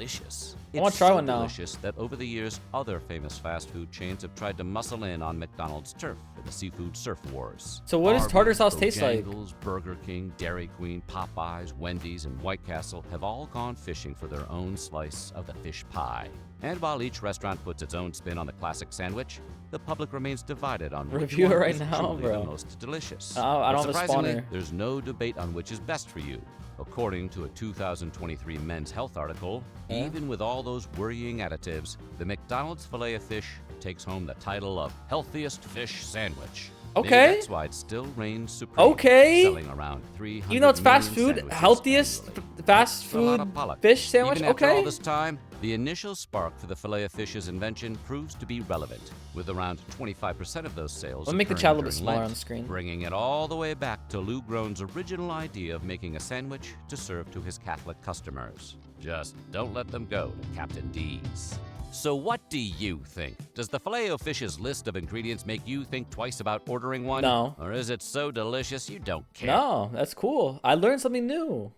delicious. I wanna It's try so one now. delicious that over the years, other famous fast food chains have tried to muscle in on McDonald's turf in the seafood surf wars. So what does tartar Arby's, sauce taste like? Bojangles, Burger King, Dairy Queen, Popeyes, Wendy's, and White Castle have all gone fishing for their own slice of the fish pie. And while each restaurant puts its own spin on the classic sandwich, the public remains divided on which Review it one right is now, truly bro. the most delicious. I don't But have a surprisingly, spawner. there's no debate on which is best for you. According to a 2023 Men's Health article, Yeah. even with all those worrying additives, the McDonald's Filet-O-Fish takes home the title of healthiest fish sandwich. Maybe Okay. that's why it still reigns supreme. Okay. Selling around 300 Even though it's fast million food, sandwiches healthiest annually. fast That's a lot food of pollock. fish sandwich. Even after all Okay. this time, the initial spark for the Filet-O-Fish's invention proves to be relevant, with around 25% of those sales Let me make the occurring chat a little bit during smaller Lent, on the screen. bringing it all the way back to Lou Groen's original idea of making a sandwich to serve to his Catholic customers. Just don't let them go to Captain D's. So what do you think? Does the Filet-O-Fish's list of ingredients make you think twice about ordering one? No. Or is it so delicious you don't care? No, that's cool. I learned something new.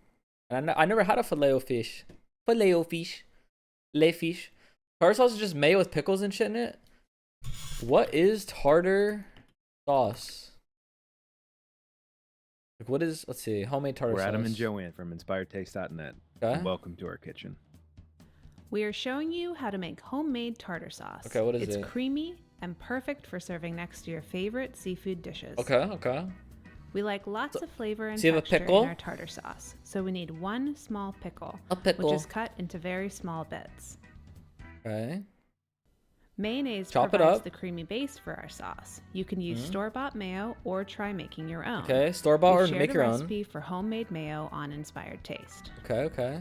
And I never had a Filet-O-Fish. Filet-O-Fish. Filet-fish. Tartar sauce is just mayo with pickles and shit in it? What is tartar sauce? Like what is, let's see, homemade tartar We're sauce. Adam and Joanne from InspiredTaste.net. Okay. Welcome to our kitchen. We are showing you how to make homemade tartar sauce. Okay, what is it's it? It's creamy and perfect for serving next to your favorite seafood dishes. Okay. We like lots of flavor and So you have a texture pickle? in our tartar sauce, so we need one small pickle, A pickle. which is cut into very small bits. Okay. Mayonnaise Chop it provides up. the creamy base for our sauce. You can use store-bought mayo or try making your own. Okay, store-bought We've or shared make a your own. recipe for homemade mayo on Inspired Taste. Okay.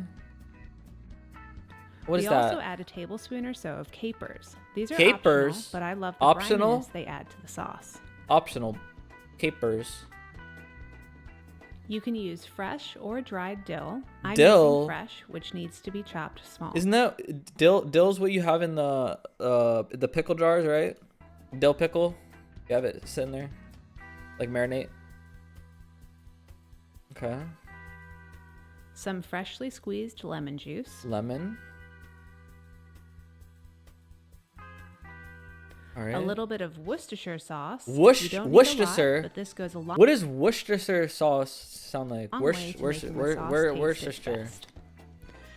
What is we that? also add a tablespoon or so of capers. These are Capers? optional, but I love the Optional? brininess they add to the sauce. Optional. Capers. You can use fresh or dried dill. I'm Dill? using fresh, which needs to be chopped small. Isn't that dill's what you have in the pickle jars, right? Dill pickle. You have it sitting there, like marinate. Okay. Some freshly squeezed lemon juice. Lemon. All right. A little bit of Worcestershire sauce. Woosh- You don't need Worcestershire? a lot, but this goes a long What does Worcestershire sauce sound like? way to making the sauce taste its Worcestershire. best.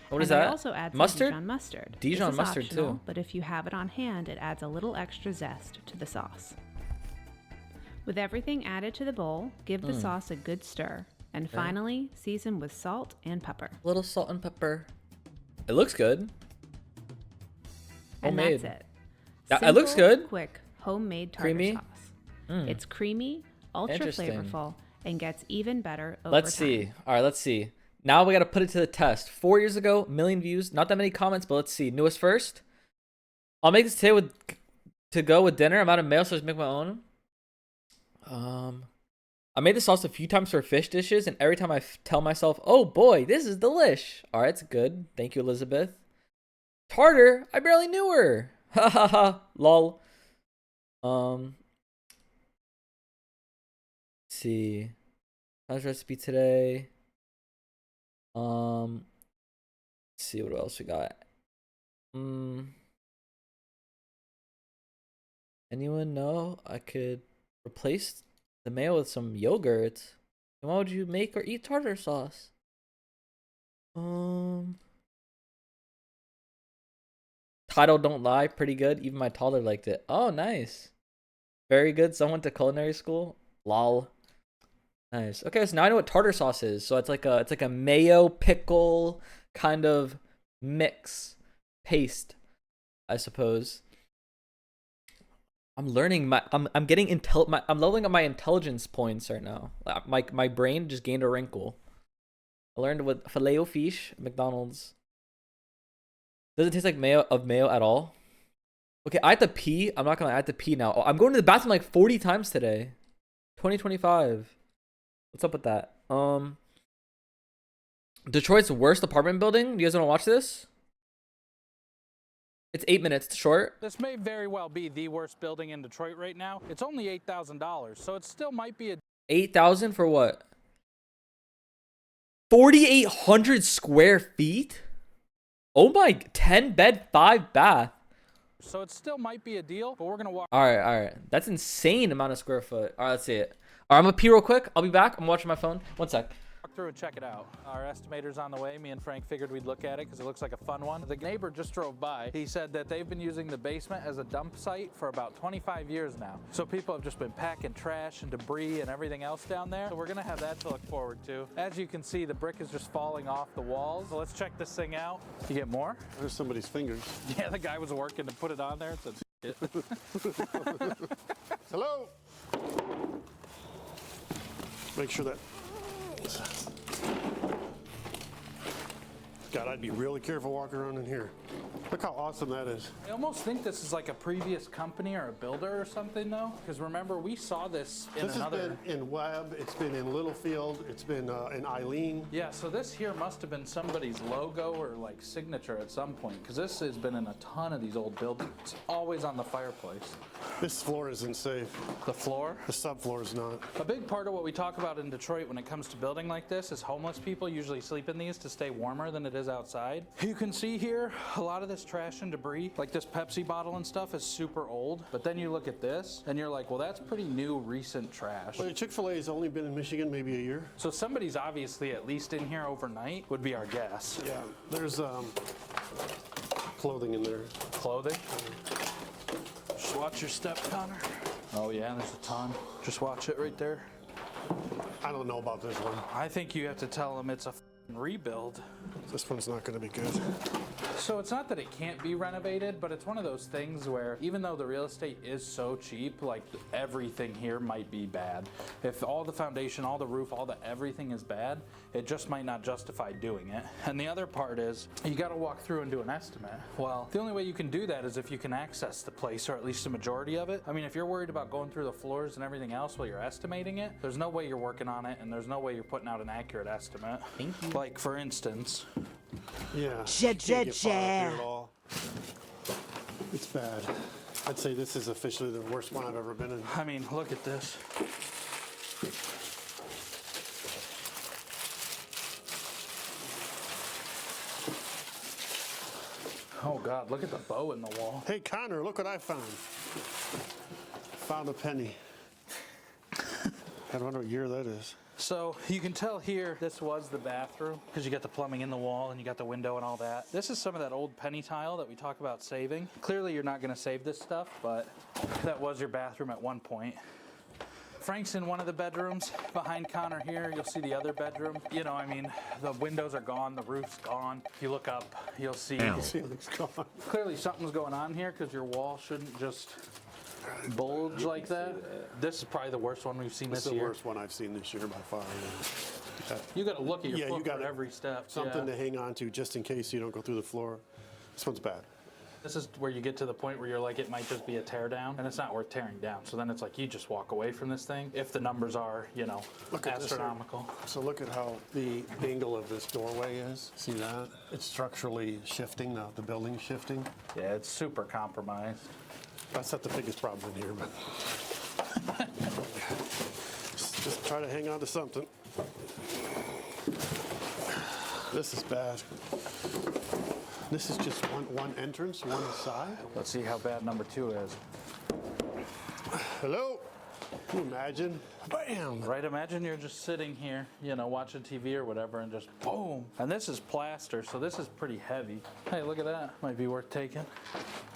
What is And that? I also add some Mustard? Dijon mustard. Dijon This is mustard, optional, too. But if you have it on hand, it adds a little extra zest to the sauce. With everything added to the bowl, give the sauce a good stir. And finally, season with salt and pepper. Little salt and pepper. It looks good. And Homemade. that's it. Yeah, it looks Simple, good. Quick, homemade tartar Creamy? sauce. It's creamy, ultra Interesting. flavorful, and gets even better over Let's time. see. All right, let's see. Now we got to put it to the test. 4 years ago, million views, not that many comments, but let's see. Newest first. I'll make this today to go with dinner. I'm out of mayo, so I just make my own. I made this sauce a few times for fish dishes, and every time I tell myself, "Oh boy, this is delish." All right, it's good. Thank you, Elizabeth. Tartar, I barely knew her. Ha ha ha. Lol. Let's see. How's recipe today? Let's see what else we got. Anyone know? I could replace the mayo with some yogurt. And why would you make or eat tartar sauce? Title don't lie, pretty good. Even my toddler liked it. Oh, nice. Very good. Someone went to culinary school. Lol. Nice. Okay, so now I know what tartar sauce is. So it's like a mayo pickle kind of mix paste, I suppose. I'm learning I'm getting I'm leveling up my intelligence points right now. My brain just gained a wrinkle. I learned what Filet-O-Fish at McDonald's. Does it taste like mayo at all? Okay, I have to pee. I'm not gonna lie, I have to pee now. I'm going to the bathroom like 40 times today. 2025. What's up with that? Detroit's worst apartment building. Do you guys want to watch this? It's 8 minutes short. This may very well be the worst building in Detroit right now. It's only $8,000, so it still might be a 8,000 for what? 4,800 square feet? Oh my, 10 bed, 5 bath. So it still might be a deal, but we're gonna walk All right. That's insane amount of square foot. All right, let's see it. All right, I'm gonna pee real quick. I'll be back. I'm watching my phone. One sec. through and check it out. Our estimator's on the way. Me and Frank figured we'd look at it because it looks like a fun one. The neighbor just drove by. He said that they've been using the basement as a dump site for about 25 years now. So people have just been packing trash and debris and everything else down there. So we're gonna have that to look forward to. As you can see, the brick is just falling off the walls. So let's check this thing out. You get more? There's somebody's fingers. Yeah, the guy was working to put it on there. It's Hello? Make sure that. God, I'd be really careful walking around in here. Look how awesome that is. I almost think this is like a previous company or a builder or something though. Because remember, we saw this in This another. has been in Webb, it's been in Littlefield, it's been in Eileen. Yeah, so this here must have been somebody's logo or like signature at some point, because this has been in a ton of these old buildings. It's always on the fireplace. This floor isn't safe. The floor. The subfloor is not. A big part of what we talk about in Detroit when it comes to building like this is homeless people usually sleep in these to stay warmer than it is outside. You can see here a lot of this trash and debris, like this Pepsi bottle and stuff, is super old. But then you look at this and you're like, well, that's pretty new, recent trash. But Chick-fil-A has only been in Michigan maybe a year. So somebody's obviously at least in here overnight would be our guess. Yeah, there's clothing in there. Clothing. Just watch your step, Connor. Oh yeah, there's a ton. Just watch it right there. I don't know about this one. I think you have to tell them it's a rebuild. This one's not going to be good. So it's not that it can't be renovated, but it's one of those things where even though the real estate is so cheap, like everything here might be bad. If all the foundation, all the roof, all the everything is bad, it just might not justify doing it. And the other part is you got to walk through and do an estimate. Well, the only way you can do that is if you can access the place, or at least a majority of it. I mean, if you're worried about going through the floors and everything else while you're estimating it, there's no way you're working on it, and there's no way you're putting out an accurate estimate. Thank you. Like for instance, Yeah. Jet, Can't jet, get far up here jet. at all. It's bad. I'd say this is officially the worst one I've ever been in. I mean, look at this. Oh God, look at the bow in the wall. Hey Connor, look what I found. Found a penny. I wonder what year that is. So you can tell here, this was the bathroom because you got the plumbing in the wall and you got the window and all that. This is some of that old penny tile that we talk about saving. Clearly you're not gonna save this stuff, but that was your bathroom at one point. Frank's in one of the bedrooms behind Connor here. You'll see the other bedroom. You know, I mean, the windows are gone, the roof's gone. If you look up, you'll see. Ceiling's gone. Clearly something's going on here because your wall shouldn't just bulge like that. This is probably the worst one we've seen This this is the year. worst one I've seen this year by far. Yeah. You got to look at your Yeah, foot you got for every step. Something Yeah. to hang on to just in case you don't go through the floor. This one's bad. This is where you get to the point where you're like, it might just be a tear down, and it's not worth tearing down. So then it's like you just walk away from this thing if the numbers are, you know, Look at this here. astronomical. So look at how the angle of this doorway is. See that? It's structurally shifting, the building's shifting. Yeah, it's super compromised. That's not the biggest problem in here, but just try to hang on to something. This is bad. This is just one entrance, one side. Let's see how bad number 2 is. Hello? Can you imagine? Bam! Right, imagine you're just sitting here, you know, watching TV or whatever, and just boom. And this is plaster, so this is pretty heavy. Hey, look at that. Might be worth taking.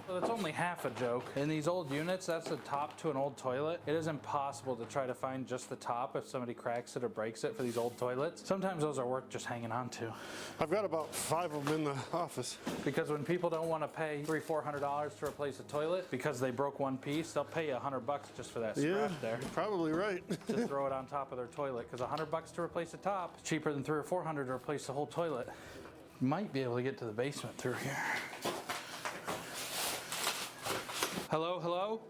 So that's only half a joke. In these old units, that's the top to an old toilet. It is impossible to try to find just the top if somebody cracks it or breaks it for these old toilets. Sometimes those are worth just hanging on to. I've got about 5 of them in the office. Because when people don't want to pay $300-400 to replace a toilet because they broke one piece, they'll pay you $100 just for that scratch Yeah, there. you're probably right. To throw it on top of their toilet, because $100 to replace the top is cheaper than $300 or $400 to replace the whole toilet. You might be able to get to the basement through here. Hello, hello?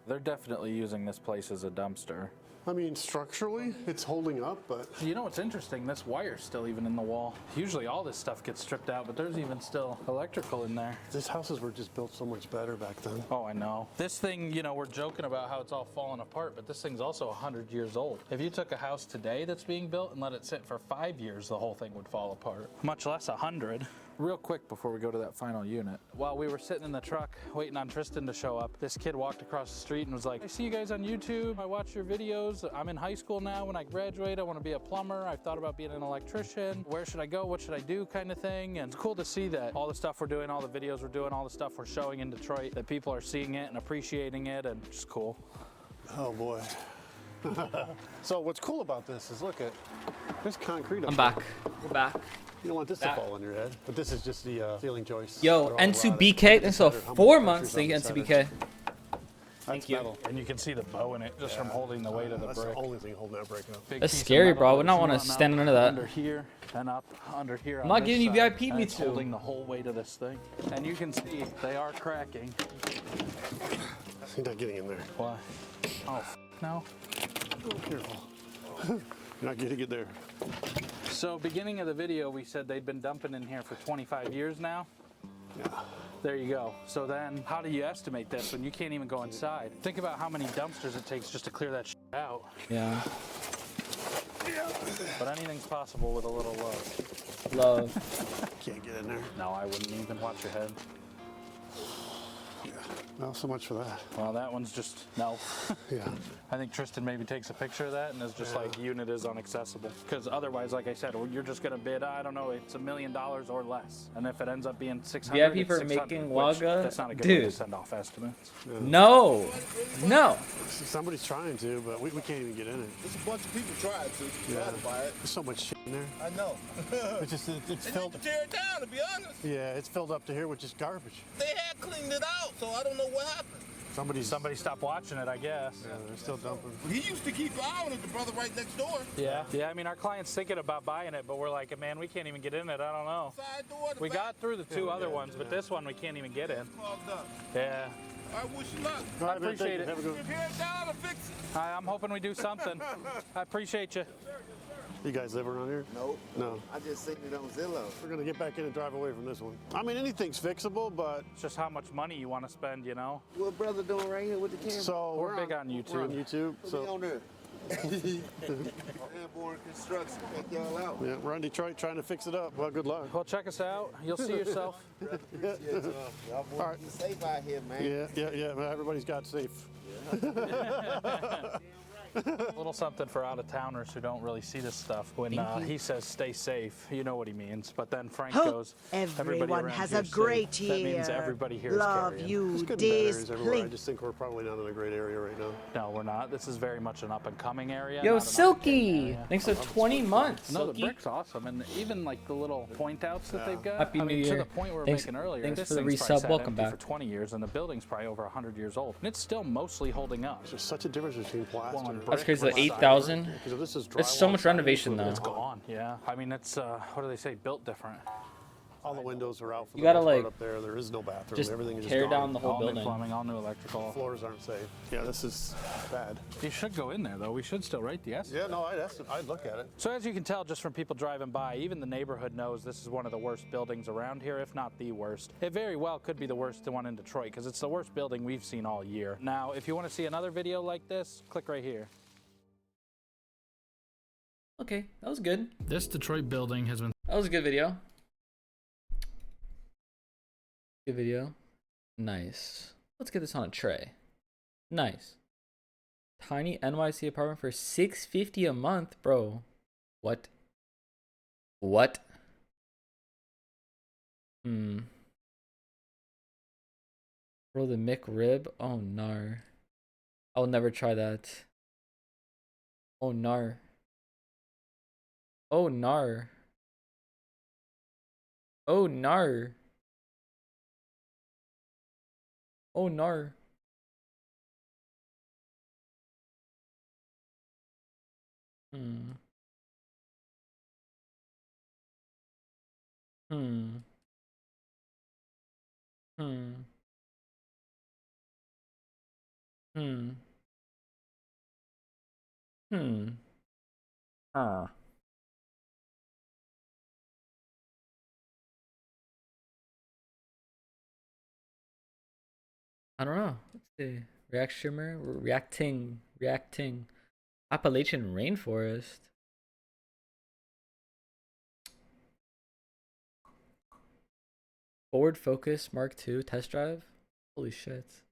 They're definitely using this place as a dumpster. I mean, structurally, it's holding up, but You know what's interesting? This wire's still even in the wall. Usually all this stuff gets stripped out, but there's even still electrical in there. these houses were just built so much better back then. Oh, I know. This thing, you know, we're joking about how it's all falling apart, but this thing's also 100 years old. If you took a house today that's being built and let it sit for 5 years, the whole thing would fall apart. Much less 100. Real quick before we go to that final unit. While we were sitting in the truck waiting on Tristan to show up, this kid walked across the street and was like, I see you guys on YouTube. I watch your videos. I'm in high school now. When I graduate, I want to be a plumber. I've thought about being an electrician. Where should I go? What should I do? Kind of thing. And it's cool to see that all the stuff we're doing, all the videos we're doing, all the stuff we're showing in Detroit, that people are seeing it and appreciating it, and just cool. Oh boy. So what's cool about this is look at this concrete. I'm back. We're back. You don't want this to fall on your head, but this is just the ceiling joists. Yo, N2BK. Thanks for 4 months. Thank you, N2BK. Thank you. And you can see the bow in it just from holding the weight of the That's brick. the only thing holding that brick up. Big That's piece of scary, metal bro. I would that's not want to running stand up under that. Under here and up under here. I'm not giving you VIP and me it's too. holding the whole weight of this thing. And you can see they are cracking. You're not getting in there. Why? Oh, no. Oh, careful. You're not getting it there. So beginning of the video, we said they'd been dumping in here for 25 years now. Yeah. There you go. So then how do you estimate this when you can't even go inside? Think about how many dumpsters it takes just to clear that shit out. Yeah. But anything's possible with a little love. Love. Can't get in there. No, I wouldn't even. Watch your head. Yeah. Well, so much for that. Well, that one's just, no. Yeah. I think Tristan maybe takes a picture of that and is just like, unit is inaccessible. Because otherwise, like I said, you're just going to bid, I don't know, it's $1 million or less. And if it ends up being 600, VIP it's for 600, making which Wagga? that's not a good way to Dude. send off estimates. No. No. Somebody's trying to, but we can't even get in it. There's a bunch of people trying to. Yeah. Try to buy it. There's so much shit in there. I know. It's just, it's They filled. need to tear it down, to be honest. Yeah, it's filled up to here with just garbage. They had cleaned it out, so I don't know what happened. Somebody stopped watching it, I guess. Yeah, they're still dumping. He used to keep an eye on it, the brother right next door. Yeah. Yeah, I mean, our client's thinking about buying it, but we're like, man, we can't even get in it. I don't know. Side door, the We back. got through the two other ones, but this one we can't even get in. Clogged up. Yeah. I wish you luck. All right, man, appreciate thank you. it. Have a good one. Tear it down and fix it. I'm hoping we do something. I appreciate you. You guys live around here? Nope. No. I just seen it on Zillow. We're gonna get back in and drive away from this one. I mean, anything's fixable, but It's just how much money you want to spend, you know? What brother doing right here with the camera? so We're big on YouTube. We're on YouTube. Put me So on there. Airborne Construction. Check y'all out. yeah, we're in Detroit trying to fix it up. Well, good luck. Well, check us out. You'll see yourself. Yeah, y'all boys All right. be safe out here, man. Yeah. Well, everybody's got safe. A little something for out-of-towners who don't really see this stuff. When he says stay safe, you know what he means. But then Frank Hope goes, everybody everyone around has here a safe. great That means year. everybody here is Love carrying. you, There's good and bad areas everywhere. I displeased. just think we're probably not in a great area right now. No, we're not. This is very much an up-and-coming area. Yo, not an up-and-coming Silky. area. Thanks for 20 months. No, the Silky. brick's awesome, and even like the little point outs that they've got. Happy I mean, New to Year. the point we were Thanks- making earlier. thanks this for the thing's probably resub. sat Welcome empty back. for 20 years, and the building's probably over 100 years old, and it's still mostly holding up. There's such a difference between plaster Well, and and brick. That's crazy. The versus 8,000. brick. Because if this is There's so drywall much siding, renovation, so though. It's gone. Yeah. I mean, it's what do they say? Built different. All the windows are out for You the gotta, most part like, up there. There is no bathroom. Just Everything is tear just down gone. the whole All new building. plumbing, all new electrical. Floors aren't safe. Yeah, this is bad. You should go in there though. We should still rate the estimate. Yeah, no, I'd look at it. So as you can tell just from people driving by, even the neighborhood knows this is one of the worst buildings around here, if not the worst. It very well could be the worst one in Detroit because it's the worst building we've seen all year. Now, if you want to see another video like this, click right here. Okay, that was good. This Detroit building has been That was a good video. Good video. Nice. Let's get this on a tray. Nice. Tiny NYC apartment for $650 a month, bro. What? What? Bro, the McRib? Oh, no. I'll never try that. Oh, no. Oh, no. Oh, no. Oh, no. Hmm. Hmm. Hmm. Hmm. Hmm. Ah. I don't know. Let's see. React streamer, reacting. Appalachian rainforest. Forward Focus Mark II test drive. Holy shit.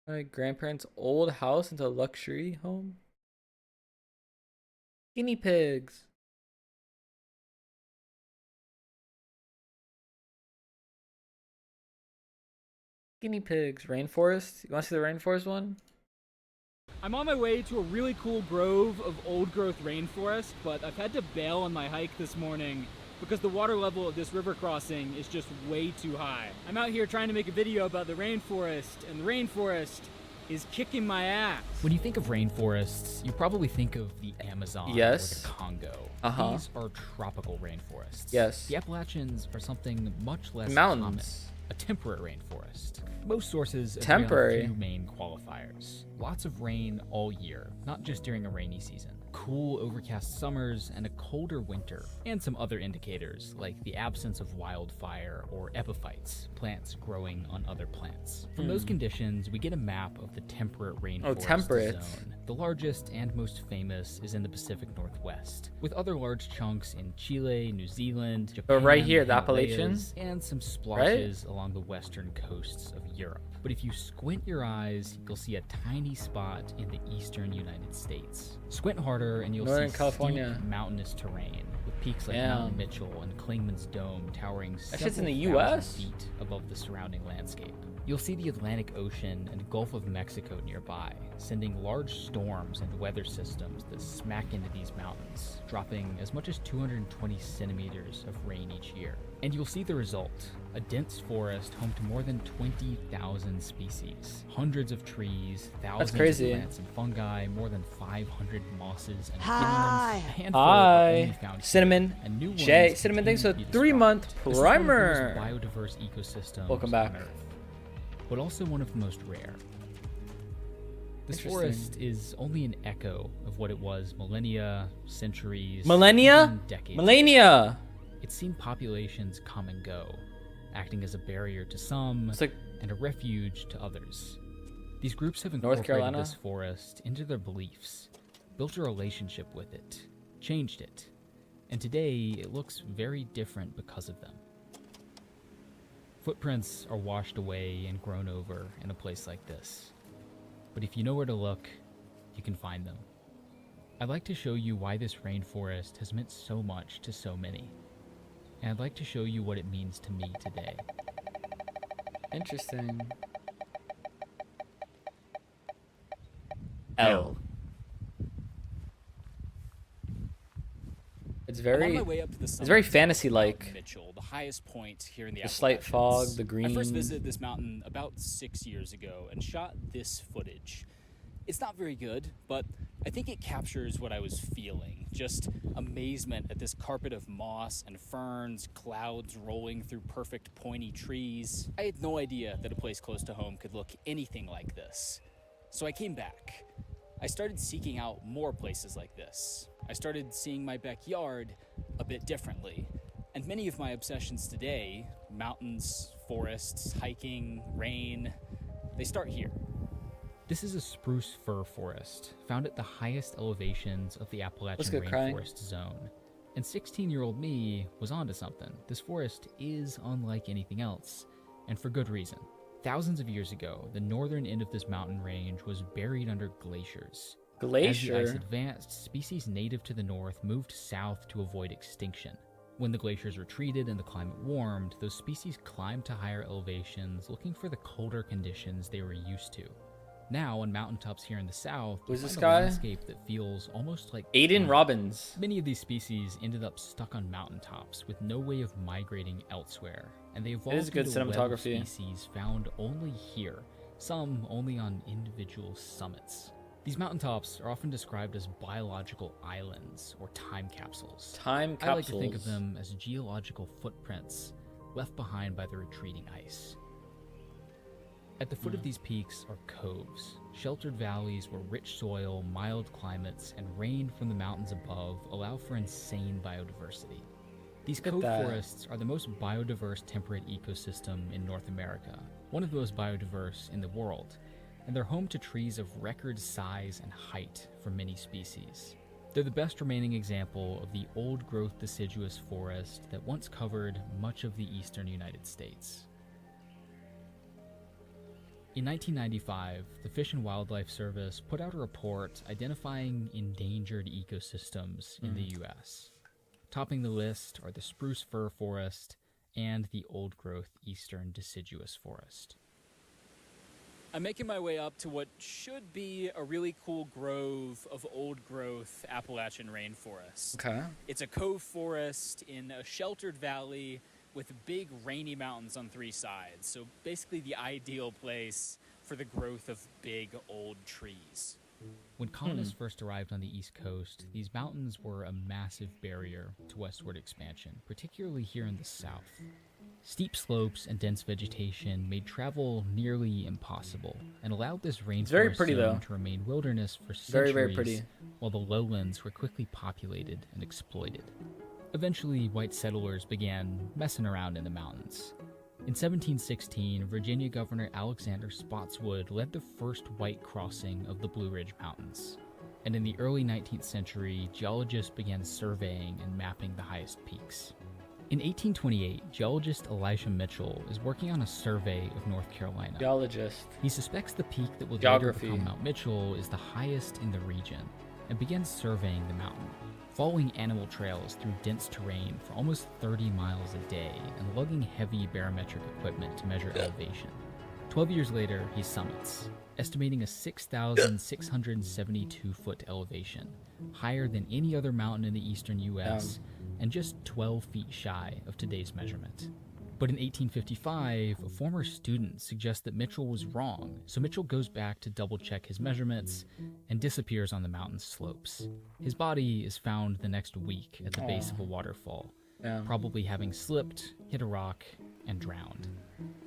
My grandparents' old house into a luxury home. Guinea pigs. Guinea pigs. Rainforest. You want to see the rainforest one? I'm on my way to a really cool grove of old growth rainforest, but I've had to bail on my hike this morning because the water level of this river crossing is just way too high. I'm out here trying to make a video about the rainforest, and the rainforest is kicking my ass. When you think of rainforests, you probably think of the Amazon Yes. or the Congo. Uh-huh. These are tropical rainforests. Yes. The Appalachians are something much less Mountains. common. A temperate rainforest. Most sources agree Temporary. on a few main qualifiers. Lots of rain all year, not just during a rainy season. Cool, overcast summers and a colder winter. And some other indicators, like the absence of wildfire or epiphytes, plants growing on other plants. From those conditions, we get a map of the temperate rainforest temperate. zone. The largest and most famous is in the Pacific Northwest, with other large chunks in Chile, New Zealand, Japan, right here, the Himalayas, Appalachians? and some splotches along the western coasts of Europe. But if you squint your eyes, you'll see a tiny spot in the eastern United States. Squint harder and you'll Northern see California. steep mountainous terrain with peaks like Damn. Mount Mitchell and Klingman's Dome towering That shit's in the several thousand US? feet above the surrounding landscape. You'll see the Atlantic Ocean and Gulf of Mexico nearby, sending large storms and weather systems that smack into these mountains, dropping as much as 220 centimeters of rain each year. And you'll see the result, a dense forest home to more than 20,000 species, hundreds of trees, thousands crazy. of plants and fungi, more than 500 mosses and Hi. ferns, a handful of Hi. only found Cinnamon. here, and new Jay. ones Cinnamon, thanks for continue to the be 3-month described. This is one of the primer. most biodiverse ecosystems Welcome back. on Earth, but also one of the most rare. This Interesting. forest is only an echo of what it was millennia, centuries, Millennia? even decades. Millennia. It's seen populations come and go, acting as a barrier to some It's like and a refuge to others. These groups have North incorporated Carolina? this forest into their beliefs, built a relationship with it, changed it, and today it looks very different because of them. Footprints are washed away and grown over in a place like this. But if you know where to look, you can find them. I'd like to show you why this rainforest has meant so much to so many. And I'd like to show you what it means to me today. interesting. L. It's I'm on very my way up to the summit very of fantasy-like. Mount Mitchell, the highest point here in the The slight fog, Appalachians. the green. I first visited this mountain about 6 years ago and shot this footage. It's not very good, but I think it captures what I was feeling. Just amazement at this carpet of moss and ferns, clouds rolling through perfect pointy trees. I had no idea that a place close to home could look anything like this. So I came back. I started seeking out more places like this. I started seeing my backyard a bit differently. And many of my obsessions today, mountains, forests, hiking, rain, they start here. This is a spruce fir forest, found at the highest elevations of the Appalachian go crying. Rainforest Zone. And 16-year-old me was onto something. This forest is unlike anything else, and for good reason. Thousands of years ago, the northern end of this mountain range was buried under glaciers. As the ice Glacier. advanced, species native to the north moved south to avoid extinction. When the glaciers retreated and the climate warmed, those species climbed to higher elevations looking for the colder conditions they were used to. Now, on mountaintops here in the south, you Who's this find guy? a landscape that feels almost like Aiden home. Robbins. Many of these species ended up stuck on mountaintops with no way of migrating elsewhere, and they evolved is good into a web of cinematography. species found only here, some only on individual summits. These mountaintops are often described as biological islands or time capsules. Time I like to capsules. think of them as geological footprints left behind by the retreating ice. At the foot of these peaks are coves, sheltered valleys where rich soil, mild climates, and rain from the mountains above allow for insane biodiversity. These Look at cove that. forests are the most biodiverse temperate ecosystem in North America, one of the most biodiverse in the world, and they're home to trees of record size and height for many species. They're the best remaining example of the old-growth deciduous forest that once covered much of the eastern United States. In 1995, the Fish and Wildlife Service put out a report identifying endangered ecosystems in the U.S. Topping the list are the spruce fir forest and the old-growth eastern deciduous forest. I'm making my way up to what should be a really cool grove of old-growth Appalachian rainforest. Okay. It's a cove forest in a sheltered valley with big rainy mountains on 3 sides. So basically the ideal place for the growth of big old trees. When colonists first arrived on the East Coast, these mountains were a massive barrier to westward expansion, particularly here in the south. Steep slopes and dense vegetation made travel nearly impossible and allowed this rainforest very pretty, zone though. to remain wilderness for Very, centuries, very pretty. while the lowlands were quickly populated and exploited. Eventually, white settlers began messing around in the mountains. In 1716, Virginia Governor Alexander Spotswood led the first white crossing of the Blue Ridge Mountains. And in the early 19th century, geologists began surveying and mapping the highest peaks. In 1828, geologist Elisha Mitchell is working on a survey of North Carolina. Geologist. He suspects the peak that would Geography. later become Mount Mitchell is the highest in the region, and begins surveying the mountain, following animal trails through dense terrain for almost 30 miles a day and lugging heavy barometric equipment to measure elevation. 12 years later, he summits, estimating a 6,672-foot elevation, higher than any other mountain in the eastern U.S., and just 12 feet shy of today's measurement. But in 1855, a former student suggests that Mitchell was wrong, so Mitchell goes back to double-check his measurements and disappears on the mountain's slopes. His body is found the next week at the base of a waterfall, probably having slipped, hit a rock, and drowned.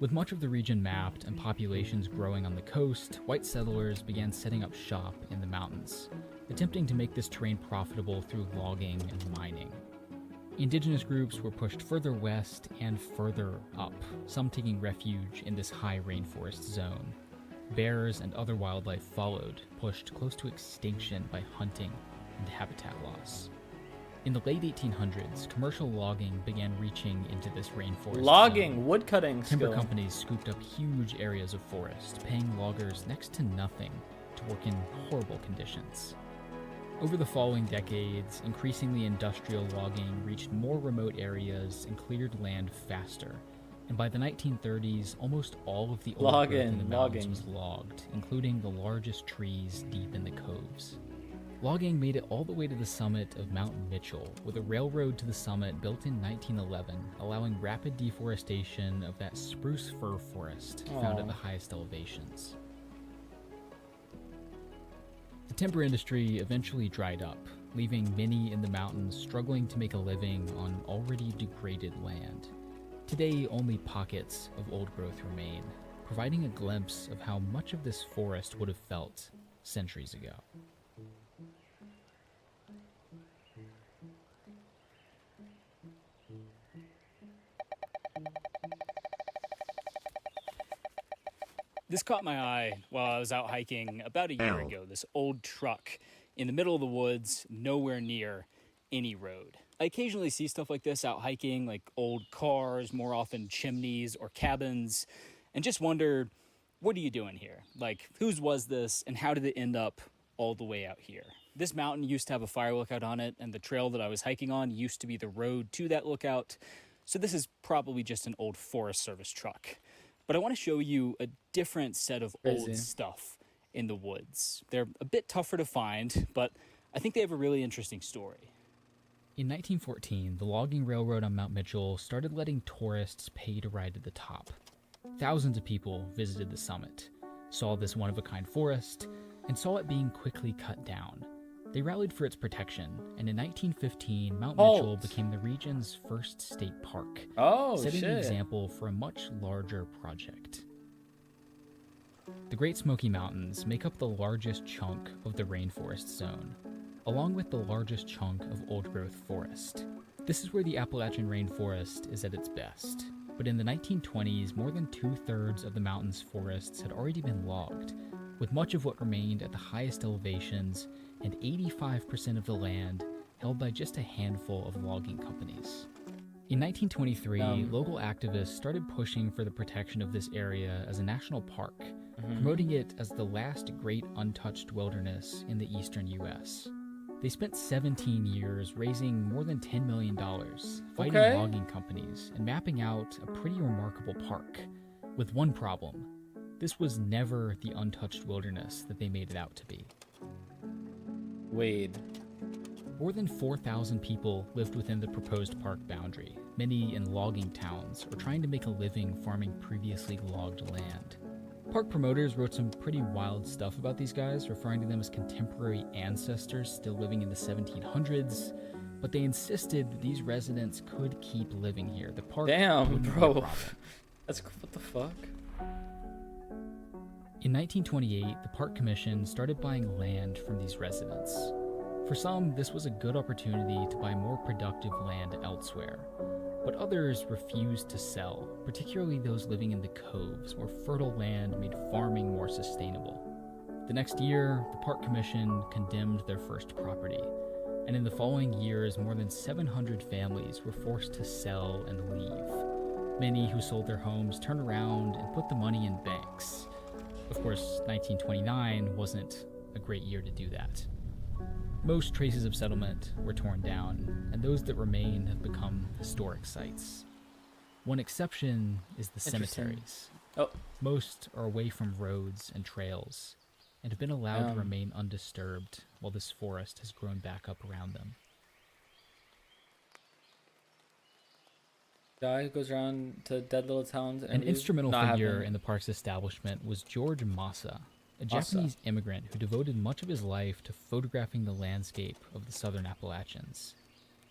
With much of the region mapped and populations growing on the coast, white settlers began setting up shop in the mountains, attempting to make this terrain profitable through logging and mining. Indigenous groups were pushed further west and further up, some taking refuge in this high rainforest zone. Bears and other wildlife followed, pushed close to extinction by hunting and habitat loss. In the late 1800s, commercial logging began reaching into this rainforest Logging, zone. woodcutting Timber skill. companies scooped up huge areas of forest, paying loggers next to nothing to work in horrible conditions. Over the following decades, increasingly industrial logging reached more remote areas and cleared land faster. And by the 1930s, almost all of the old growth in the mountains was logged, including the largest trees deep in the coves. Logging made it all the way to the summit of Mount Mitchell, with a railroad to the summit built in 1911, allowing rapid deforestation of that spruce fir forest found at the highest elevations. The timber industry eventually dried up, leaving many in the mountains struggling to make a living on already degraded land. Today, only pockets of old growth remain, providing a glimpse of how much of this forest would have felt centuries ago. This caught my eye while I was out hiking about a year ago. This old truck in the middle of the woods, nowhere near any road. I occasionally see stuff like this out hiking, like old cars, more often chimneys or cabins, and just wonder, what are you doing here? Like, whose was this, and how did it end up all the way out here? This mountain used to have a fire lookout on it, and the trail that I was hiking on used to be the road to that lookout, so this is probably just an old Forest Service truck. But I want to show you a different set of old stuff in the woods. They're a bit tougher to find, but I think they have a really interesting story. In 1914, the logging railroad on Mount Mitchell started letting tourists pay to ride to the top. Thousands of people visited the summit, saw this one-of-a-kind forest, and saw it being quickly cut down. They rallied for its protection, and in 1915, Mount Mitchell became the region's first state park, setting the example for a much larger project. The Great Smoky Mountains make up the largest chunk of the rainforest zone, along with the largest chunk of old-growth forest. This is where the Appalachian rainforest is at its best. But in the 1920s, more than 2/3 of the mountain's forests had already been logged, with much of what remained at the highest elevations and 85% of the land held by just a handful of logging companies. In 1923, local activists started pushing for the protection of this area as a national park, promoting it as the last great untouched wilderness in the eastern U.S. They spent 17 years raising more than $10 million, fighting logging companies and mapping out a pretty remarkable park. With one problem: this was never the untouched wilderness that they made it out to be. Wade. More than 4,000 people lived within the proposed park boundary, many in logging towns or trying to make a living farming previously logged land. Park promoters wrote some pretty wild stuff about these guys, referring to them as contemporary ancestors still living in the 1700s, but they insisted that these residents could keep living here. The park wouldn't be a problem. That's what the fuck? In 1928, the Park Commission started buying land from these residents. For some, this was a good opportunity to buy more productive land elsewhere, but others refused to sell, particularly those living in the coves, where fertile land made farming more sustainable. The next year, the Park Commission condemned their first property, and in the following years, more than 700 families were forced to sell and leave. Many who sold their homes turned around and put the money in banks. Of course, 1929 wasn't a great year to do that. Most traces of settlement were torn down, and those that remain have become historic sites. One exception is the cemeteries. Most are away from roads and trails, and have been allowed to remain undisturbed while this forest has grown back up around them. Guy goes around to dead little towns. An instrumental figure in the park's establishment was George Massa, a Japanese immigrant who devoted much of his life to photographing the landscape of the southern Appalachians.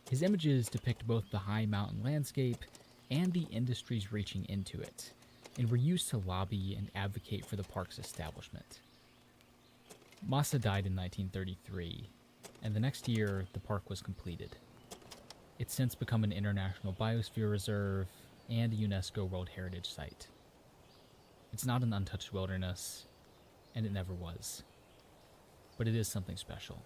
His images depict both the high mountain landscape and the industries reaching into it, and were used to lobby and advocate for the park's establishment. Massa died in 1933, and the next year the park was completed. It's since become an international biosphere reserve and a UNESCO World Heritage Site. It's not an untouched wilderness, and it never was. But it is something special.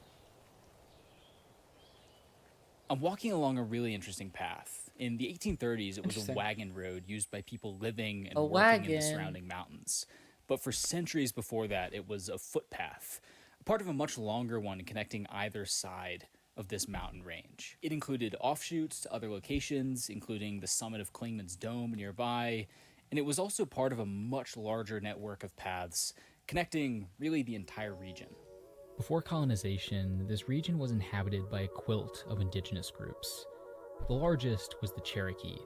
I'm walking along a really interesting path. In the 1830s, it was a wagon road used by people living and working in the surrounding mountains. But for centuries before that, it was a footpath, part of a much longer one connecting either side of this mountain range. It included offshoots to other locations, including the summit of Clingman's Dome nearby, and it was also part of a much larger network of paths connecting really the entire region. Before colonization, this region was inhabited by a quilt of indigenous groups. The largest was the Cherokee,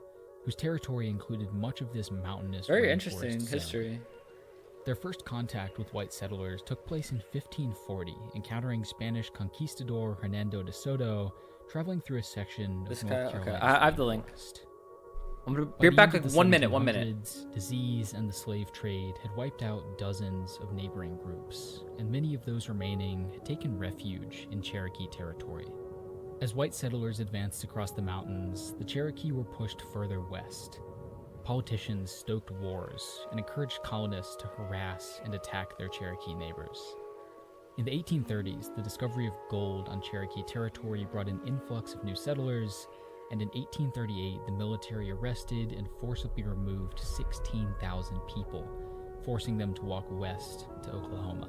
whose territory included much of this mountainous very interesting history. Zone. Their first contact with white settlers took place in 1540, encountering Spanish conquistador Hernando de Soto, traveling through a section of North Carolina. I have the link. I'm gonna be back like 1 minute. 1 minute. Disease and the slave trade had wiped out dozens of neighboring groups, and many of those remaining had taken refuge in Cherokee territory. As white settlers advanced across the mountains, the Cherokee were pushed further west. Politicians stoked wars and encouraged colonists to harass and attack their Cherokee neighbors. In the 1830s, the discovery of gold on Cherokee territory brought an influx of new settlers, and in 1838, the military arrested and forcibly removed 16,000 people, forcing them to walk west to Oklahoma.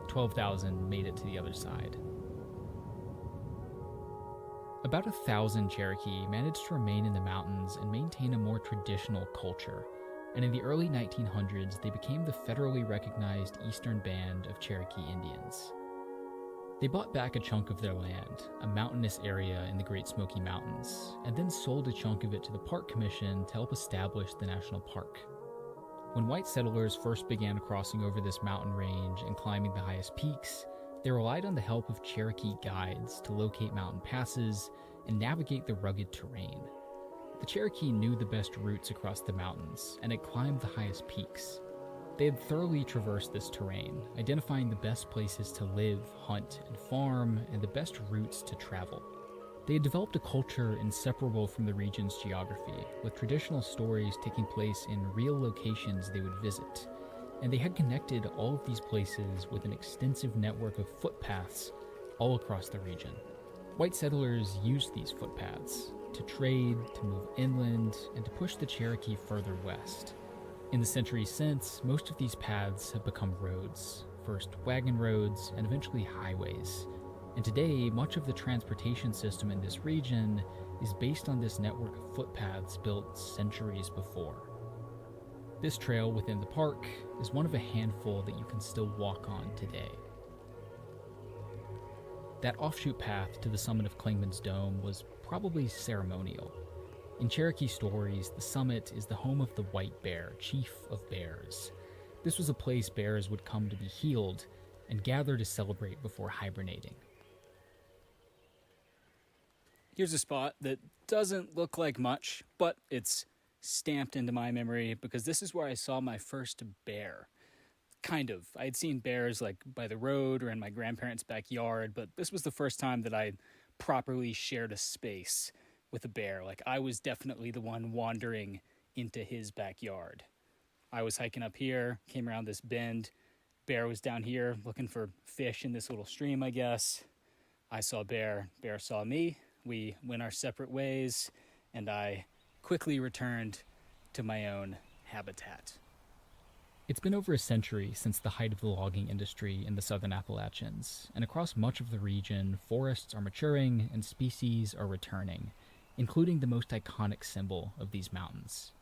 12,000 made it to the other side. About 1,000 Cherokee managed to remain in the mountains and maintain a more traditional culture, and in the early 1900s, they became the federally recognized Eastern Band of Cherokee Indians. They bought back a chunk of their land, a mountainous area in the Great Smoky Mountains, and then sold a chunk of it to the Park Commission to help establish the national park. When white settlers first began crossing over this mountain range and climbing the highest peaks, they relied on the help of Cherokee guides to locate mountain passes and navigate the rugged terrain. The Cherokee knew the best routes across the mountains and had climbed the highest peaks. They had thoroughly traversed this terrain, identifying the best places to live, hunt, and farm, and the best routes to travel. They had developed a culture inseparable from the region's geography, with traditional stories taking place in real locations they would visit, and they had connected all of these places with an extensive network of footpaths all across the region. White settlers used these footpaths to trade, to move inland, and to push the Cherokee further west. In the centuries since, most of these paths have become roads, first wagon roads and eventually highways. And today, much of the transportation system in this region is based on this network of footpaths built centuries before. This trail within the park is one of a handful that you can still walk on today. That offshoot path to the summit of Clingman's Dome was probably ceremonial. In Cherokee stories, the summit is the home of the White Bear, chief of bears. This was a place bears would come to be healed and gather to celebrate before hibernating. Here's a spot that doesn't look like much, but it's stamped into my memory because this is where I saw my first bear. Kind of. I had seen bears like by the road or in my grandparents' backyard, but this was the first time that I properly shared a space with a bear. Like, I was definitely the one wandering into his backyard. I was hiking up here, came around this bend. Bear was down here looking for fish in this little stream, I guess. I saw bear. Bear saw me. We went our separate ways, and I quickly returned to my own habitat. It's been over a century since the height of the logging industry in the southern Appalachians, and across much of the region, forests are maturing and species are returning, including the most iconic symbol of these mountains.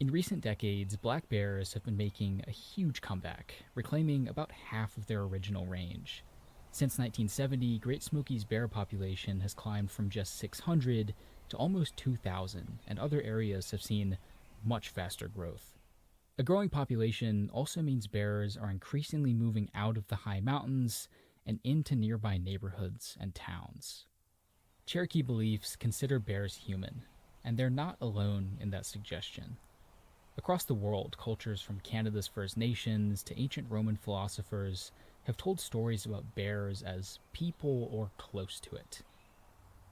In recent decades, black bears have been making a huge comeback, reclaiming about half of their original range. Since 1970, Great Smoky's bear population has climbed from just 600 to almost 2,000, and other areas have seen much faster growth. A growing population also means bears are increasingly moving out of the high mountains and into nearby neighborhoods and towns. Cherokee beliefs consider bears human, and they're not alone in that suggestion. Across the world, cultures from Canada's First Nations to ancient Roman philosophers have told stories about bears as people or close to it.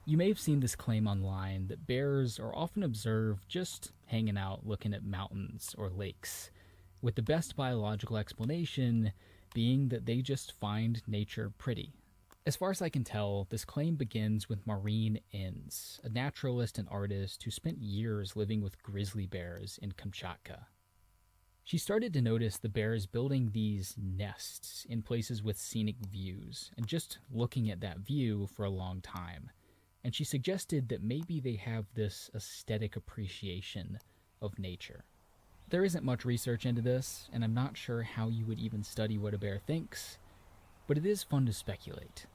You may have seen this claim online that bears are often observed just hanging out looking at mountains or lakes, with the best biological explanation being that they just find nature pretty. As far as I can tell, this claim begins with Maureen Inns, a naturalist and artist who spent years living with grizzly bears in Kamchatka. She started to notice the bears building these nests in places with scenic views, and just looking at that view for a long time. And she suggested that maybe they have this aesthetic appreciation of nature. There isn't much research into this, and I'm not sure how you would even study what a bear thinks, but it is fun to speculate.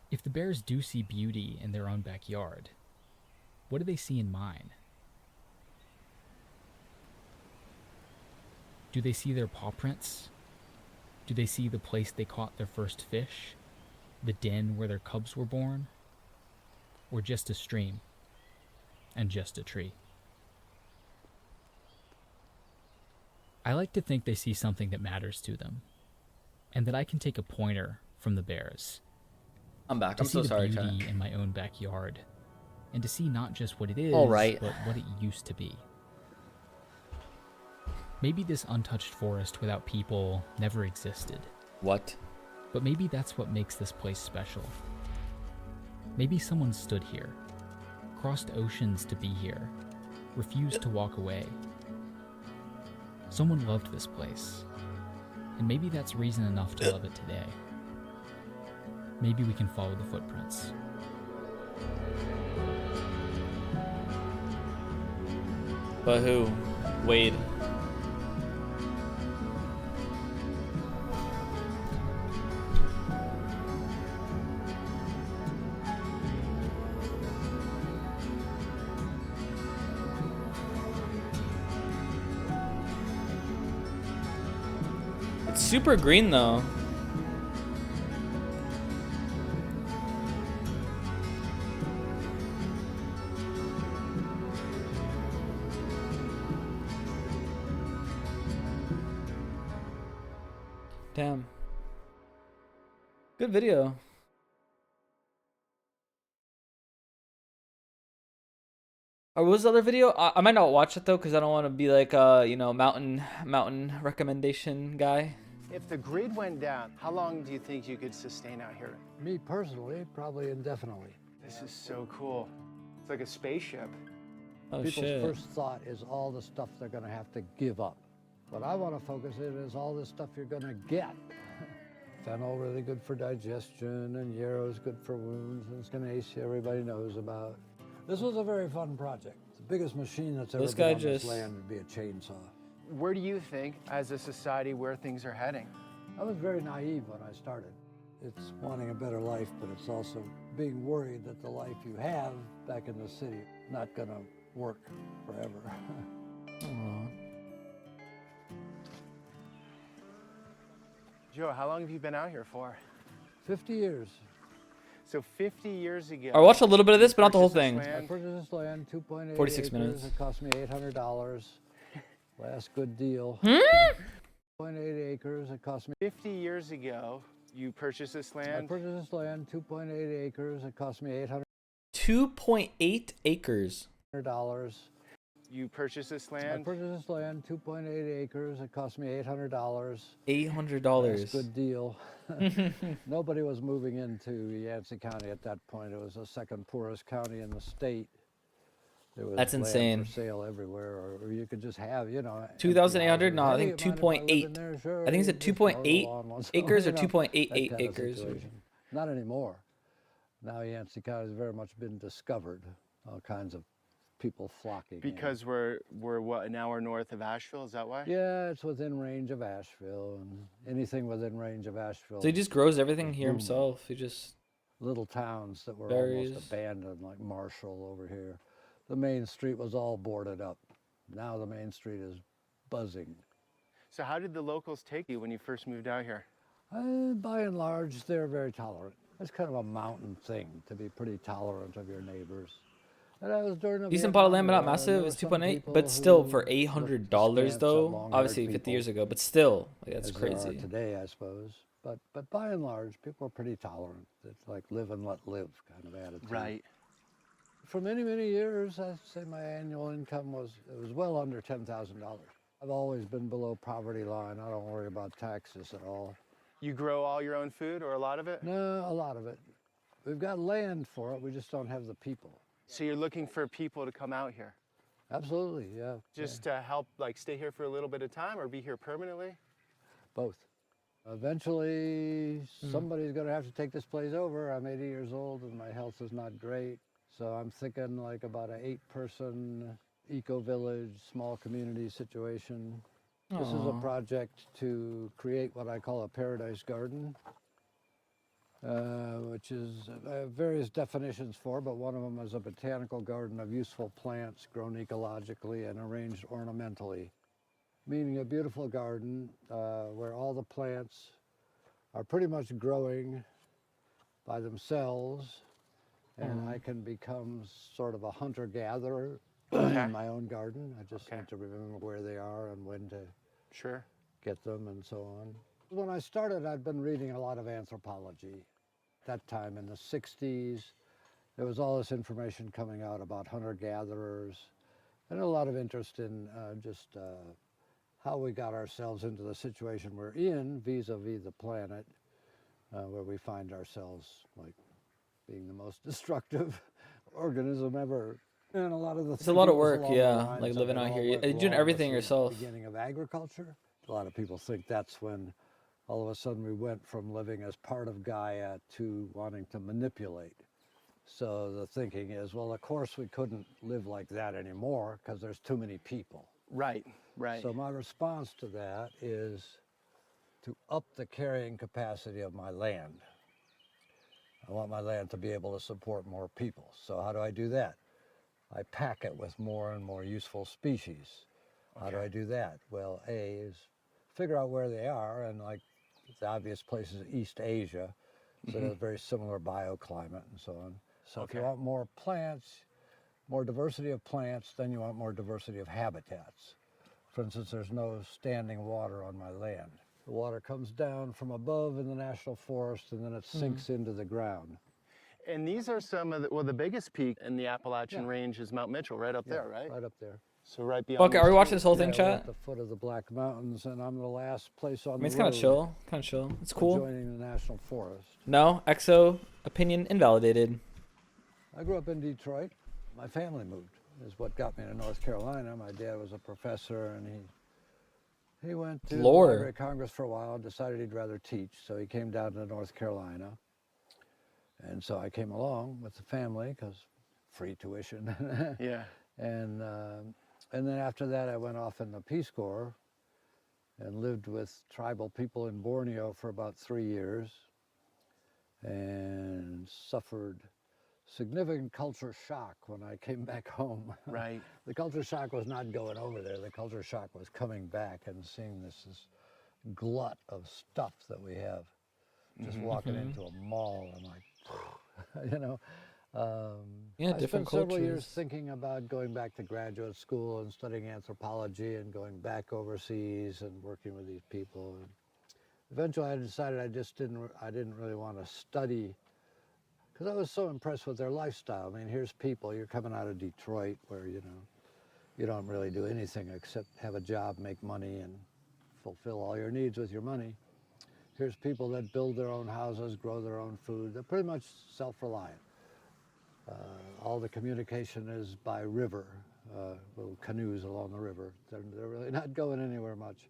If the bears do see beauty in their own backyard, what do they see in mine? Do they see their paw prints? Do they see the place they caught their first fish? The den where their cubs were born? Or just a stream and just a tree? I like to think they see something that matters to them, and that I can take a pointer from the bears. I'm back. To I'm see so the sorry, beauty China. in my own backyard, and to see not just what it is, All right. but what it used to be. Maybe this untouched forest without people never existed. What? But maybe that's what makes this place special. Maybe someone stood here, crossed oceans to be here, refused to walk away. Someone loved this place, and maybe that's reason enough to love it today. Maybe we can follow the footprints. But who? Wade. It's super green though. Damn. Good video. Or what was the other video? I might not watch it though, because I don't want to be like mountain recommendation guy. If the grid went down, how long do you think you could sustain out here? Me personally, probably indefinitely. This is so cool. It's like a spaceship. Oh, People's shit. first thought is all the stuff they're going to have to give up. What I want to focus in is all the stuff you're going to get. Fennel, really good for digestion, and yarrow's good for wounds, and Echinacea everybody knows about. This was a very fun project. The biggest machine that's ever This been guy on this just- land would be a chainsaw. Where do you think, as a society, where things are heading? I was very naive when I started. It's wanting a better life, but it's also being worried that the life you have back in the city not gonna work forever. Aw. Joe, how long have you been out here for? 50 years. So 50 years ago. I watched a little bit of this, but not the whole purchased thing. this I land. purchased this land, 2.8 46 acres. minutes. It cost me $800. Last good deal. Hmm? 2.8 acres. It cost me 50 years ago, you purchased this I land. purchased this land, 2.8 acres. It cost me $800. 2.8 acres. You purchased this I land. purchased this land, 2.8 acres. It cost me $800. $800. That's a good deal. Nobody was moving into Yancey County at that point. It was the second poorest county in the state. There was That's land insane. for sale everywhere, or you could just have, you know. empty 2,800? houses. No, I Hey, think mind if I live in 2.8. there? Sure, I think it's you at just mow the 2.8 lawn once in a acres or while, you know, 2.88 that kind of acres. situation. Not anymore. Now Yancey County has very much been discovered. All kinds of people flocking in. Because we're what, an hour north of Asheville, is that why? Yeah, it's within range of Asheville, and anything within range of Asheville. So he just grows everything here booming. himself. He just Little towns that were berries. almost abandoned, like Marshall over here. The main street was all boarded up. Now the main street is buzzing. So how did the locals take you when you first moved out here? By and large, they're very tolerant. It's kind of a mountain thing to be pretty tolerant of your neighbors. And I was during the decent plot of land, but not Vietnam War, and massive. there It's were some 2.8, people but still who for looked $800 askance at though. long-haired Obviously 50 people, years ago, but still, like, that's as there are crazy. today, I suppose. But by and large, people are pretty tolerant. It's like live and let live kind of attitude. Right. For many, many years, I'd say my annual income was well under $10,000. I've always been below poverty line. I don't worry about taxes at all. You grow all your own food, or a lot of it? No, a lot of it. We've got land for it. We just don't have the people. So you're looking for people to come out here? Absolutely, yeah. Just to help, like, stay here for a little bit of time, or be here permanently? Both. Eventually, somebody's going to have to take this place over. I'm 80 years old and my health is not great. So I'm thinking like about an 8-person eco-village, small community situation. This is a Aw. project to create what I call a paradise garden, which is various definitions for, but one of them is a botanical garden of useful plants grown ecologically and arranged ornamentally. Meaning a beautiful garden where all the plants are pretty much growing by themselves, and I can become sort of a hunter-gatherer in my own garden. I just need to remember where they are and when to get them and so on. When I started, I'd been reading a lot of anthropology. That time in the 60s, there was all this information coming out about hunter-gatherers, and a lot of interest in just how we got ourselves into the situation we're in vis-a-vis the planet, where we find ourselves like being the most destructive organism ever. And a lot of the It's a lot of thinking was work, along the yeah, lines like of living it out all here. went You're doing wrong everything with the yourself. beginning of agriculture. A lot of people think that's when all of a sudden we went from living as part of Gaia to wanting to manipulate. So the thinking is, well, of course we couldn't live like that anymore because there's too many people. Right, right. So my response to that is to up the carrying capacity of my land. I want my land to be able to support more people. So how do I do that? I pack it with more and more useful species. How do I do that? Well, A is figure out where they are, and like the obvious place is East Asia, so there's a very similar bioclimate and so on. So if you want more plants, more diversity of plants, then you want more diversity of habitats. For instance, there's no standing water on my land. The water comes down from above in the national forest and then it sinks into the ground. And these are some of the, well, the biggest peak in the Appalachian range is Mount Mitchell, right up there, right? Right up there. So right beyond. Fuck, are we watching this whole Yeah, thing, we're chat? at the foot of the Black Mountains, and I'm the last place on I mean, the it's kind road of chill. Kind of chill. It's cool. adjoining the National Forest. No, EXO opinion invalidated. I grew up in Detroit. My family moved, is what got me to North Carolina. My dad was a professor, and he went to the Lore. Library of Congress for a while and decided he'd rather teach, so he came down to North Carolina. And so I came along with the family, because free tuition. Yeah. And then after that, I went off in the Peace Corps and lived with tribal people in Borneo for about 3 years and suffered significant culture shock when I came back home. Right. The culture shock was not going over there. The culture shock was coming back and seeing this glut of stuff that we have. Just walking into a mall and like, you know. Yeah, I different spent several years cultures. thinking about going back to graduate school and studying anthropology and going back overseas and working with these people. And eventually I decided I didn't really want to study, because I was so impressed with their lifestyle. I mean, here's people, you're coming out of Detroit where, you know, you don't really do anything except have a job, make money, and fulfill all your needs with your money. Here's people that build their own houses, grow their own food. They're pretty much self-reliant. All the communication is by river, little canoes along the river. They're really not going anywhere much.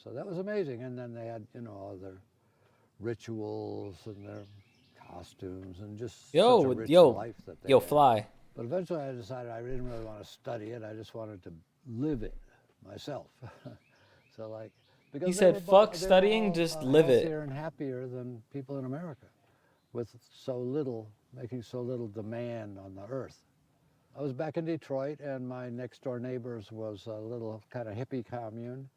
So that was amazing. And then they had, you know, all their rituals and their costumes and just such a rich life that they had. Fly. But eventually I decided I didn't really want to study it. I just wanted to live it myself. So like, because He they said, were "Fuck they were studying, all, just live it." healthier and happier than people in America, with so little, making so little demand on the earth. I was back in Detroit, and my next door neighbors was a little kind of hippie commune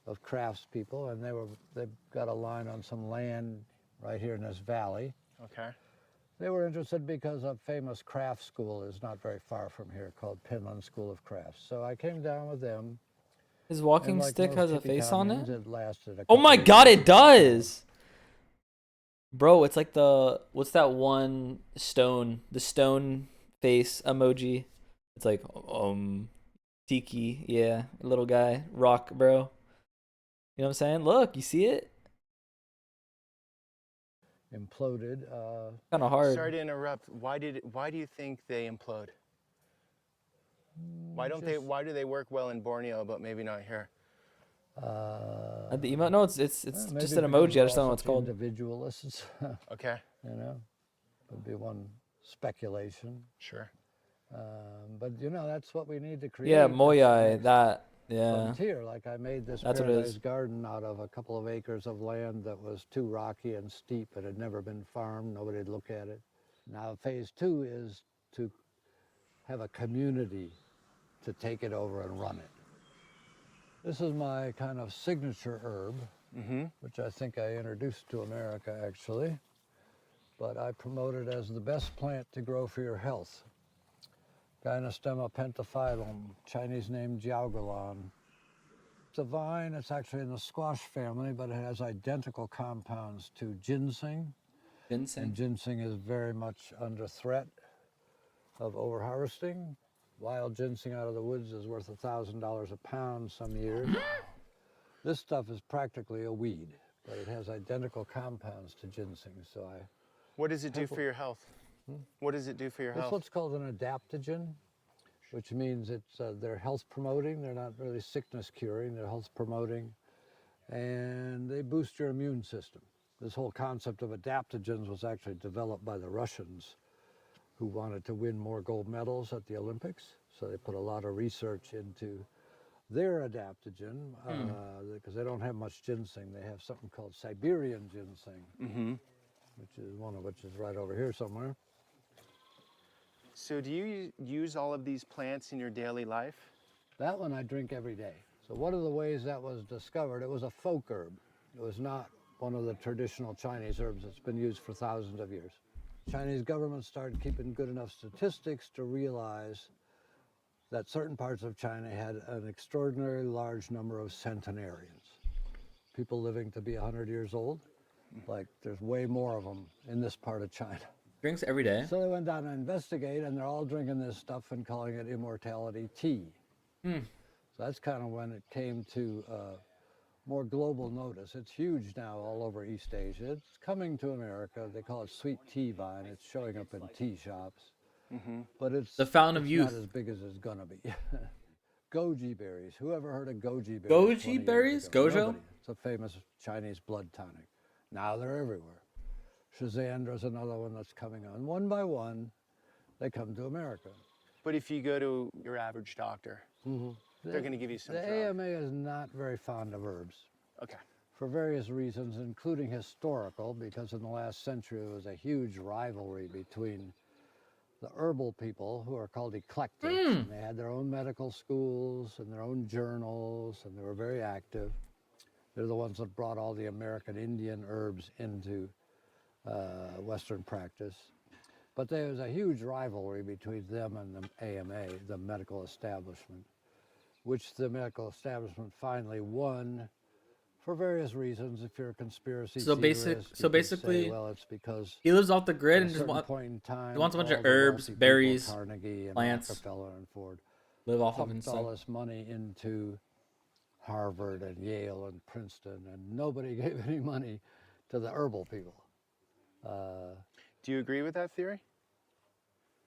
of craftspeople, and they've got a line on some land right here in this valley. Okay. They were interested because a famous craft school is not very far from here called Penland School of Crafts. So I came down with them. His walking and like stick most has a hippie face on communes, it? lasted a Oh couple my of god, years. it does! Bro, it's like what's that one stone? The stone face emoji. It's like, tiki, yeah, little guy, rock, bro. You know what I'm saying? Look, you see it? Imploded. Kind of hard. Sorry to interrupt. Why do you think they implode? Why do they work well in Borneo but maybe not here? At the emote? No, it's maybe just an because emoji. we're I just don't know all what it's such called. Individualists. Okay. You know, would be one speculation. Sure. But you know, that's what we need to create. Yeah, this Moyai, next that, yeah. frontier. Like I made this That's what it paradise is. garden out of a couple of acres of land that was too rocky and steep. It had never been farmed. Nobody'd look at it. Now phase 2 is to have a community to take it over and run it. This is my kind of signature herb, which I think I introduced to America actually, but I promote it as the best plant to grow for your health. Gynostema pentaphyllum, Chinese name Jiaogulan. It's a vine, it's actually in the squash family, but it has identical compounds to ginseng. Ginseng? And ginseng is very much under threat of overharvesting. Wild ginseng out of the woods is worth $1,000 a pound some years. This stuff is practically a weed, but it has identical compounds to ginseng, so I... What does it do for your health? What does it do for your It's health? what's called an adaptogen, which means they're health promoting. They're not really sickness curing, they're health promoting. And they boost your immune system. This whole concept of adaptogens was actually developed by the Russians, who wanted to win more gold medals at the Olympics. So they put a lot of research into their adaptogen, because they don't have much ginseng. They have something called Siberian ginseng, which is right over here somewhere. So do you use all of these plants in your daily life? That one I drink every day. So one of the ways that was discovered, it was a folk herb. It was not one of the traditional Chinese herbs that's been used for thousands of years. Chinese government started keeping good enough statistics to realize that certain parts of China had an extraordinarily large number of centenarians, people living to be 100 years old. Like there's way more of them in this part of China. Drinks every day. So they went down to investigate, and they're all drinking this stuff and calling it immortality tea. So that's kind of when it came to more global notice. It's huge now all over East Asia. It's coming to America. They call it sweet tea vine. It's showing up in tea shops. But it's The fountain of it's youth. not as big as it's gonna be. Goji berries. Who ever heard of goji berries? Goji 20 years berries? ago? Gojo? Nobody. It's a famous Chinese blood tonic. Now they're everywhere. Shazendra's another one that's coming on. One by one, they come to America. But if you go to your average doctor, they're going to give you some The drug. AMA is not very fond of herbs. Okay. For various reasons, including historical, because in the last century there was a huge rivalry between the herbal people, who are called eclectics, and they had their own medical schools and their own journals, and they were very active. They're the ones that brought all the American Indian herbs into Western practice. But there was a huge rivalry between them and the AMA, the medical establishment, which the medical establishment finally won for various reasons. If you're a conspiracy So theorist, you could say, basically, well, it's because he lives off the grid at and a just certain want, point in time, he wants a bunch of all the herbs, wealthy people, berries, Carnegie and plants, Rockefeller and Ford, live off of pumped himself. all this money into Harvard and Yale and Princeton, and nobody gave any money to the herbal people. Do you agree with that theory?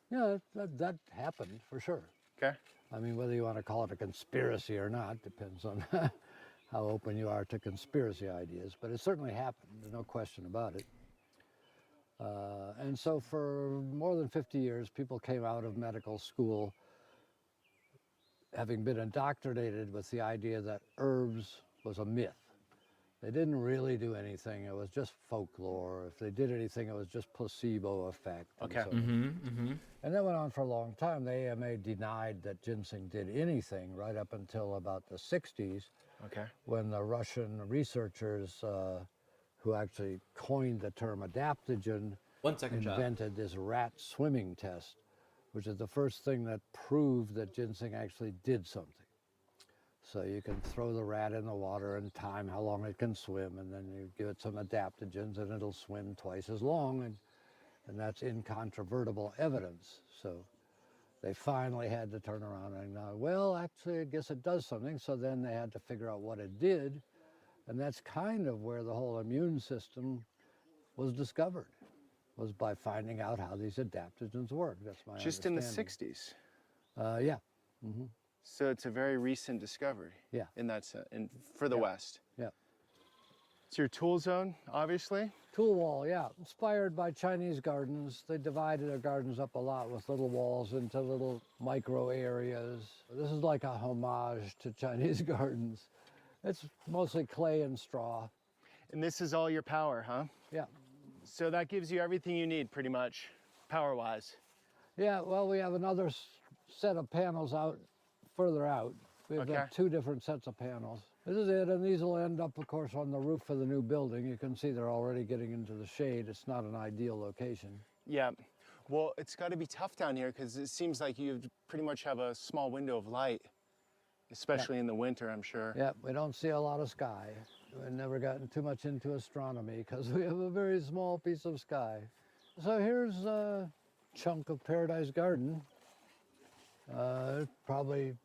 Yeah, that happened for sure. Okay. I mean, whether you want to call it a conspiracy or not depends on how open you are to conspiracy ideas, but it certainly happened. There's no question about it. And so for more than 50 years, people came out of medical school having been indoctrinated with the idea that herbs was a myth. They didn't really do anything. It was just folklore. If they did anything, it was just placebo effect. And Okay. so And that went on for a long time. The AMA denied that ginseng did anything right up until about the 60s, Okay. when the Russian researchers who actually coined the term adaptogen 1 second, Chad. invented this rat swimming test, which is the first thing that proved that ginseng actually did something. So you can throw the rat in the water and time how long it can swim, and then you give it some adaptogens and it'll swim twice as long, and that's incontrovertible evidence. So they finally had to turn around and well, actually, I guess it does something. So then they had to figure out what it did, and that's kind of where the whole immune system was discovered, was by finding out how these adaptogens work. That's my Just in the understanding. 60s. Yeah. So it's a very recent discovery. Yeah. In that sense, for the West. Yeah. It's your tool zone, obviously. Tool wall, yeah. Inspired by Chinese gardens. They divided their gardens up a lot with little walls into little micro areas. This is like a homage to Chinese gardens. It's mostly clay and straw. And this is all your power, huh? Yeah. So that gives you everything you need, pretty much, power-wise. Yeah, well, we have another set of panels out further out. We've Okay. got 2 different sets of panels. This is it, and these will end up, of course, on the roof of the new building. You can see they're already getting into the shade. It's not an ideal location. Yeah. Well, it's got to be tough down here because it seems like you pretty much have a small window of light, especially in the winter, I'm sure. Yeah, we don't see a lot of sky. We've never gotten too much into astronomy because we have a very small piece of sky. So here's a chunk of Paradise Garden. Probably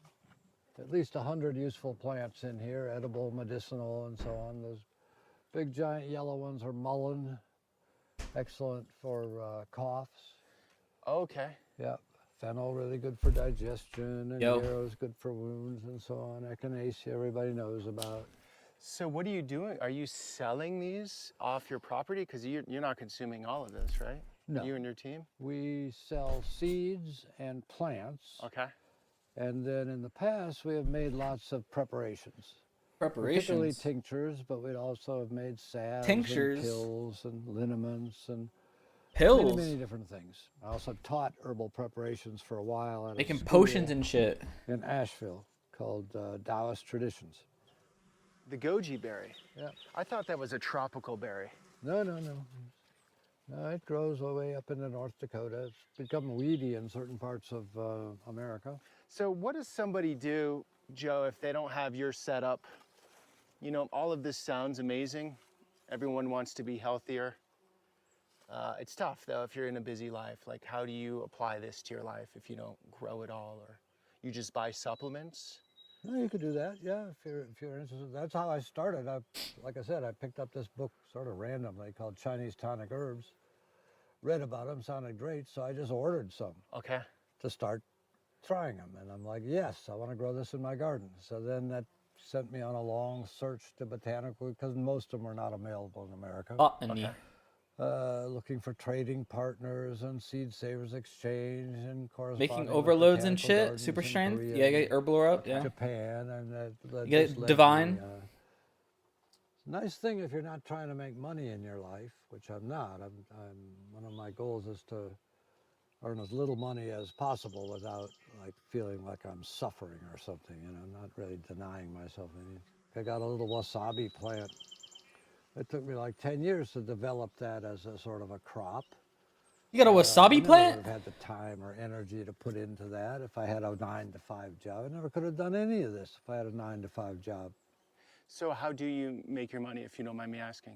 at least 100 useful plants in here, edible, medicinal, and so on. Those big giant yellow ones are mullein, excellent for coughs. Okay. Yeah, fennel really good for digestion, and Yo. yarrow's good for wounds and so on. Echinacea everybody knows about. So what are you doing? Are you selling these off your property? Because you're not consuming all of this, right? No. You and your team? We sell seeds and plants. Okay. And then in the past, we have made lots of preparations. Particularly Preparations. tinctures, but we also have made salves Tinctures? and pills and liniments and Pills. many different things. I also taught herbal preparations for a while at a Making school potions and shit. in Asheville called Taoist Traditions. The goji berry. Yeah. I thought that was a tropical berry. No. No, it grows all the way up into North Dakota. It's become weedy in certain parts of America. So what does somebody do, Joe, if they don't have your setup? You know, all of this sounds amazing. Everyone wants to be healthier. It's tough though if you're in a busy life. Like, how do you apply this to your life if you don't grow it all, or you just buy supplements? No, you could do that, yeah, if you're interested. That's how I started. Like I said, I picked up this book sort of randomly called Chinese Tonic Herbs. Read about them, sounded great, so I just ordered some. Okay. To start trying them. And I'm like, yes, I want to grow this in my garden. So then that sent me on a long search to botanical, because most of them are not available in America. Botany. Looking for trading partners and Seed Savers Exchange and corresponding Making with overloads and botanical shit. gardens Super in strength. Korea Yeah, get and herbal route. Yeah. Japan, and that You get just led Divine. me, nice thing if you're not trying to make money in your life, which I'm not. One of my goals is to earn as little money as possible without like feeling like I'm suffering or something. You know, I'm not really denying myself anything. I got a little wasabi plant. It took me like 10 years to develop that as a sort of a crop. You got a wasabi plant? I never would have had the time or energy to put into that if I had a 9-to-5 job. I never could have done any of this if I had a 9-to-5 job. So how do you make your money, if you don't mind me asking?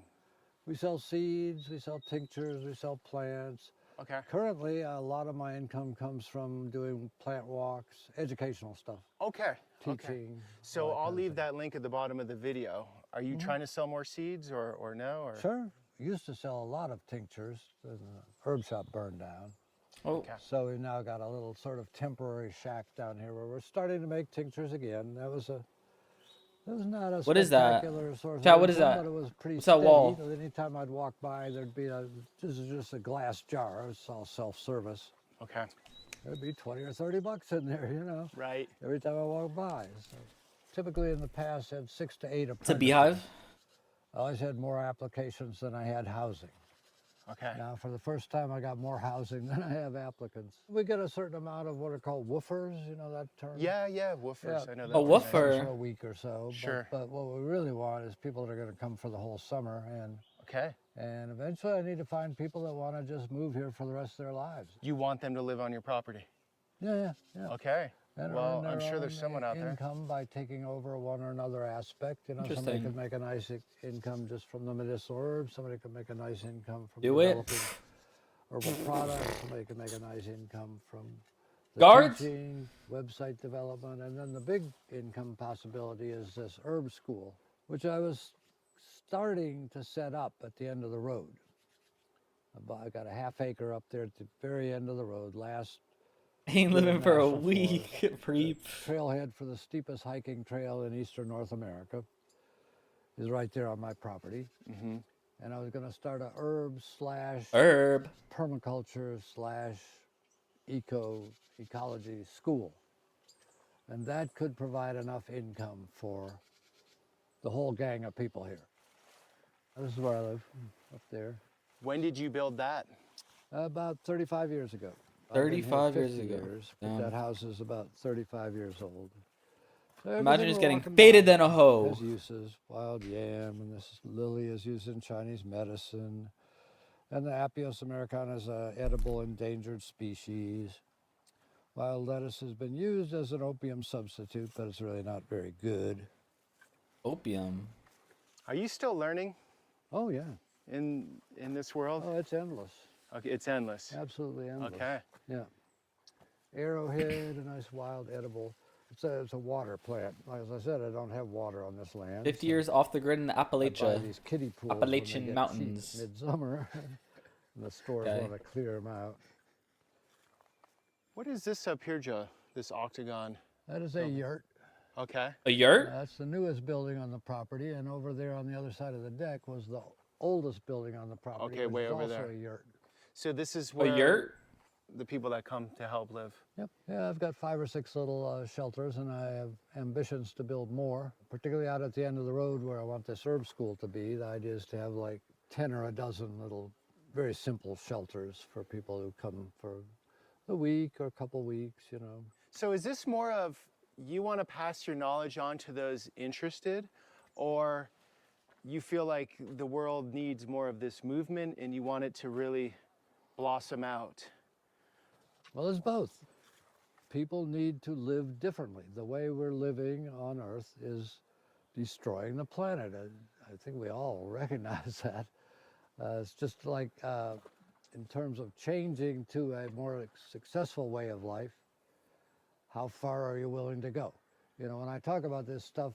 We sell seeds, we sell tinctures, we sell plants. Okay. Currently, a lot of my income comes from doing plant walks, educational stuff. Okay. Teaching. Okay. So I'll leave that link at the bottom of the video. Are you trying to sell more seeds or no? Or? Sure. Used to sell a lot of tinctures. The herb shop burned down. Oh. Okay. So we've now got a little sort of temporary shack down here where we're starting to make tinctures again. That was not a What is that? spectacular source Chad, of what is income, that? but it was pretty What's that steady. wall? Anytime I'd walk by, there'd be this is just a glass jar. It's all self-service. Okay. There'd be 20 or 30 bucks in there, you know. Right. Every time I walk by. So typically in the past, I had 6 to 8 apprentices. It's a beehive. I always had more applications than I had housing. Okay. Now, for the first time, I got more housing than I have applicants. We get a certain amount of what are called woofers, you know that term? Yeah, woofers. I know that. A woofer. For a week or so. Sure. But what we really want is people that are going to come for the whole summer. Okay. And eventually, I need to find people that want to just move here for the rest of their lives. You want them to live on your property? Yeah. Okay. And Well, earn I'm their sure there's own someone out there. income by taking over one or another aspect. You know, somebody Interesting. could make a nice income just from the medicinal herbs. Somebody could make a nice income from Do it. developing herbal products. Somebody could make a nice income from the Guards? teaching, website development, and then the big income possibility is this herb school, which I was starting to set up at the end of the road. I got a half acre up there at the very end of the road. Ain't living for a National week. Forest. Preep. Trailhead for the steepest hiking trail in eastern North America is right there on my property. Mm-hmm. And I was going to start a herb permaculture ecology school. And that could provide enough income for the whole gang of people here. This is where I live, up there. When did you build that? About 35 years ago. I've been here 35 years 50 ago. but Damn. that house is about 35 years old. So Imagine everything just we're getting walking faded by than a hoe. has uses. Wild yam, and this lily is used in Chinese medicine. And the Apios americana is an edible endangered species. Wild lettuce has been used as an opium substitute, but it's really not very good. Opium. Are you still learning Oh, yeah. in this world? Oh, it's endless. Okay, it's endless. Absolutely endless. Okay. Yeah. Arrowhead, a nice wild edible. It's a water plant. Like as I said, I don't have water on this land. 50 so years off the grid in I buy Appalachia. these kiddie pools when they Appalachian get Mountains. cheap midsummer. And the stores Okay. want to clear them out. What is this up here, Joe? This octagon? That is a yurt. Okay. A yurt? That's the newest building on the property, and over there on the other side of the deck was the oldest building on the property. Okay, which way is over also there. a yurt. So this is A where yurt? the people that come to help live. Yep. Yeah, I've got 5 or 6 little shelters, and I have ambitions to build more, particularly out at the end of the road where I want this herb school to be. The idea is to have like 10 or a dozen little, very simple shelters for people who come for a week or a couple weeks, you know. So is this more of you want to pass your knowledge on to those interested, or you feel like the world needs more of this movement and you want it to really blossom out? Well, it's both. People need to live differently. The way we're living on Earth is destroying the planet. I think we all recognize that. It's just like in terms of changing to a more successful way of life, how far are you willing to go? You know, when I talk about this stuff,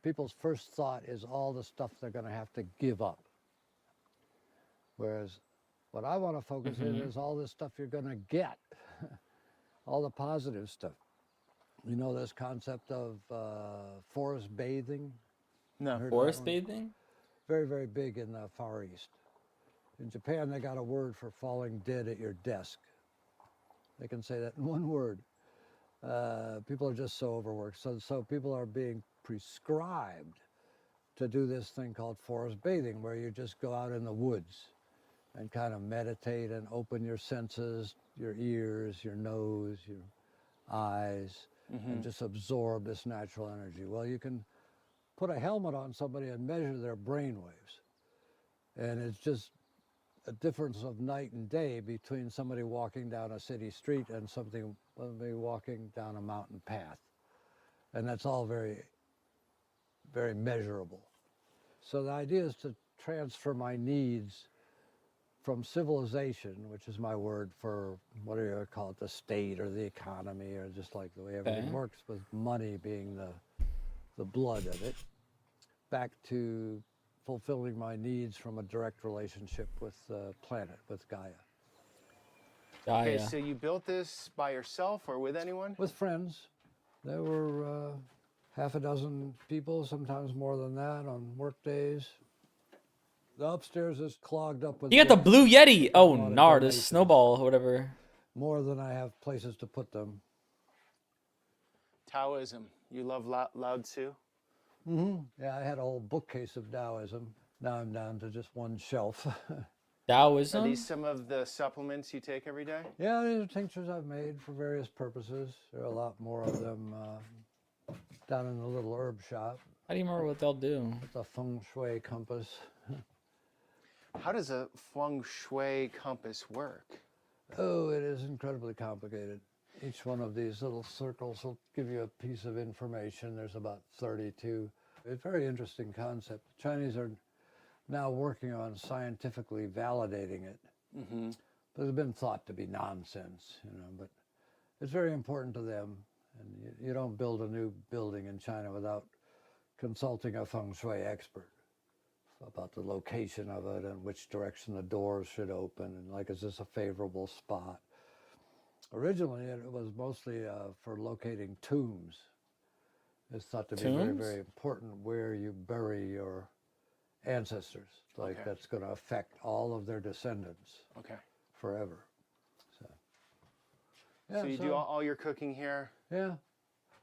people's first thought is all the stuff they're going to have to give up. Whereas what I want to focus in is all the stuff you're going to get, all the positive stuff. You know this concept of forest bathing? No. Forest bathing? Very, very big in the Far East. In Japan, they got a word for falling dead at your desk. They can say that in one word. People are just so overworked. So people are being prescribed to do this thing called forest bathing, where you just go out in the woods and kind of meditate and open your senses, your ears, your nose, your eyes, and just absorb this natural energy. Well, you can put a helmet on somebody and measure their brain waves. And it's just a difference of night and day between somebody walking down a city street and somebody walking down a mountain path. And that's all very, very measurable. So the idea is to transfer my needs from civilization, which is my word for, what do you call it, the state or the economy, or just like the way everything works, with money being the blood of it, back to fulfilling my needs from a direct relationship with the planet, with Gaia. Okay, so you built this by yourself or with anyone? With friends. There were half a dozen people, sometimes more than that, on work days. The upstairs is clogged up with... You got the Blue Yeti! Oh, Nard, this donations. snowball or whatever. More than I have places to put them. Taoism. You love Lao Tzu? Yeah, I had a whole bookcase of Taoism. Now I'm down to just one shelf. Taoism? Are these some of the supplements you take every day? Yeah, these are tinctures I've made for various purposes. There are a lot more of them down in the little herb shop. How do you remember what they'll do? It's a feng shui compass. How does a feng shui compass work? Oh, it is incredibly complicated. Each one of these little circles will give you a piece of information. There's about 32. It's a very interesting concept. The Chinese are now working on scientifically validating it. But it's been thought to be nonsense, you know, but it's very important to them. And you don't build a new building in China without consulting a feng shui expert about the location of it and which direction the doors should open, and like, is this a favorable spot? Originally, it was mostly for locating tombs. It's thought to be very, very important where you bury your ancestors. Like, that's going to affect all of their descendants forever. So, yeah, so you do all your cooking here? Yeah.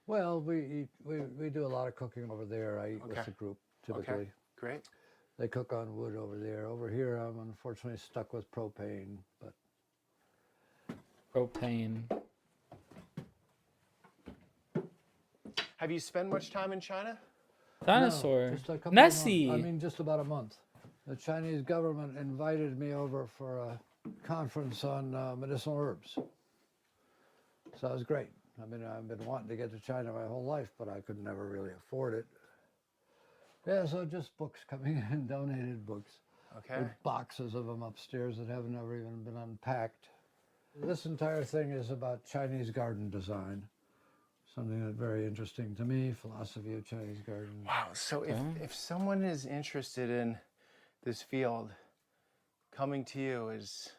Well, we do a lot of cooking over there. I eat with the group, typically. Okay, great. They cook on wood over there. Over here, I'm unfortunately stuck with propane, but... Propane. Have you spent much time in China? Dinosaur. No, just a couple of Nessie. months. I mean, just about a month. The Chinese government invited me over for a conference on medicinal herbs. So it was great. I mean, I've been wanting to get to China my whole life, but I could never really afford it. Yeah, so just books coming in, donated books. Okay. With boxes of them upstairs that haven't ever even been unpacked. This entire thing is about Chinese garden design. Something that's very interesting to me, philosophy of Chinese garden. Wow, so if someone is interested in this field, coming to you is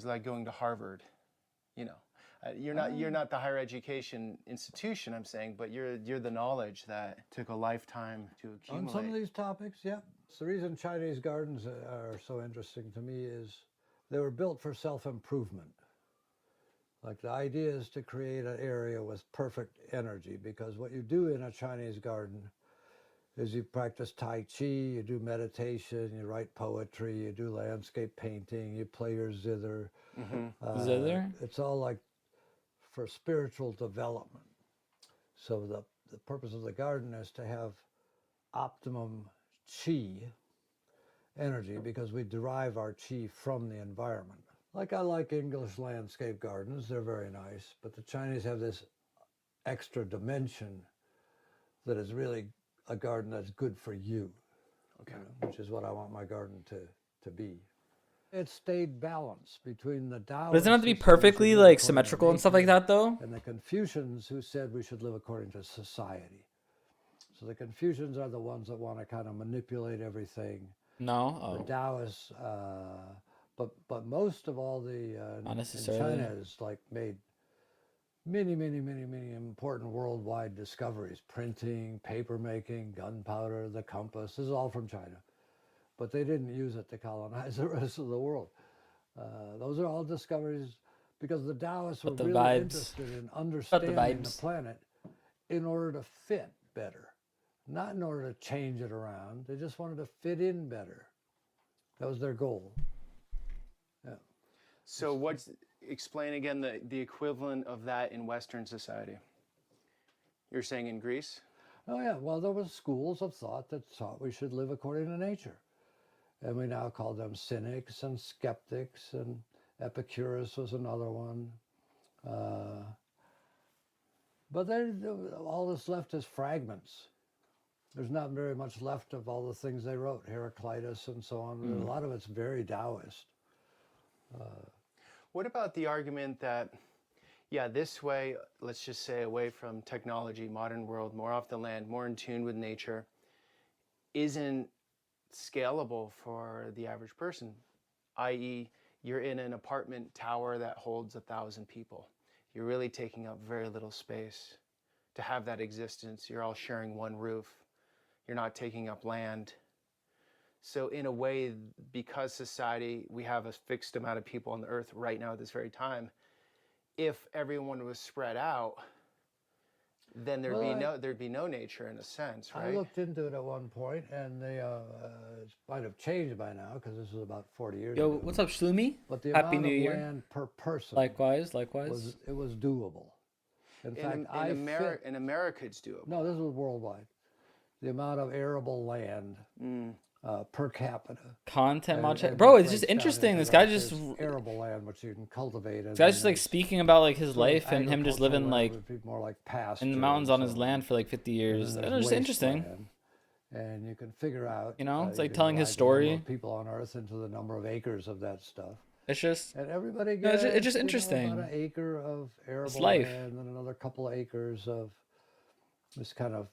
like going to Harvard, you know. You're not the higher education institution, I'm saying, but you're the knowledge that took a lifetime to accumulate. On some of these topics, yeah. The reason Chinese gardens are so interesting to me is they were built for self-improvement. Like, the idea is to create an area with perfect energy, because what you do in a Chinese garden is you practice Tai Chi, you do meditation, you write poetry, you do landscape painting, you play your zither. Zither? It's all like for spiritual development. So the purpose of the garden is to have optimum chi energy, because we derive our chi from the environment. Like, I like English landscape gardens, they're very nice, but the Chinese have this extra dimension that is really a garden that's good for you, which is what I want my garden to be. It stayed balanced between the Taoists. But doesn't it have to be who said we should perfectly live like according to symmetrical and stuff like nature, that though? and the Confucians who said we should live according to society. So the Confucians are the ones that want to kind of manipulate everything. No. The Taoists, but most of all the Not in necessarily. China has like made many important worldwide discoveries: printing, paper making, gunpowder, the compass. This is all from China, but they didn't use it to colonize the rest of the world. Those are all discoveries because the Taoists were But the really vibes. interested in understanding the vibes. planet in order to fit better, not in order to change it around. They just wanted to fit in better. That was their goal. Yeah. So explain again the equivalent of that in Western society. You're saying in Greece? Oh yeah, well there was schools of thought that thought we should live according to nature. And we now call them cynics and skeptics, and Epicurus was another one. But all that's left is fragments. There's not very much left of all the things they wrote, Heraclitus and so on. A lot of it's very Taoist. What about the argument that, yeah, this way, let's just say away from technology, modern world, more off the land, more in tune with nature, isn't scalable for the average person, i.e., you're in an apartment tower that holds 1,000 people. You're really taking up very little space to have that existence. You're all sharing one roof. You're not taking up land. So in a way, because society, we have a fixed amount of people on the earth right now at this very time, if everyone was spread out, then there'd be no nature in a sense, right? I looked into it at one point, and they it might have changed by now because this was about 40 years Yo, ago. what's up, Shlumi? But the Happy amount New of Year. land per person Likewise. it was doable. In fact, in America, it's doable. No, this was worldwide. The amount of arable land per capita. Content mod. and Bro, it it's just breaks down interesting. into This guy that. just There's arable land which you can cultivate. this guy's just like speaking about like his life and him just living like more like pasture in the mountains on and his so land for like 50 years. And It's there's just interesting. wasteland. And you can figure out, You know, it's you like can telling his divide the number story. of people on Earth into the number of acres of that stuff. It's just And everybody No, gets it's just you know, interesting. about an acre of arable life. land and another couple of acres of this kind of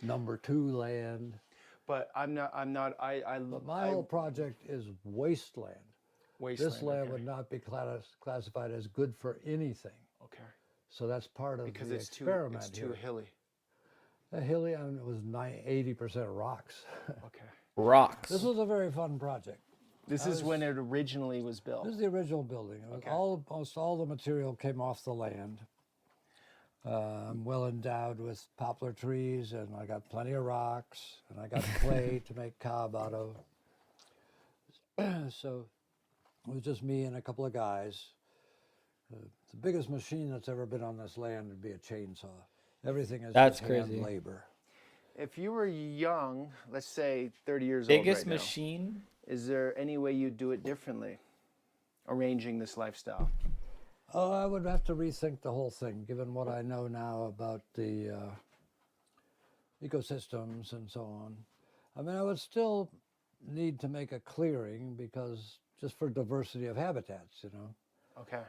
number 2 land. But But my whole project is wasteland. This land okay. would not be classified as good for anything. Okay. So that's part of Because the it's experiment too here. hilly. Hilly, and it was 80% rocks. Okay. Rocks. This was a very fun project. This is when it originally was built. This is the original building. Okay. Almost all the material came off the land. I'm well endowed with poplar trees, and I got plenty of rocks, and I got clay to make cob out of. So it was just me and a couple of guys. The biggest machine that's ever been on this land would be a chainsaw. Everything is That's just hand crazy. labor. If you were young, let's say 30 years Biggest old right machine? now, is there any way you'd do it differently, arranging this lifestyle? Oh, I would have to rethink the whole thing, given what I know now about the ecosystems and so on. I mean, I would still need to make a clearing because just for diversity of habitats, you know. Okay.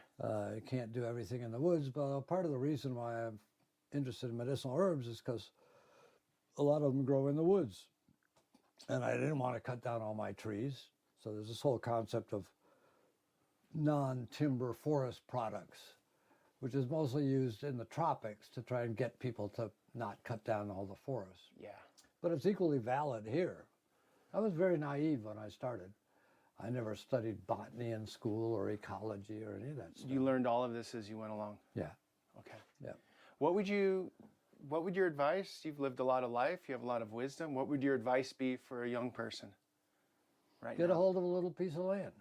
You can't do everything in the woods, but part of the reason why I'm interested in medicinal herbs is because a lot of them grow in the woods. And I didn't want to cut down all my trees. So there's this whole concept of non-timber forest products, which is mostly used in the tropics to try and get people to not cut down all the forests. Yeah. But it's equally valid here. I was very naive when I started. I never studied botany in school or ecology or any of that stuff. You learned all of this as you went along? Yeah. Okay. Yeah. What would your advice, you've lived a lot of life, you have a lot of wisdom, what would your advice be for a young person right Get now? a hold of a little piece of land.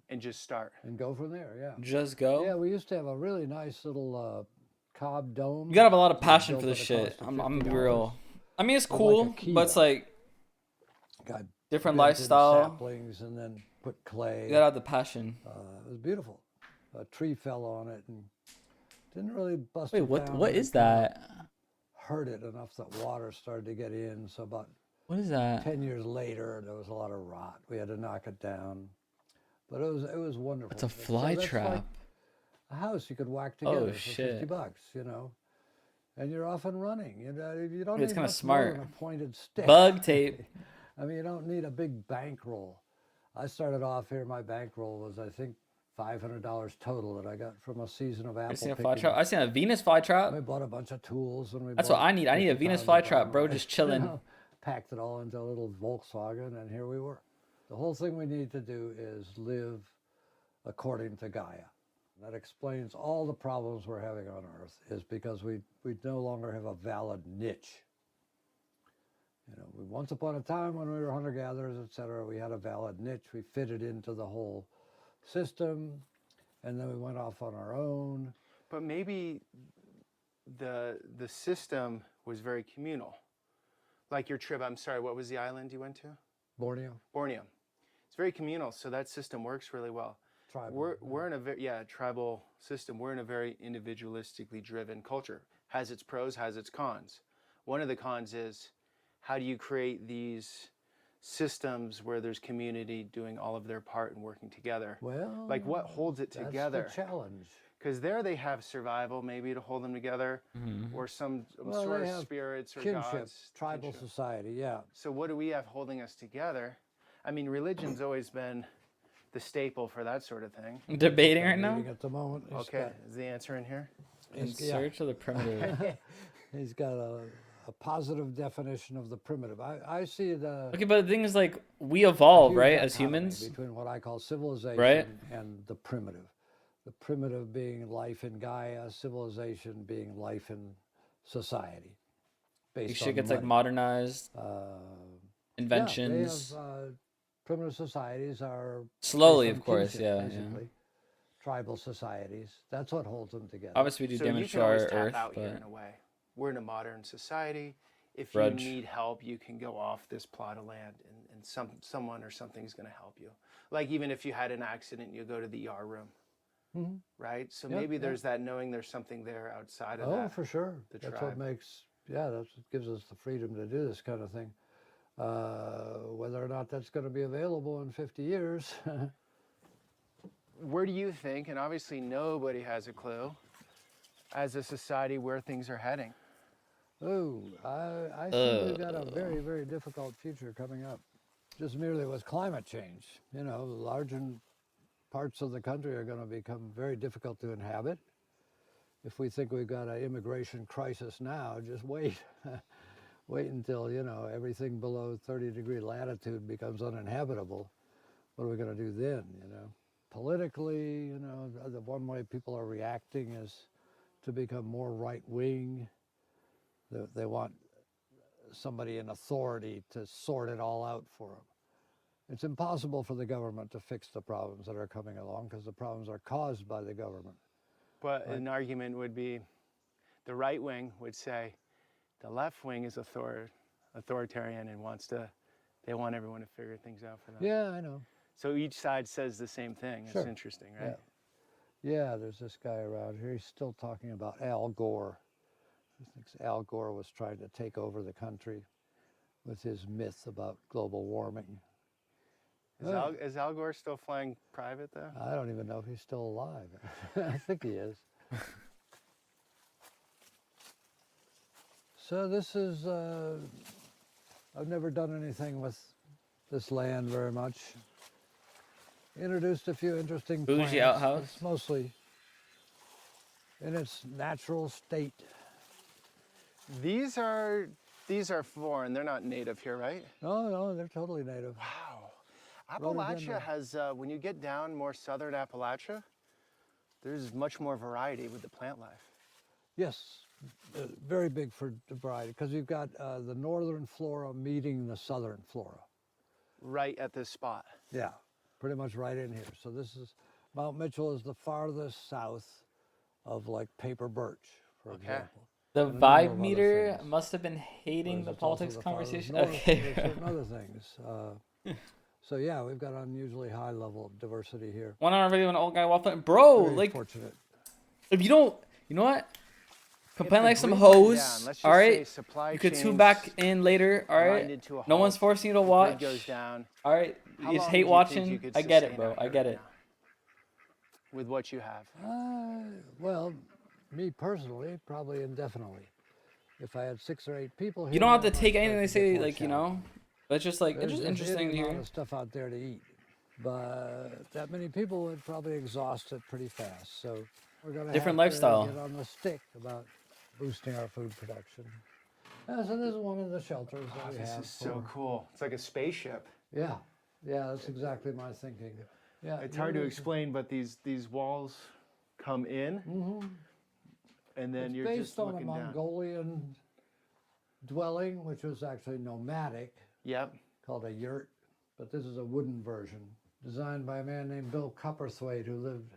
And just start. And go from there, yeah. Just go? Yeah, we used to have a really nice little cob dome. You gotta have a lot of passion Built for this at a cost shit. of I'm gonna be $50. real. I mean, it's It was cool, like a but it's Kia. like Got different bent in lifestyle. saplings and then put clay. You gotta have the passion. It was beautiful. A tree fell on it and didn't really bust Wait, it what? down. What but is it kinda that? hurt it enough that water started to get in. So about What is that? 10 years later, there was a lot of rot. We had to knock it down. But it was wonderful. It's a So fly that's trap. like a house you could whack together for shit. $50, you know. And you're off and running. You know, you don't It's need kinda much more smart. than a pointed stick. Bug tape. I mean, you don't need a big bankroll. I started off here, my bankroll was, I think, $500 total that I got from a season of apple I seen a picking. fly trap. I seen a Venus fly trap. We bought a bunch of tools and we That's bought what I need. I need a 50 Venus pounds fly of trap, bro. dynamite, Just chilling. you know, packed it all into a little Volkswagen, and here we were. The whole thing we need to do is live according to Gaia. That explains all the problems we're having on Earth, is because we no longer have a valid niche. You know, once upon a time when we were hunter-gatherers, etc., we had a valid niche. We fitted into the whole system, and then we went off on our own. But maybe the system was very communal. Like your trip, I'm sorry, what was the island you went to? Borneo. Borneo. It's very communal, so that system works really well. Tribal. We're in a very tribal system. We're in a very individualistically driven culture. Has its pros, has its cons. One of the cons is, how do you create these systems where there's community doing all of their part and working together? Well, like what holds it together? That's the challenge. Because there they have survival maybe to hold them together, or some Well, sort they of have spirits or kinship, gods. tribal Kinship. society, yeah. So what do we have holding us together? I mean, religion's always been the staple for that sort of thing. Debating right now. Meeting at the moment. He's Okay, got- is the answer in here? In He's- yeah. search of the primitive. He's got a positive definition of the primitive. I see the Okay, but the thing is, like, we evolve, huge right, as dichotomy humans. between what I call civilization Right. and the primitive. The primitive being life in Gaia, civilization being life in society. Like, Based shit on gets like money. modernized. Inventions. Inventions. Yeah, they have, primitive societies are Slowly, based on of course, kinship, yeah, yeah. basically. Tribal societies. That's what holds them together. Obviously, we do So damage you to can our always tap Earth, out here but in a way. We're in a modern society. If Grudge. you need help, you can go off this plot of land, and someone or something's going to help you. Like even if you had an accident, you go to the ER room, Mhm. right? So Yep, maybe yep. there's that knowing there's something there outside of Oh, that. for sure. the That's tribe. what makes, that's what gives us the freedom to do this kind of thing. Whether or not that's going to be available in 50 years. Where do you think, and obviously nobody has a clue, as a society where things are heading? Oh, I think we've got a very, very difficult future coming up. Just merely with climate change. You know, larger parts of the country are going to become very difficult to inhabit. If we think we've got an immigration crisis now, just wait. Wait until, you know, everything below 30-degree latitude becomes uninhabitable. What are we going to do then, you know? Politically, you know, the one way people are reacting is to become more right-wing. They want somebody in authority to sort it all out for them. It's impossible for the government to fix the problems that are coming along because the problems are caused by the government. But an argument would be, the right wing would say, the left wing is authoritarian and they want everyone to figure things out for them. Yeah, I know. So each side says the same thing. Sure. It's interesting, right? Yeah, there's this guy around here. He's still talking about Al Gore. He thinks Al Gore was trying to take over the country with his myth about global warming. Is Al Gore still flying private, though? I don't even know if he's still alive. I think he is. So this is, I've never done anything with this land very much. Introduced a few interesting Bougie plants. outhouse. It's mostly in its natural state. These are foreign. They're not native here, right? No, they're totally native. Wow. Rhododendron. Appalachia has, when you get down more southern Appalachia, there's much more variety with the plant life. Yes, very big for variety because you've got the northern flora meeting the southern flora. Right at this spot. Yeah, pretty much right in here. So this is, Mount Mitchell is the farthest south of like paper birch, for example. The And a number of vibe other meter things. must have been hating Whereas the it's also politics the farthest conversation. north Okay. for certain other things. So yeah, we've got unusually high level of diversity here. One hour video, an old guy walked in. Bro, Very like, fortunate. if you don't, you know what? Complain the like some grid went hoes. down, let's just All say right. supply You could tune chains back in later. All right. grinded to a No one's halt, forcing you to the grid watch. goes down. All right. How You just long hate do you think watching. you could I get it, sustain bro. out I here get right it. now with what you have? Well, me personally, probably indefinitely. If I had 6 or 8 people here, You don't have to I might take start anything they to get say, more like, you challenging. know. But it's just like, it's There's just an interesting to amount hear. of stuff out there to eat, but that many people would probably exhaust it pretty fast. So we're going to Different have lifestyle. to get on the stick about boosting our food production. So this is one of the shelters that we This have. is so for- cool. It's like a spaceship. Yeah, yeah, that's exactly my thinking. Yeah, It's hard to explain, but these walls come in, and then It's you're based just on a looking down. Mongolian dwelling, which was actually nomadic, Yep. called a yurt, but this is a wooden version, designed by a man named Bill Copperthwaite, who lived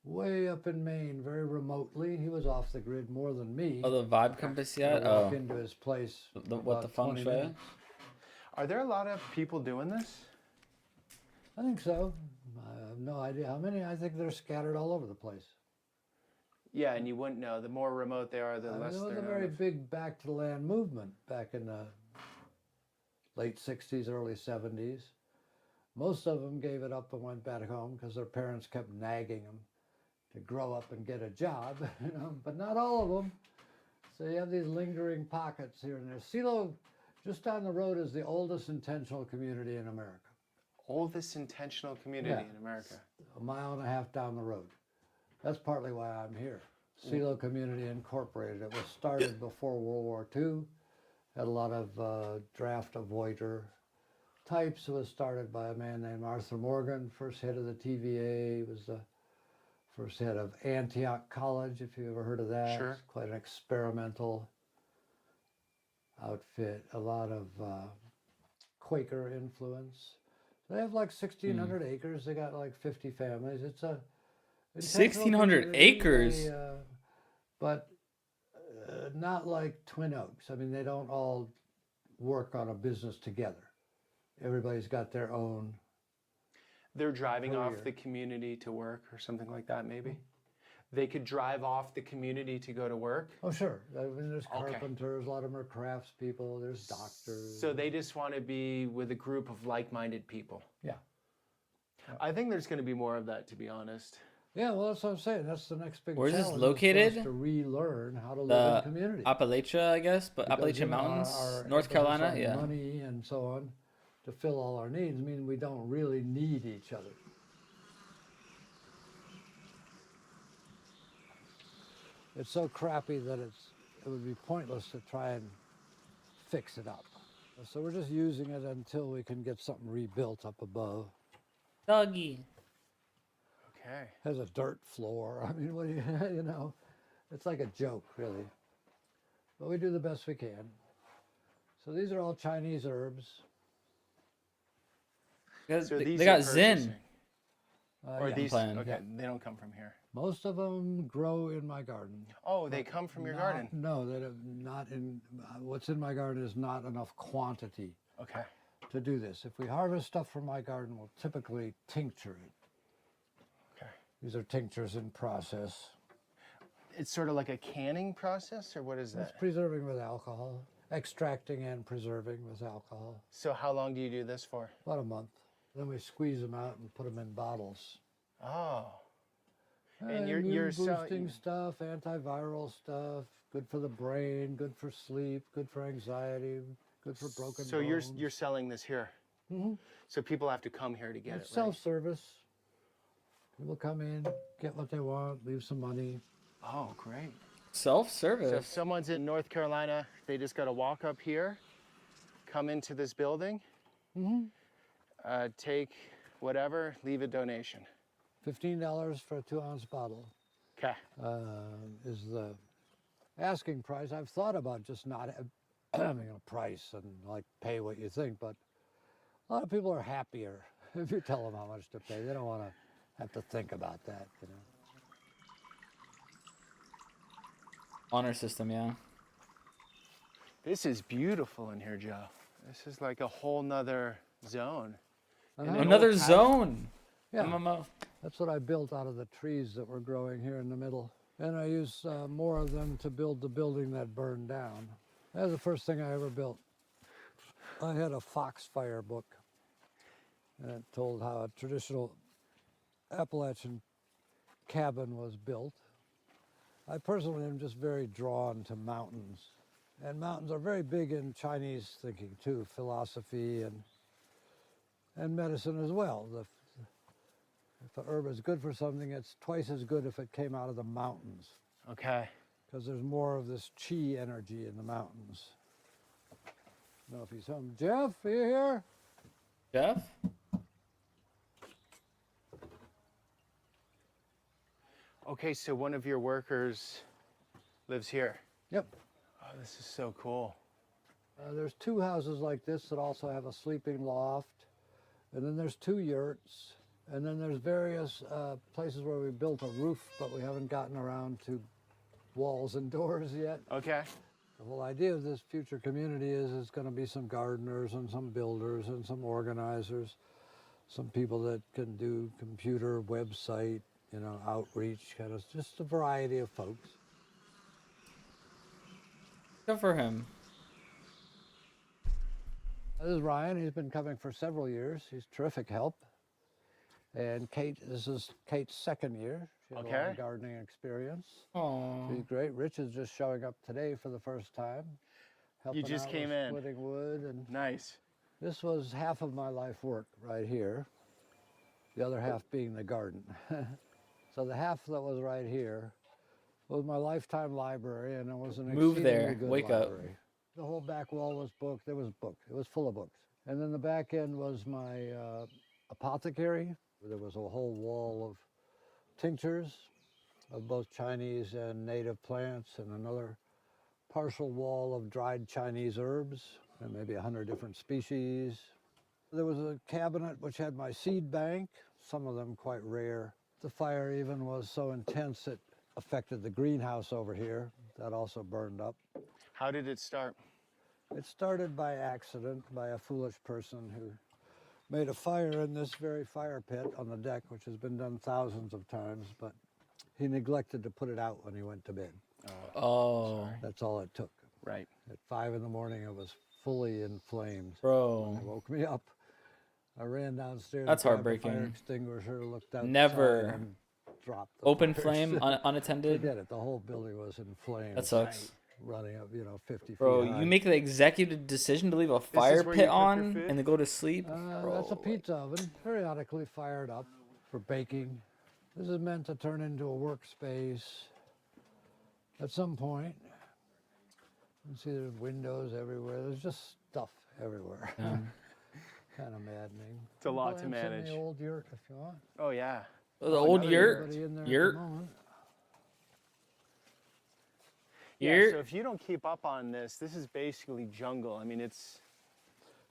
way up in Maine, very remotely. He was off the grid more than me. Oh, the vibe compass I yet? walk Oh. into his place. What, the about feng 20 shui? minutes. Are there a lot of people doing this? I think so. I have no idea how many. I think they're scattered all over the place. Yeah, and you wouldn't know. The more remote they are, the There less was they're a known very of. big back to the land movement back in the late 60s, early 70s. Most of them gave it up and went back home because their parents kept nagging them to grow up and get a job, you know, but not all of them. So you have these lingering pockets here and there. Silo, just down the road, is the oldest intentional community in America. Oldest intentional community Yeah. in America. A mile and a half down the road. That's partly why I'm here. Silo Community Incorporated. It was started before World War II. Had a lot of draft avoider types. It was started by a man named Arthur Morgan, first head of the TVA. He was the first head of Antioch College, if you ever heard of that. Sure. It's quite an experimental outfit. A lot of Quaker influence. They have like 1,600 acres. They got like 50 families. It's a 1,600 community. acres? But not like Twin Oaks. I mean, they don't all work on a business together. Everybody's got their own. They're driving off Career. the community to work or something like that, maybe? They could drive off the community to go to work? Oh, sure. I mean, there's Okay. carpenters, a lot of them are craftspeople, there's doctors. So they just want to be with a group of like-minded people. Yeah. I think there's going to be more of that, to be honest. Yeah, well, that's what I'm saying. That's the next big Where's this challenge is for us located? to relearn how to live The in community. Appalachia, I guess, but Because, Appalachian you know, Mountains, our North emphasis Carolina, on yeah. money and so on to fill all our needs mean we don't really need each other. It's so crappy that it would be pointless to try and fix it up. So we're just using it until we can get something rebuilt up above. Doggy. Okay. Has a dirt floor. I mean, what do you, you know, it's like a joke, really. But we do the best we can. So these are all Chinese herbs. So They these got are Zen. purchasing. Or Yeah. these, Plan. okay, Yeah. they don't come from here. Most of them grow in my garden. Oh, they come from your Not- garden? No, that have not in. What's in my garden is not enough quantity Okay. to do this. If we harvest stuff from my garden, we'll typically tincture it. Okay. These are tinctures in process. It's sort of like a canning process, or what is It's that? preserving with alcohol, extracting and preserving with alcohol. So how long do you do this for? About a month. Then we squeeze them out and put them in bottles. Oh. And you're boosting selling. stuff, antiviral stuff, good for the brain, good for sleep, good for anxiety, good for broken So bones. you're selling this here. Mhm. So people have to come here to get It's it, right? self-service. People come in, get what they want, leave some money. Oh, great. Self-service. So if someone's in North Carolina, they just got to walk up here, come into this building, take whatever, leave a donation. $15 for a 2-ounce bottle Okay. is the asking price. I've thought about just not having a price and like pay what you think, but a lot of people are happier if you tell them how much to pay. They don't want to have to think about that, you know. Honor system, yeah. This is beautiful in here, Joe. This is like a whole nother zone. Uh-huh. an Another old house. zone. Yeah. MMO. That's what I built out of the trees that were growing here in the middle. and I used more of them to build the building that burned down. That was the first thing I ever built. I had a Foxfire book, and it told how a traditional Appalachian cabin was built. I personally am just very drawn to mountains. And mountains are very big in Chinese thinking too, philosophy and medicine as well. If a herb is good for something, it's twice as good if it came out of the mountains. Okay. Because there's more of this chi energy in the mountains. I don't know if he's home. Jeff, are you here? Jeff? Okay, so one of your workers lives here. Yep. Oh, this is so cool. There's 2 houses like this that also have a sleeping loft. And then there's 2 yurts. And then there's various places where we built a roof, but we haven't gotten around to walls and doors yet. Okay. The whole idea of this future community is it's going to be some gardeners and some builders and some organizers, some people that can do computer, website, you know, outreach, kind of just a variety of folks. Good for him. This is Ryan. He's been coming for several years. He's terrific help. And Kate, this is Kate's 2nd year. She has a lot of gardening experience. Aww. She's great. Rich is just showing up today for the first time. You just out came with in. Splitting wood. And nice. This was half of my life work right here. The other half being the garden. So the half that was right here was my lifetime library, and it was an Move there. exceedingly good Wake library. up. The whole back wall was booked. There was books. It was full of books. And then the back end was my apothecary. There was a whole wall of tinctures of both Chinese and native plants, and another partial wall of dried Chinese herbs, and maybe 100 different species. There was a cabinet which had my seed bank, some of them quite rare. The fire even was so intense it affected the greenhouse over here. That also burned up. How did it start? It started by accident by a foolish person who made a fire in this very fire pit on the deck, which has been done thousands of times, but he neglected to put it out when he went to bed. Oh. That's all it took. Right. At 5 in the morning, it was fully in flames. Bro. It woke me up. I ran downstairs. That's grabbed the heartbreaking. Fire extinguisher, looked outside, Never. and dropped the Open fire. flame, unattended. Forget it. The whole building was in flames. That sucks. Running up, 50 Bro, feet high. you make the executive decision to leave a fire pit on and then go to sleep? That's a pizza oven, periodically fired up for baking. This is meant to turn into a workspace at some point. You can see there's windows everywhere. There's just stuff everywhere. Yeah. Kind of maddening. It's a lot Go to and send manage. the old yurt if you want. Oh, yeah. The old yurt? Everybody in there at the Yurt? moment. Yeah, Here- so if you don't keep up on this is basically jungle. I mean, it's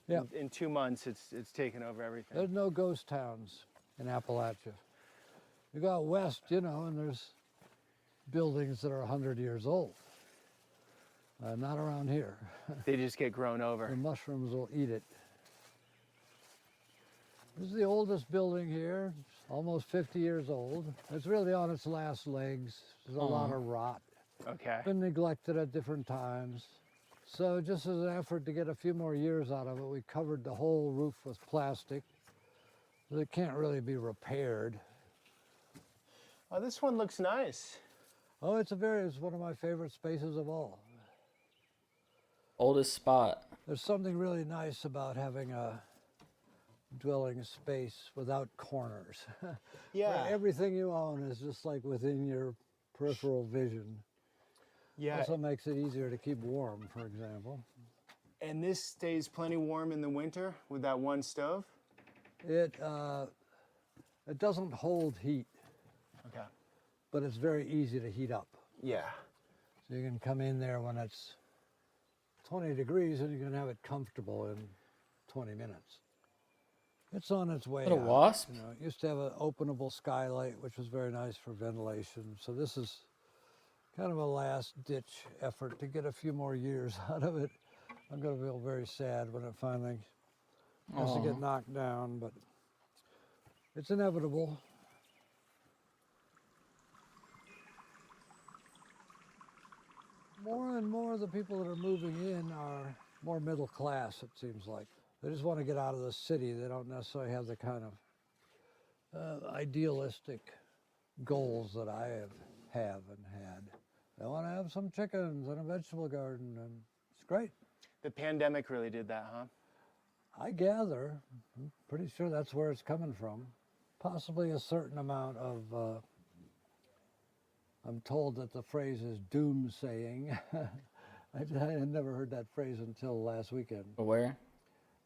Yeah. in 2 months, it's taken over everything. There's no ghost towns in Appalachia. You go out west, and there's buildings that are 100 years old. Not around here. They just get grown over. The mushrooms will eat it. This is the oldest building here. It's almost 50 years old. It's really on its last legs. There's a lot of rot. Okay. Been neglected at different times. So just as an effort to get a few more years out of it, we covered the whole roof with plastic. It can't really be repaired. Oh, this one looks nice. Oh, it's one of my favorite spaces of all. Oldest spot. There's something really nice about having a dwelling space without corners. Yeah. Where everything you own is just like within your peripheral vision. Yeah. Also makes it easier to keep warm, for example. And this stays plenty warm in the winter with that one stove? It doesn't hold heat, Okay. but it's very easy to heat up. Yeah. So you can come in there when it's 20 degrees and you can have it comfortable in 20 minutes. It's on its way Is that a out. wasp? It used to have an openable skylight, which was very nice for ventilation. So this is kind of a last-ditch effort to get a few more years out of it. I'm going to feel very sad when it finally has to get knocked down, but it's inevitable. More and more of the people that are moving in are more middle class, it seems like. They just want to get out of the city. They don't necessarily have the kind of idealistic goals that I have and had. They want to have some chickens and a vegetable garden, and it's great. The pandemic really did that, huh? I gather, I'm pretty sure that's where it's coming from. Possibly a certain amount of, I'm told that the phrase is doomsaying. I had never heard that phrase until last weekend. Where?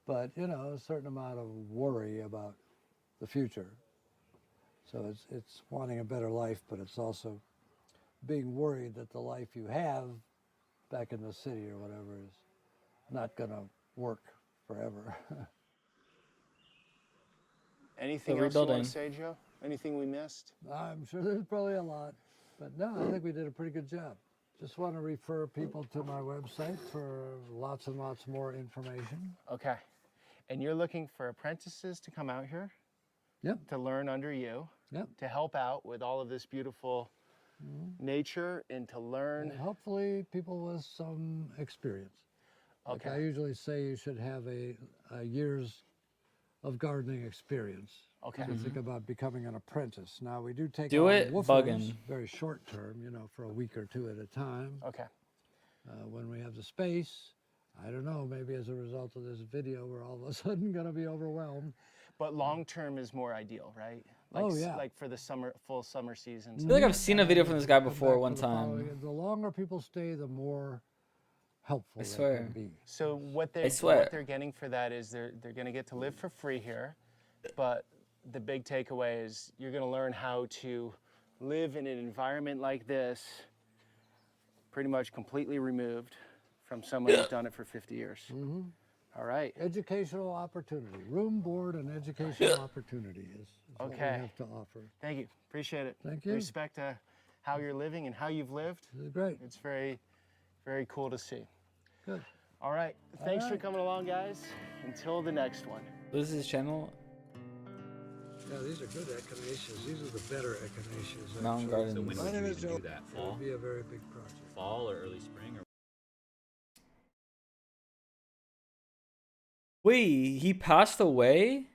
But, you know, a certain amount of worry about the future. So it's wanting a better life, but it's also being worried that the life you have back in the city or whatever is not going to work forever. Anything So else you want rebuilding. to say, Joe? Anything we missed? I'm sure there's probably a lot, but no, I think we did a pretty good job. Just want to refer people to my website for lots and lots more information. Okay. And you're looking for apprentices to come out here? Yep. To learn under you? Yep. To help out with all of this beautiful nature and to learn? And hopefully people with some experience. Like I usually say you should have a year's of gardening experience. Okay. To think about becoming an apprentice. Now we do take Do on it, woofers buggin'. very short term, you know, for a week or two at a time. Okay. When we have the space, I don't know, maybe as a result of this video, we're all of a sudden going to be overwhelmed. But long term is more ideal, right? Oh, yeah. Like for the full summer season. I feel like I've seen a video from this guy Come before back one for the following- time. The longer people stay, the more helpful I they swear. can be. So what I swear. what they're getting for that is they're going to get to live for free here, but the big takeaway is you're going to learn how to live in an environment like this, pretty much completely removed from someone who's done it for 50 years. Mm-hmm. All right. Educational opportunity, room, board, and educational opportunity is what we Okay. have to offer. Thank you. Appreciate it. Thank you. Respect how you're living and how you've lived. This is great. It's very, very cool to see. Good. All right. Thanks for right. coming along, guys. Until the next one. This is his channel. Yeah, these are good echinaceas. These are the better echinaceas. Mountain actually. Gardens. So when my name is Joe. do that? It'll Fall? be a very big project. Fall or early spring? Or Wait, he passed away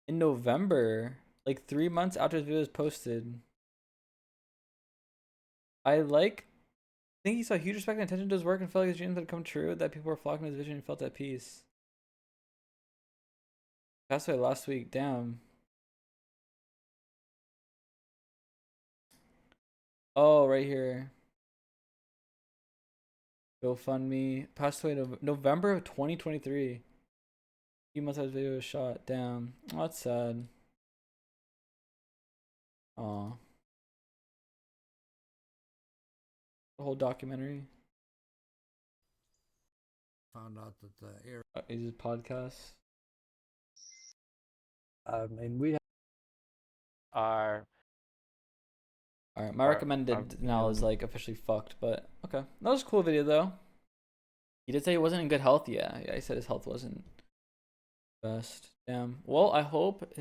in November, like 3 months after his video was posted. I think he saw huge respect and attention to his work and felt like his dreams had come true, that people were flocking to his vision and felt at peace. Passed away last week, damn. Oh, right here. GoFundMe. Passed away November of 2023. A few months after his video was shot. Damn. Oh, that's sad. Aw. The whole documentary. Found out that the air. Is it podcast? I mean, we Are Alright, my recommended now is like officially fucked, but okay. That was a cool video though. He did say he wasn't in good health. Yeah, he said his health wasn't best. Damn. Well, I hope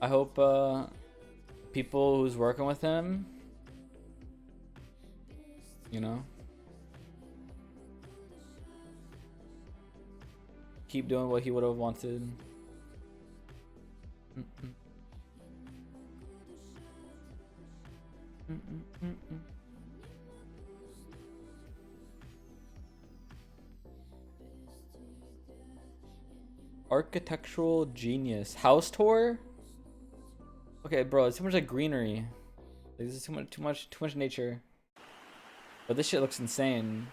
I hope people who's working with him, keep doing what he would have wanted. Architectural genius. House tour? Okay, bro, it's too much like greenery. Like, this is too much nature. But this shit looks insane.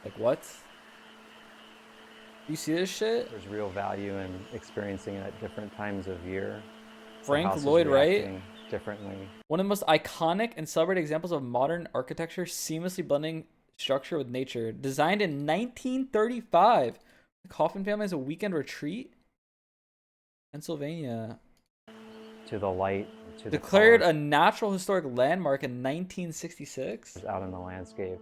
Like, what? You see this shit? There's real value in experiencing it at different times of year. The Frank house is Lloyd Wright? reacting differently. One of the most iconic and celebrated examples of modern architecture seamlessly blending structure with nature. Designed in 1935. The Kaufman family has a weekend retreat. Pennsylvania. To the light, to Declared the a natural historic landmark in 1966. colors out in the landscape.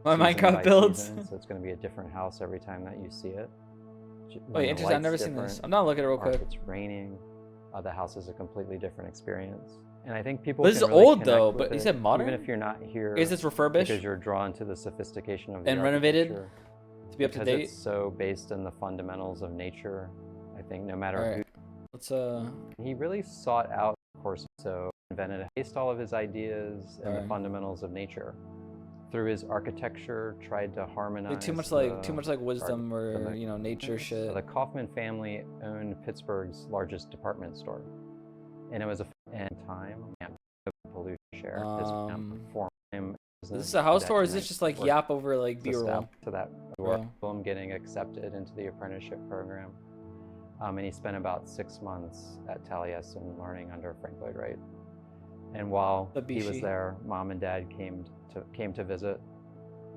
My season Minecraft by builds. season, so it's going to be a different house every time that you see it. Oh, When the interesting. I've light's never seen this. different, I'm not looking at it real or if quick. it's raining, the house is a completely different experience. And I think people But this can is really old, connect though, with but you it, said modern? even if you're not here. Is this refurbished? Because you're drawn to the sophistication of the And renovated architecture. to be up to Because date? it's so based in the fundamentals of nature. I think no matter Alright. Let's he really sought out, of course, so invented, based all of his ideas and the Alright. fundamentals of nature. Through his architecture, tried to harmonize. too much the wisdom or nature shit. The Kaufman family owned Pittsburgh's largest department store, and it was a time pollution share. Is this a house tour or is this just like yap over like B-roll? To that Bro. him getting accepted into the apprenticeship program, and he spent about 6 months at Taliesin learning under Frank Lloyd Wright. And while he was there, Mom and Dad came to visit.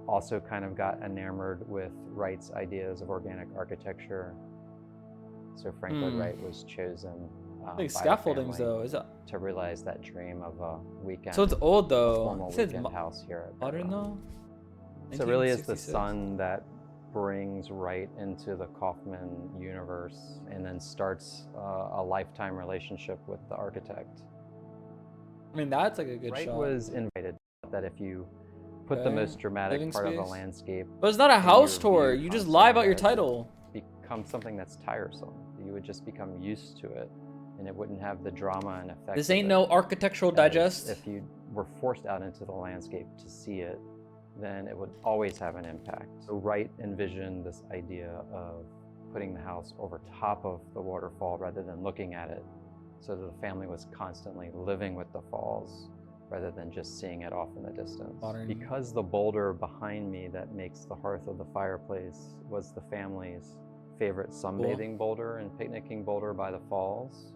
Also, kind of got enamored with Wright's ideas of organic architecture. So Frank Lloyd Wright was chosen. Like by the scaffoldings, family though, is that? To realize that dream of a weekend. So it's old, though. Formal It says weekend house here at modern, though. So it really is the 1966. son that brings Wright into the Kaufman universe, and then starts a lifetime relationship with the architect. I mean, that's like a good Wright shot. was invited that if you put the Okay. most dramatic Living part of space. a landscape, But it's not a in house your tour. view You just lie about your constantly, title. become something that's tiresome. You would just become used to it, and it wouldn't have the drama and effect. This of ain't it. no architectural As digest. If you were forced out into the landscape to see it, then it would always have an impact. So Wright envisioned this idea of putting the house over top of the waterfall rather than looking at it, so that the family was constantly living with the falls rather than just seeing it off in the distance. Modern. Because the boulder behind me that makes the hearth of the fireplace was the family's favorite sunbathing boulder and picnicking boulder by the falls,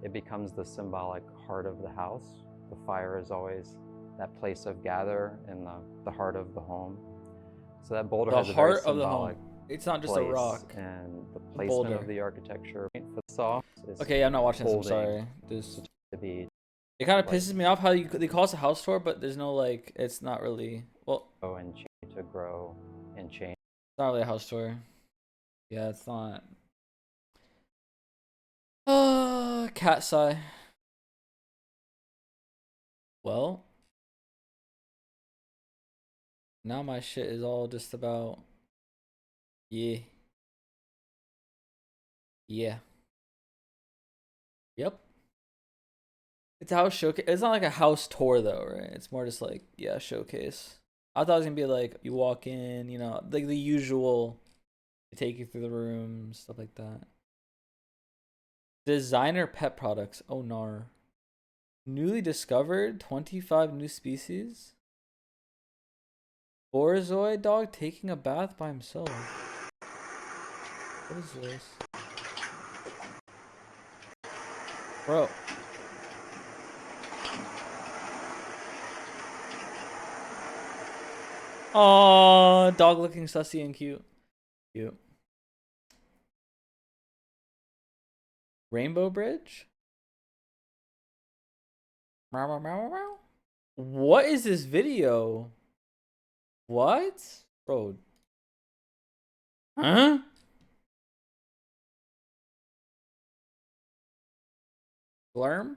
it becomes the symbolic heart of the house. The fire is always that place of gather in the heart of the home. So that boulder The has a very heart of the symbolic home. It's not just a place, rock. and the A placement boulder. of the architecture for the soft is Okay, I'm not watching this. I'm holding sorry. This to be it kind of like- pisses me off how they call us a house tour, but there's no like. It's not really. Well, grow and change, to grow and change. it's not really a house tour. Yeah, it's not. Cat sigh. Well, now my shit is all just about. Yeah. Yeah. Yep. It's a house showcase. It's not like a house tour though, right? It's more just like, yeah, showcase. I thought it was gonna be like you walk in, like the usual. They take you through the rooms, stuff like that. Designer pet products. Oh, nar. Newly discovered 25 new species. Borzoi dog taking a bath by himself. What is this? Bro. Oh, dog looking sussy and cute. Cute. Rainbow Bridge? Meow, meow, meow, meow. What is this video? What? Bro. Huh? Glurm?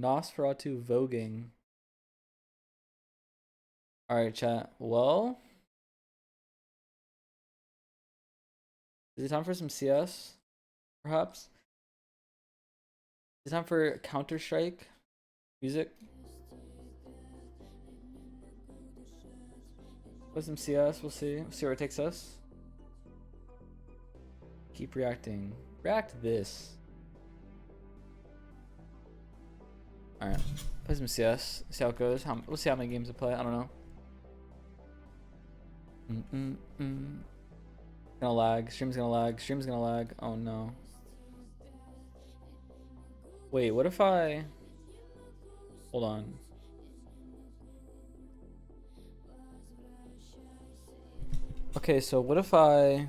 Nosferatu voguing. Alright, chat. Well, is it time for some CS? Perhaps? Is it time for Counter-Strike music? Play some CS, we'll see. We'll see where it takes us. Keep reacting. React to this. Alright. Play some CS. See how it goes. We'll see how many games I play. I don't know. Gonna lag. Stream's gonna lag. Stream's gonna lag. Oh no. Wait, what if I... Hold on. Okay, so what if I...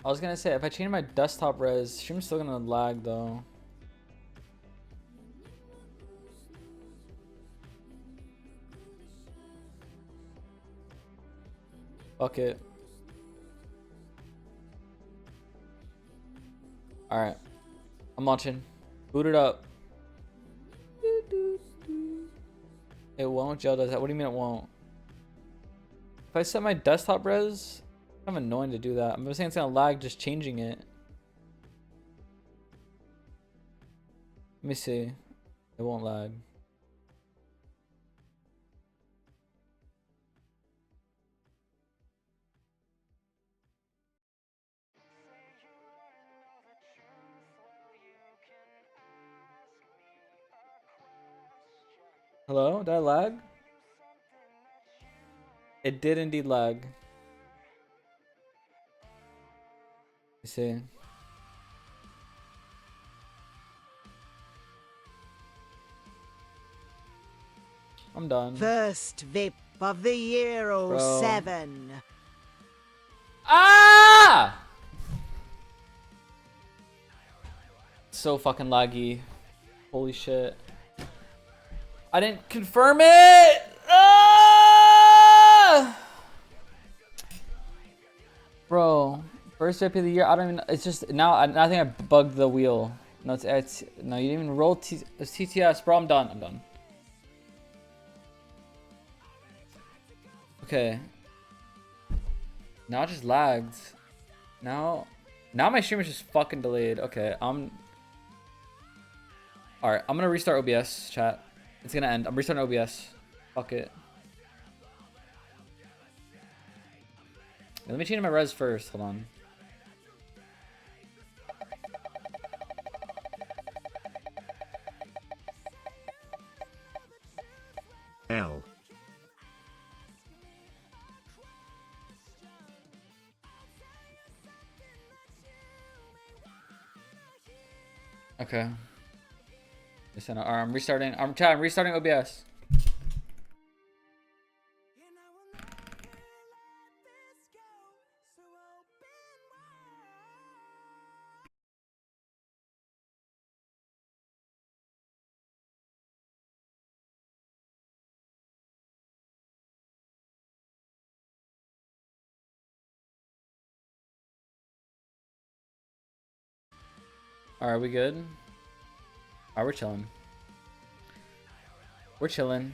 I was gonna say, if I change my desktop res, stream's still gonna lag though. Fuck it. Alright. I'm launching. Boot it up. It won't. Gel does that. What do you mean it won't? If I set my desktop res, it's kind of annoying to do that. I'm saying it's gonna lag just changing it. Let me see. It won't lag. Hello? Did I lag? It did indeed lag. Let me see. I'm done. First VIP of the year, Bro. 07. Ah! So fucking laggy. Holy shit. I didn't confirm it! Ah! Bro, first VIP of the year, I don't even, it's just, now I think I bugged the wheel. No, it's no, you didn't even roll it's TTS, bro, I'm done, I'm done. Okay. Now it just lagged. Now my stream is just fucking delayed. Okay, alright, I'm gonna restart OBS, chat. It's gonna end. I'm restarting OBS. Fuck it. Let me change my res first. Hold on. L. Okay. Listen, I'm restarting. I'm restarting OBS. Alright, we good? Alright, we're chilling. We're chilling.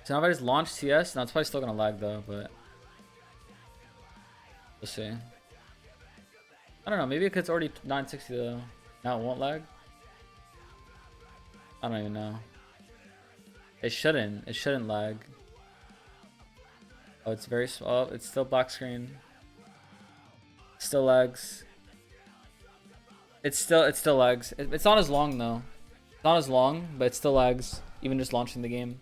So now if I just launch CS, now it's probably still gonna lag though, but we'll see. I don't know, maybe because it's already 960 though. Now it won't lag? I don't even know. It shouldn't lag. Oh, it's very small. Oh, it's still black screen. Still lags. It still lags. It's not as long though. It's not as long, but it still lags, even just launching the game.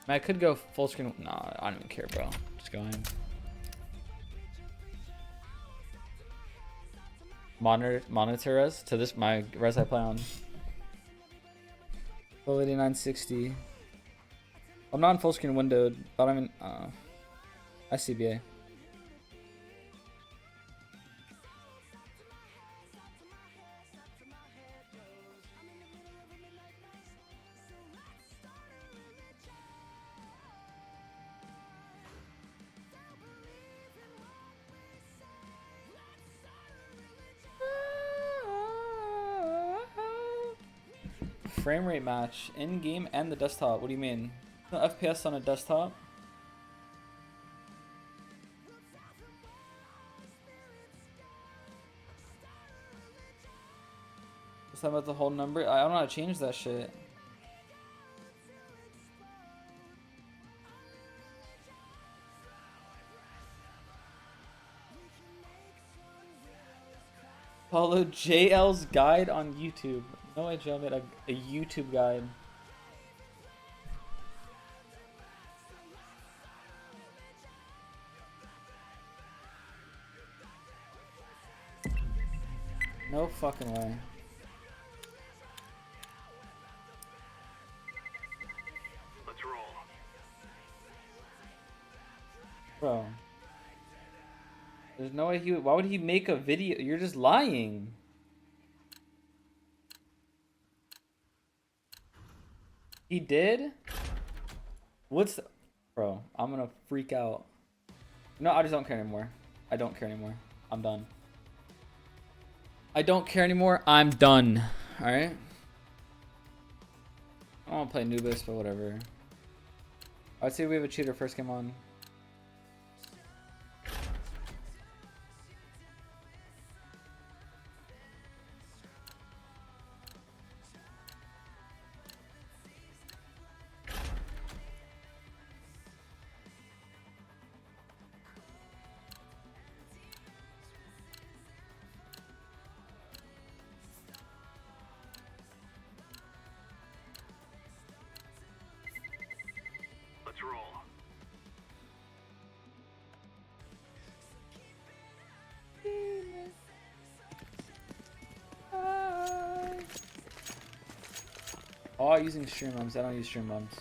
I could go full screen. Nah, I don't even care, bro. Just go in. Monitor res to this my res I play on. Full 8960. I'm not in full screen windowed, but I'm in SCBA. Frame rate match in game and the desktop. What do you mean? No FPS on a desktop? Is that about the whole number? I don't know how to change that shit. Follow JL's guide on YouTube. No way JL made a YouTube guide. No fucking way. Let's roll. Bro. There's no way he would. Why would he make a video? You're just lying. He did? What's the... Bro, I'm gonna freak out. No, I just don't care anymore. I don't care anymore. I'm done. I don't care anymore. I'm done. Alright? I don't want to play Anubis, but whatever. I'd say we have a cheater first game on. Let's roll. Oh, using stream bombs. I don't use stream bombs.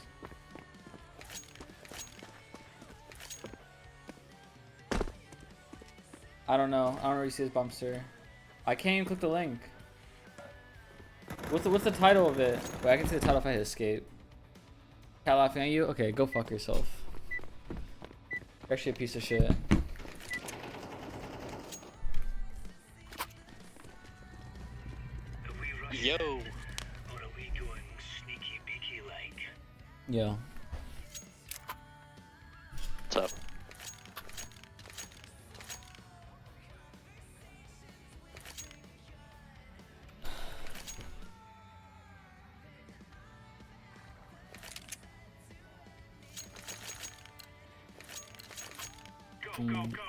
I don't know. I don't really see this bombster. I can't even click the link. What's the title of it? Wait, I can see the title if I hit escape. Cat laughing at you? Okay, go fuck yourself. You're actually a piece of shit. Yo. Yo. What's up? Go, go, go.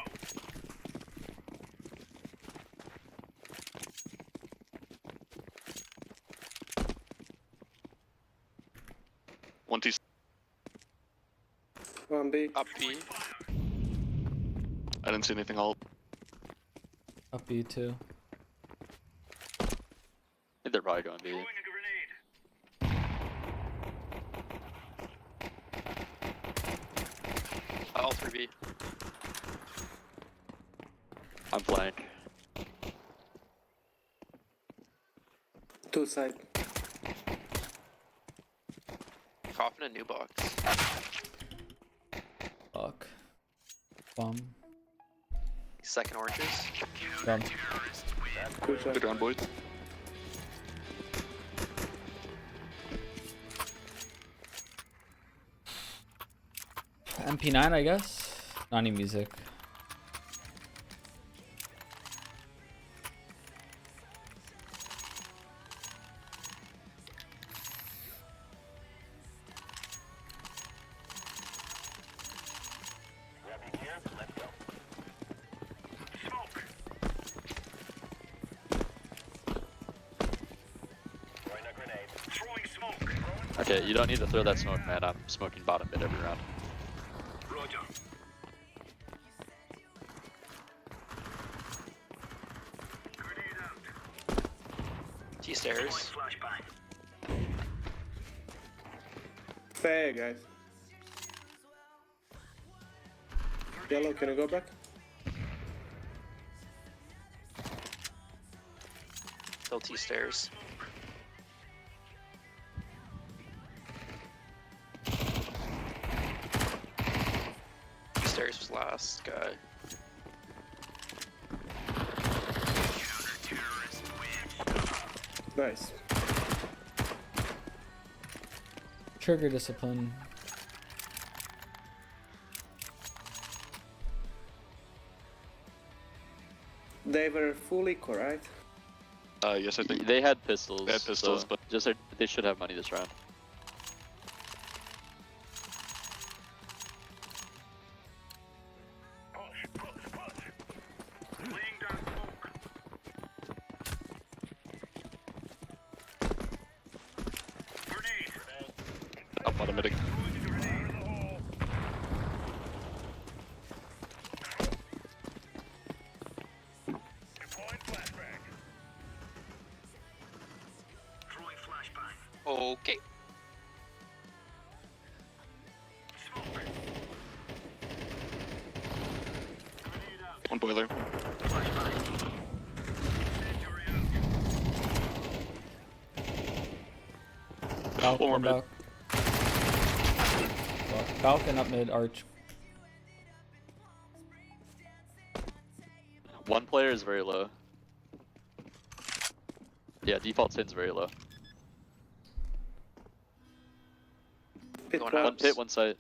One, two. One B. Up B. I didn't see anything all. Up B too. I think they're probably going B. All 3B. I'm flank. Two side. Coffin a new box. Fuck. Bum. Second oranges. Bum. Good round, boys. MP9, I guess. Not any music. Okay, you don't need to throw that smoke, man. I'm smoking bottom mid every round. T-stairs. Fair, guys. Yellow, can you go back? Still T-stairs. T-stairs was last guy. Nice. Trigger discipline. They were fully correct. Yes, I think they had pistols. They had pistols, but just they should have money this round. Up automatic. Okay. One boiler. Falcon back. Falcon up mid arch. One player is very low. Yeah, default sin's very low. Pit One collapse. pit, one site.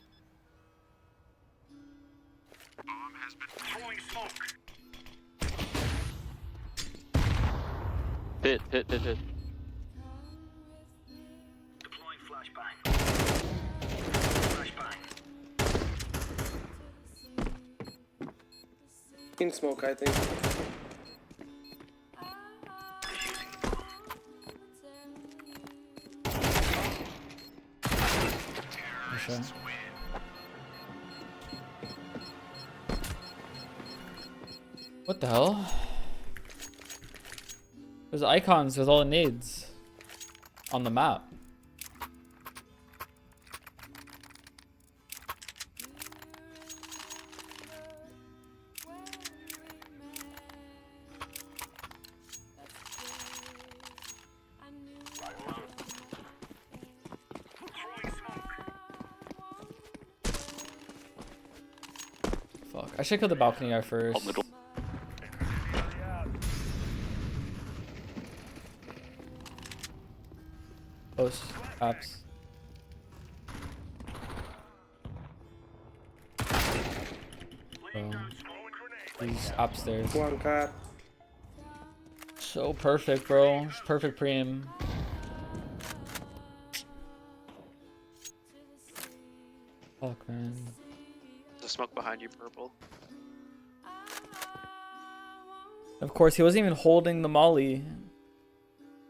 Pit. In smoke, I think. For sure. What the hell? There's icons with all the nades on the map. Fuck. I should kill the balcony guy first. Close. Apps. He's upstairs. One cap. So perfect, bro. It's perfect pre-aim. Fuck, man. There's a smoke behind you, purple. Of course, he wasn't even holding the molly.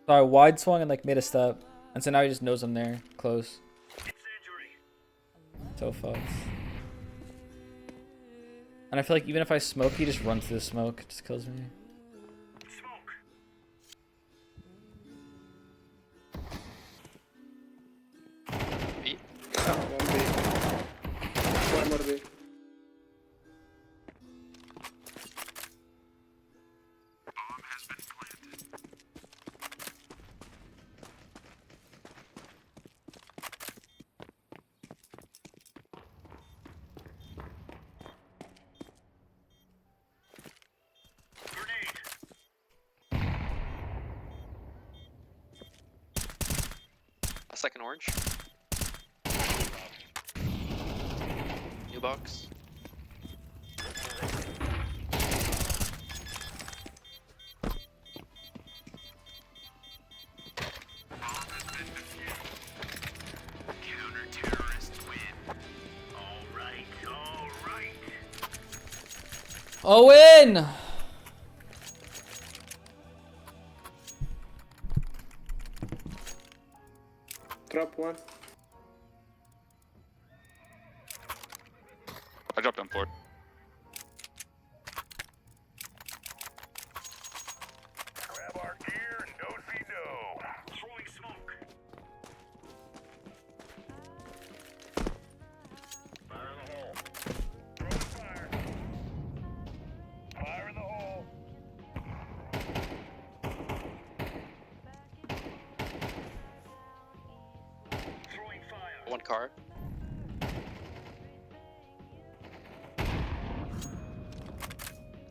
So I wide swung and like made a step. And so now he just knows I'm there. Close. So fucked. And I feel like even if I smoke, he just runs through the smoke. It just kills me. B. One B. One more B. A second orange. New box. Owen! Drop one. I dropped on 4. Grab our gear and go see no. Throwing smoke. Fire in the hole. Throwing fire. Fire in the hole. Throwing fire. One car.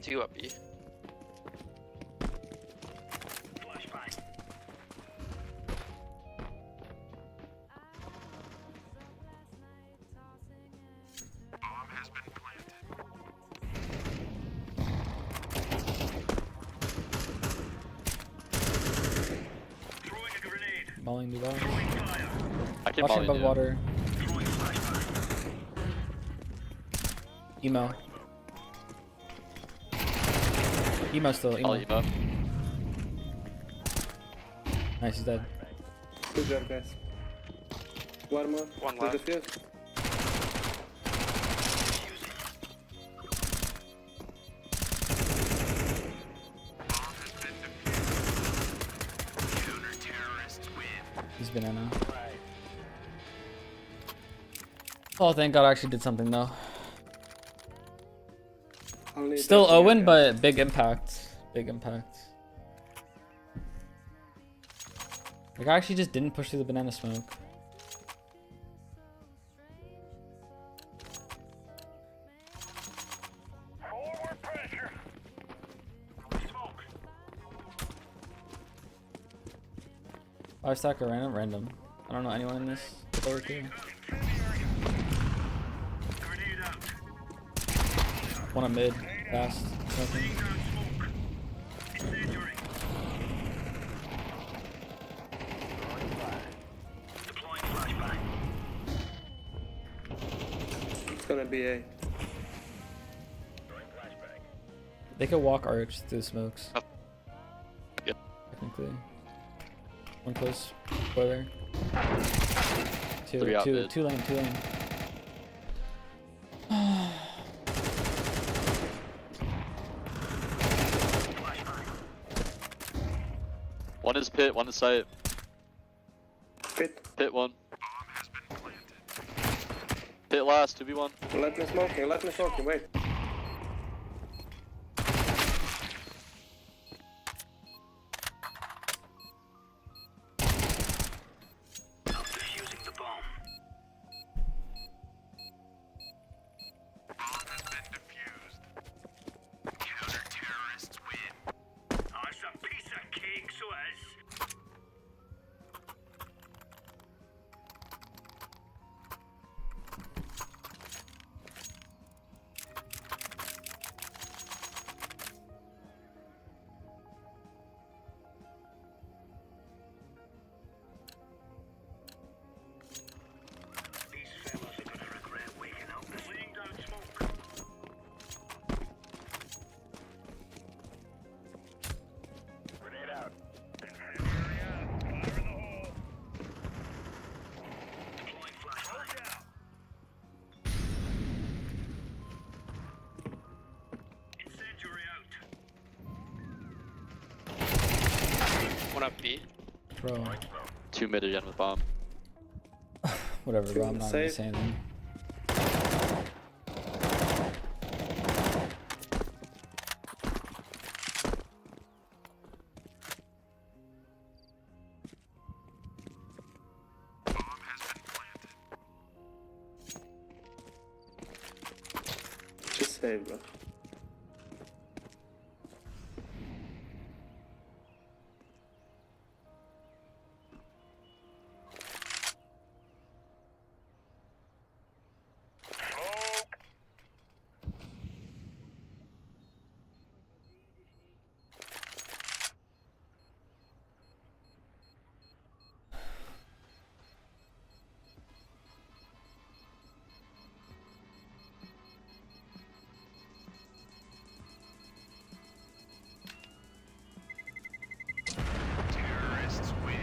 Two up B. Flashbang. Bomb has been planted. Throwing a grenade. Balling the ball. I can Watch volley him above dude. water. Emo. Emo still. I'll Emo. emo. Nice, he's dead. Good job, guys. One more. One With the left. fuse. He's banana. Oh, thank God I actually did something though. Still Owen, but big impact. Big impact. Like, I actually just didn't push through the banana smoke. Five stack or random. I don't know anyone in this player too. One on mid, fast, smoking. It's gonna be a. They could walk arch through the smokes. Yep. Technically. One close boiler. Two lane. One is pit, one is site. Pit. Pit one. Pit last, 2v1. Let me smoking, wait. One up B. Bro. 2 mid again with bomb. Whatever, bro. I'm not gonna say anything. Just save, bro. Win.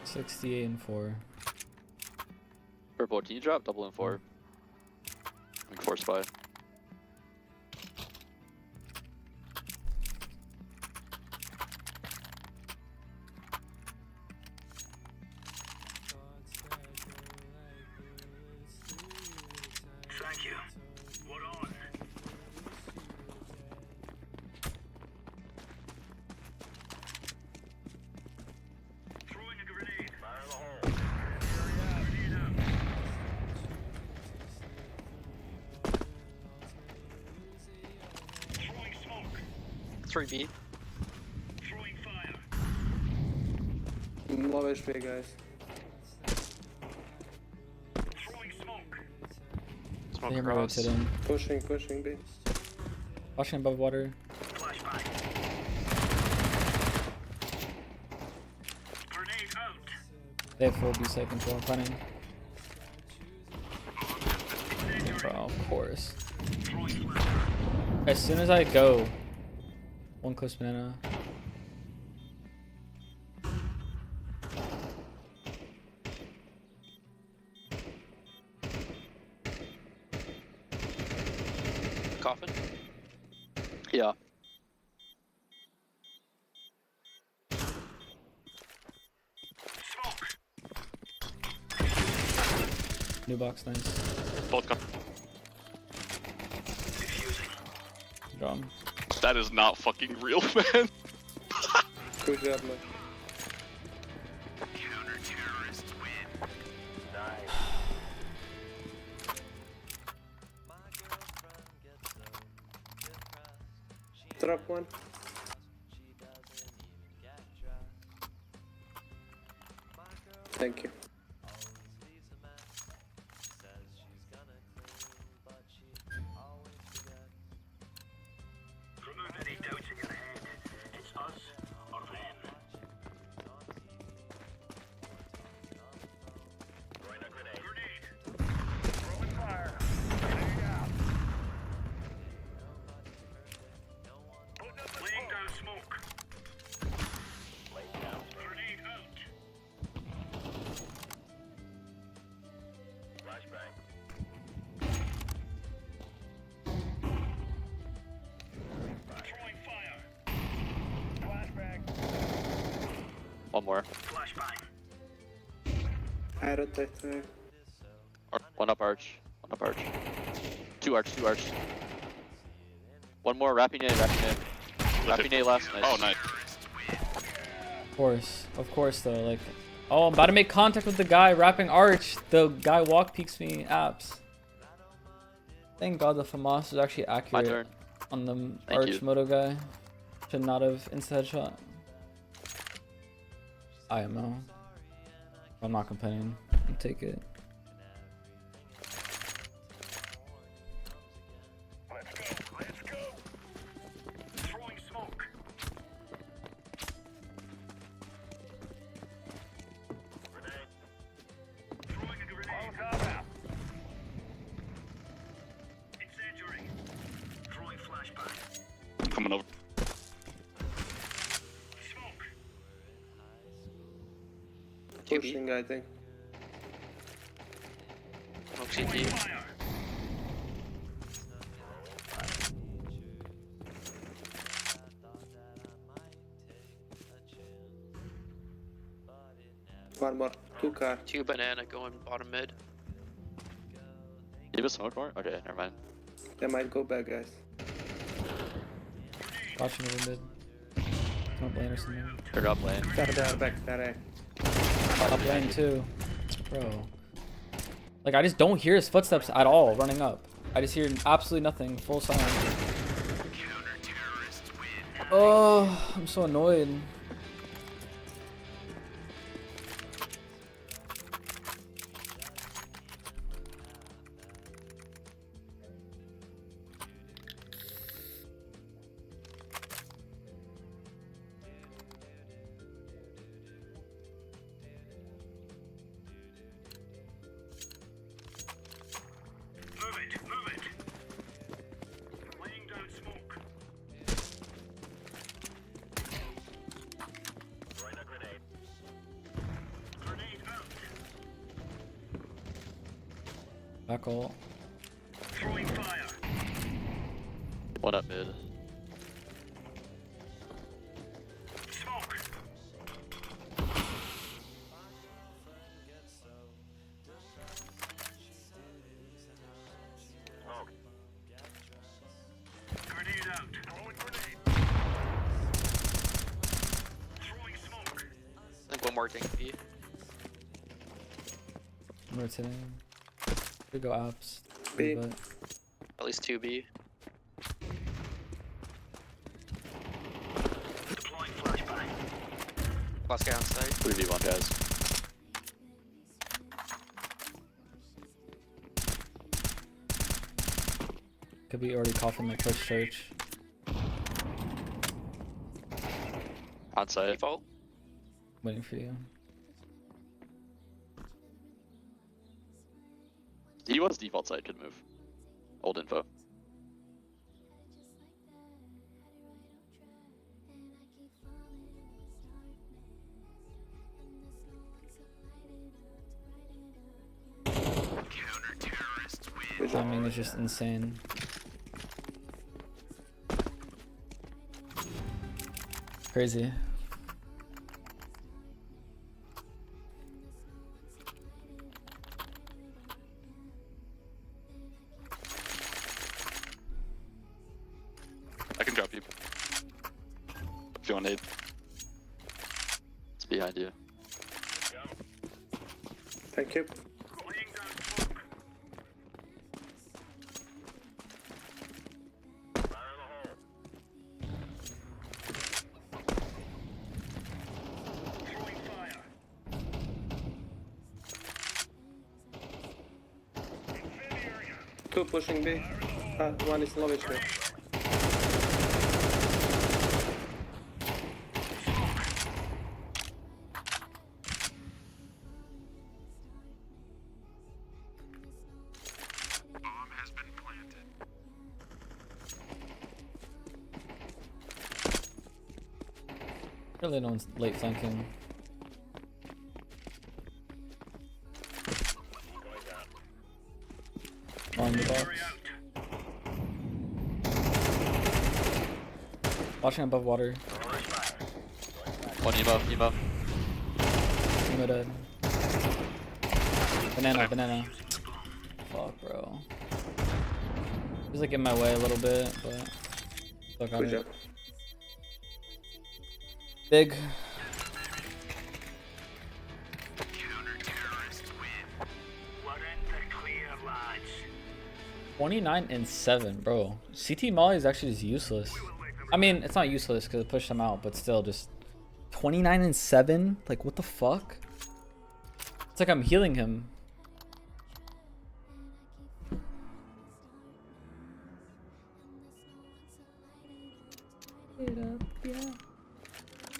68-4. Purple, can you drop double and 4? Like 4 spy. Thank you. What on? Throwing a grenade. Fire in the hole. Grenade out. 3B. Throwing fire. Low HP, guys. Throwing smoke. Smoke Hammer across. rotating. Pushing B. Watching above water. Flashbang. Grenade out. They have full B-side control. Running. Bro, of course. As soon as I go, one close banana. Coffin. Yeah. New box, nice. Both come. Drum. That is not fucking real, man. Good job, man. Drop one. Thank you. Remove any doubts in your head. It's us or them. Throwing a grenade. Throwing fire. Grenade out. Laying down smoke. Laying down. Grenade out. Flashbang. Throwing fire. Flashbang. One more. Flashbang. I rotate there. One up arch. One up arch. Two arch. Two arch. One more. Wrapping A. Wrapping A. Wrapping A last. Nice. Oh, nice. Of course though, like, oh, I'm about to make contact with the guy wrapping arch. The guy walk peeks me apps. Thank God the FAMAS is actually My accurate turn. on the Thank arch you. moto guy. Should not have insta headshot. IMO. I'm not complaining. I'll take it. Let's go. Let's go. Throwing smoke. Grenade. Throwing a grenade. Out. Incendiary. Throwing flashbang. I'm coming over. Smoke. Pushing, I think. Smoke Throwing CT. fire. One more. 2 car. 2 banana going bottom mid. You have a smoke more? Okay, never mind. They might go back, guys. Watching over mid. Top lane or something. Third up lane. They're back. They're Top lane too. Bro. Like, I just don't hear his footsteps at all running up. I just hear absolutely nothing. Full silence. Oh, I'm so annoyed. Move it. Move it. Laying down smoke. Throwing a grenade. Grenade out. Back all. Throwing fire. One up mid. Smoke. Smoke. Grenade out. Throwing grenade. Throwing smoke. I think one more thing B. I'm rotating. Could go apps. B. But At least 2 B. Deploying flashbang. Last guy on site. 3v1 guys. could be already coughing the first church. On site. Default. Waiting for you. He was default side, could move. Old info. Timing is just insane. Crazy. throwing nade. It's behind you. Thank you. Two pushing B. One is low HP. Really, no one's late flanking. On the box. Watching above water. One emo. Emo dead. Banana. Fuck, bro. He's like in my way a little bit, but fuck on it. Big. 29-7, bro. CT Molly is actually just useless. I mean, it's not useless because it pushed them out, but still, just 29-7. Like, what the fuck? It's like I'm healing him.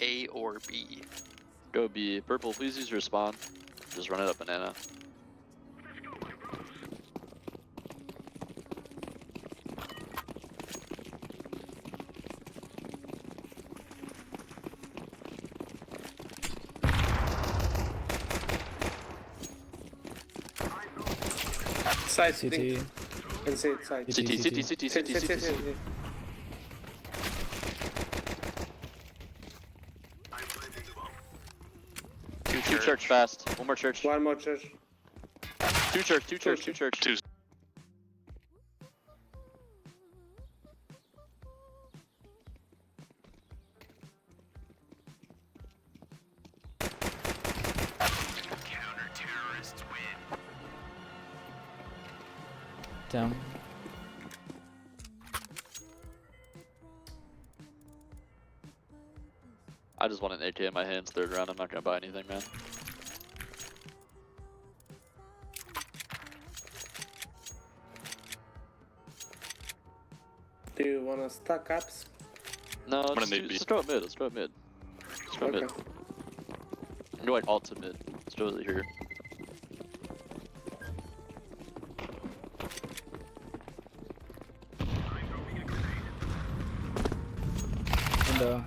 A or B? Go B. Purple, please use your spawn. Just run it up banana. Side CT. Can see it side. CT. Two church fast. One more church. One more church. Two church. Two. Down. I just want an AK in my hands third round. I'm not gonna buy anything, man. Do you wanna stack ups? No, just throw it mid. Let's throw it mid. Okay. Go like alt to mid. Let's throw it here. And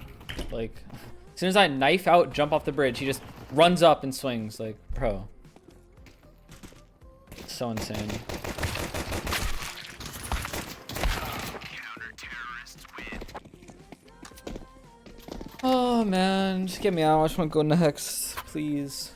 like, as soon as I knife out, jump off the bridge, he just runs up and swings. Like, bro, it's so insane. Oh man, just get me out. I just want to go next, please.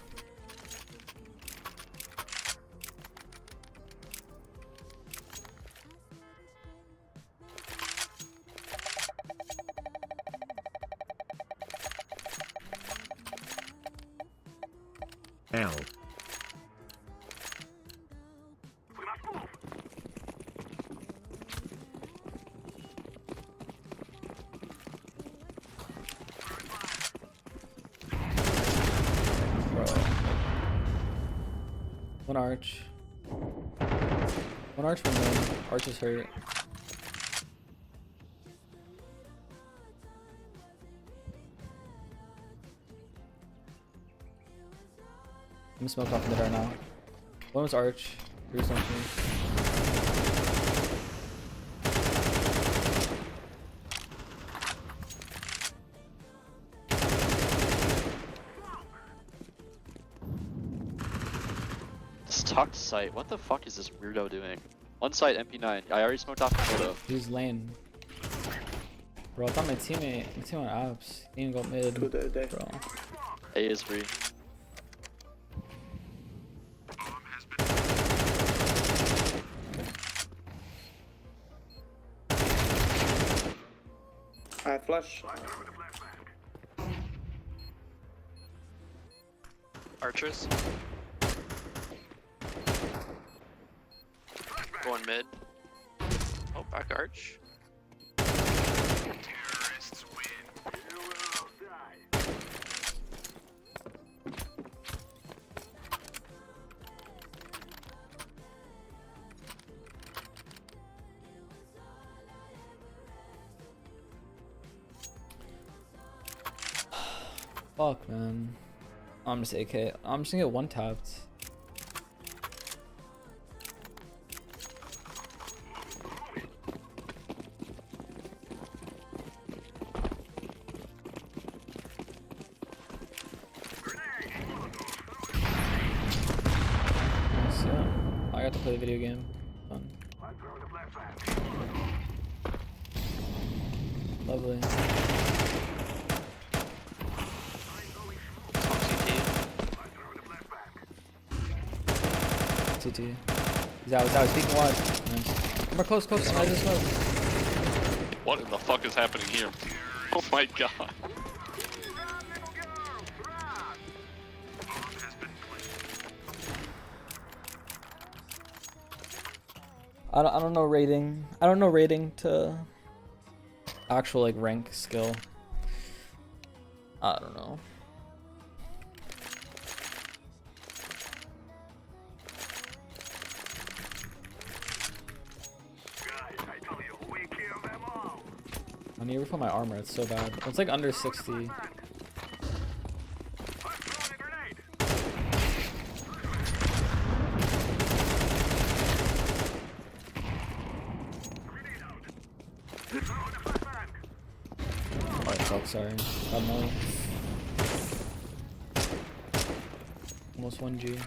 L. One arch. One arch, one mid. Arch is hurt. I'm smoke off mid right now. One was arch. Three was something. Tucked sight. What the fuck is this weirdo doing? One side MP9. I already smoked off the photo. He's lane. Bro, I thought my teammate went apps. He didn't go mid. Bro. A is free. I flash. Archers. Going mid. Oh, back arch. Fuck, man. I'm just AK. I'm just gonna get one tapped. So, I got to play the video game. Fun. Lovely. CT. He's out, he's speaking wide. Nice. Come on, close, close. I just smoke. What in the fuck is happening here? Oh my god. I don't know rating. I don't know rating to actual like rank skill. I don't know. I need to refill my armor, it's so bad. It's like under 60. Oh fuck, sorry. God no. Almost 1G.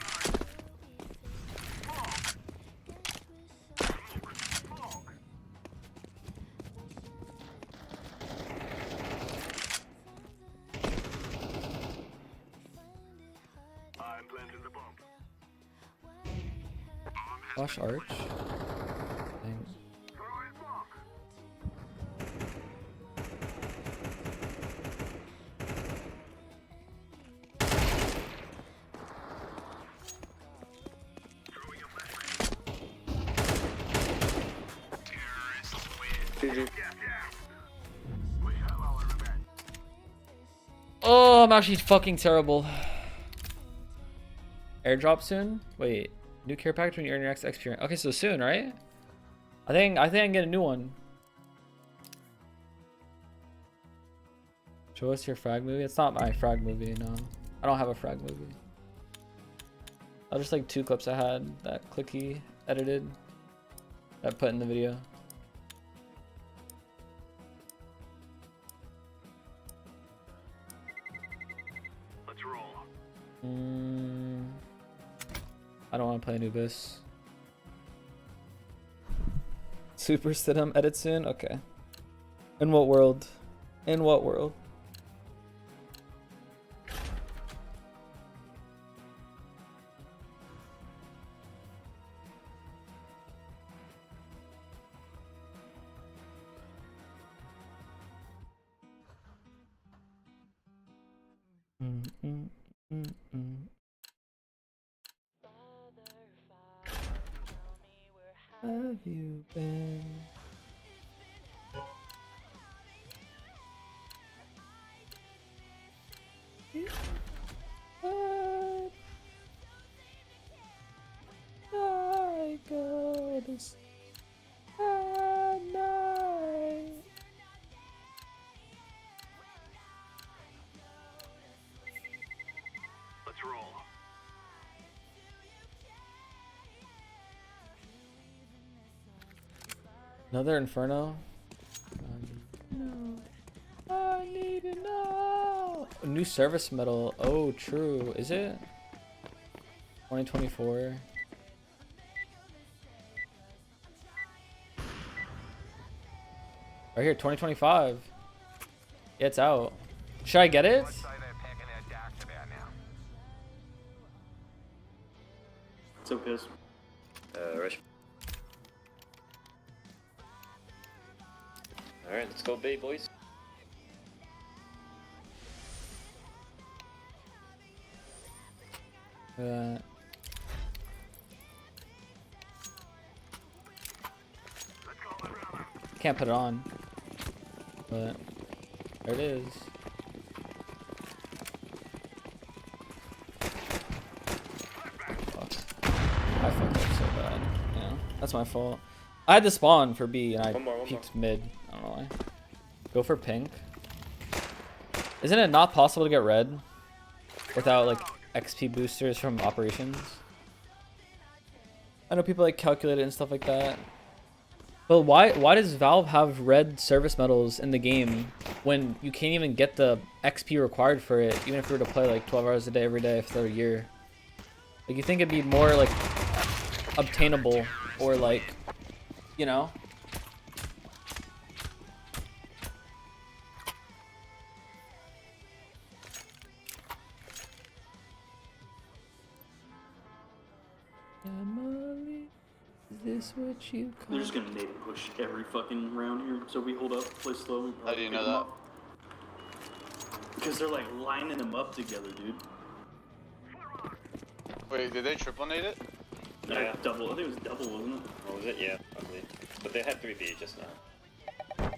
Flash arch. Dang. Oh, I'm actually fucking terrible. Airdrop soon? Wait. New care package when you earn your next experience. Okay, so soon, right? I think I can get a new one. Show us your frag movie. It's not my frag movie, no. I don't have a frag movie. I just like 2 clips I had that Clicky edited that I put in the video. Let's roll. I don't want to play Anubis. Super Stidham edit soon? Okay. In what world? In what world? Have you been? I go to sleep at night. Let's roll. Another Inferno? No. I need to know. A new service medal. Oh, true. Is it? 2024. Right here, 2025. Yeah, it's out. Should I get it? So pissed. Rush. Alright, let's go B, boys. That. Can't put it on, but there it is. Fuck. I fucked up so bad. Yeah, that's my fault. I had to spawn for B and I peeked mid. I don't know why. Go for pink. Isn't it not possible to get red without like XP boosters from operations? I know people like calculate it and stuff like that. But why does Valve have red service medals in the game when you can't even get the XP required for it, even if you were to play like 12 hours a day every day for a year? Like, you think it'd be more like obtainable or like, you know? Emily, is this what you call? They're just gonna nade and push every fucking round here, so we hold up, play slow. How do you know that? Because they're like lining them up together, dude. Wait, did they triple nade it? Yeah, double. I think it was double, wasn't it? Oh, was it? Yeah, probably. But they had 3B just now.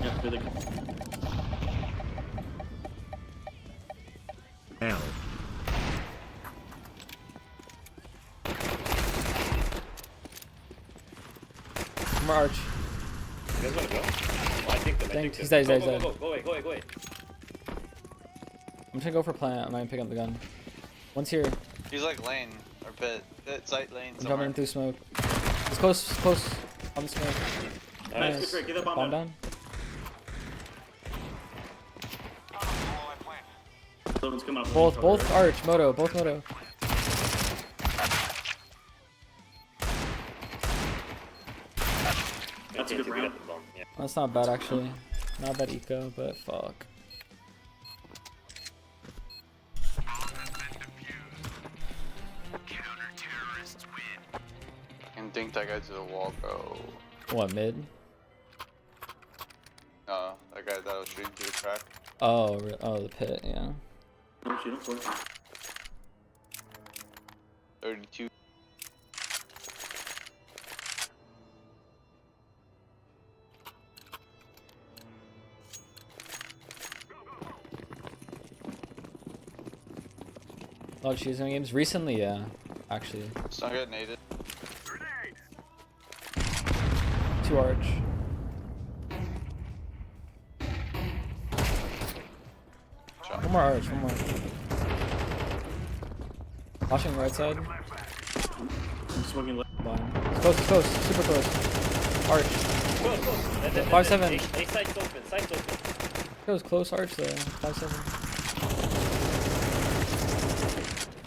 Yeah, here they go. L. More arch. You guys wanna go? Oh, I think them. Thanks. He's dead, he's dead, he's dead. Go away. I'm just gonna go for plant. I'm not gonna pick up the gun. One's here. He's like lane or bit site lane. I'm jumping through smoke. It's close, close. On the smoke. Nice, good trade. Get that bomb down. Someone's coming up. Both arch, moto, both moto. That's a good round. Yeah. That's not bad actually. Not bad eco, but fuck. And dink that guy to the wall, bro. What, mid? No, that guy that was shooting through the crack. Oh, the pit, yeah. Oh, shoot him for it. 32. A lot of choosing games recently, yeah. Actually. It's not getting naded. 2 arch. One more arch, one more. Watching right side. I'm smoking left. It's close, super close. Arch. Close. 5-7. Hey, sights open. It was close arch though. 5-7.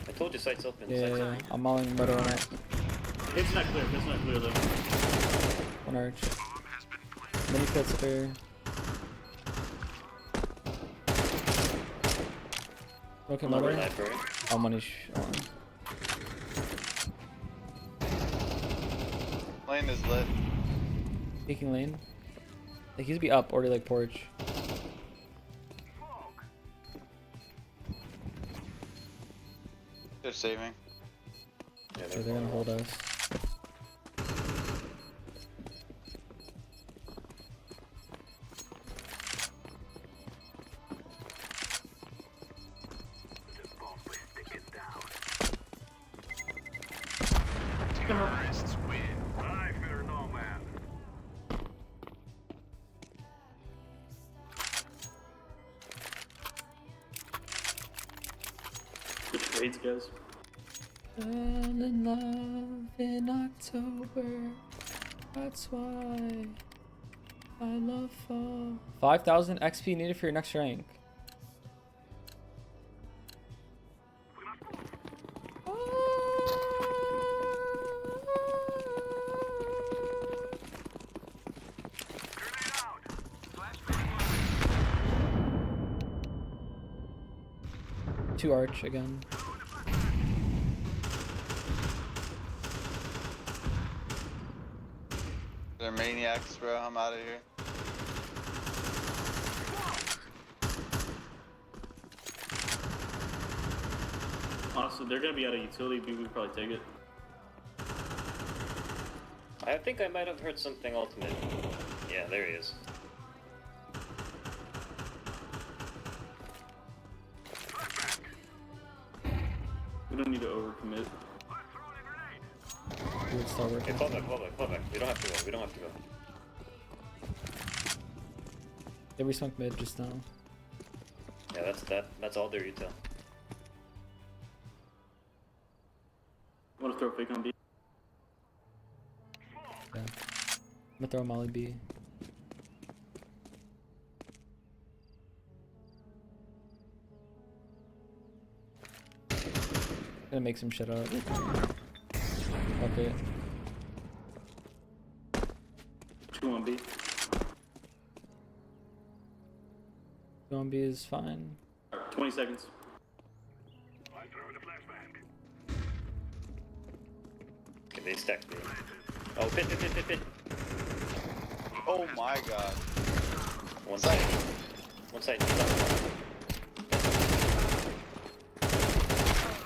I told you sights open. Yeah. I'm mauling moto on it. It's not clear. It's not clear though. One arch. Mini pit's clear. Okay, moto. Oh, money. Lane is lit. Peeking lane. Like, he's be up or like porch. They're saving. Yeah, So they're gonna hold us. Good trades, guys. Fell in love in October. That's why I love fall. 5,000 XP needed for your next rank. Two arch again. They're maniacs, bro. I'm out of here. Honestly, they're gonna be out of utility. We would probably take it. I think I might have heard something ultimate. Yeah, there he is. We don't need to overcommit. Dude, start Okay, working. fall back. We don't have to go. We don't have to go. Yeah, we smoked mid just now. Yeah, that's all their util. Want to throw fake on B? Yeah. I'm gonna throw Molly B. Gonna make some shit up. Okay. 2 on B. 2 on B is fine. 20 seconds. Okay, they stacked me. Oh, pit. Oh my god. One side. One side.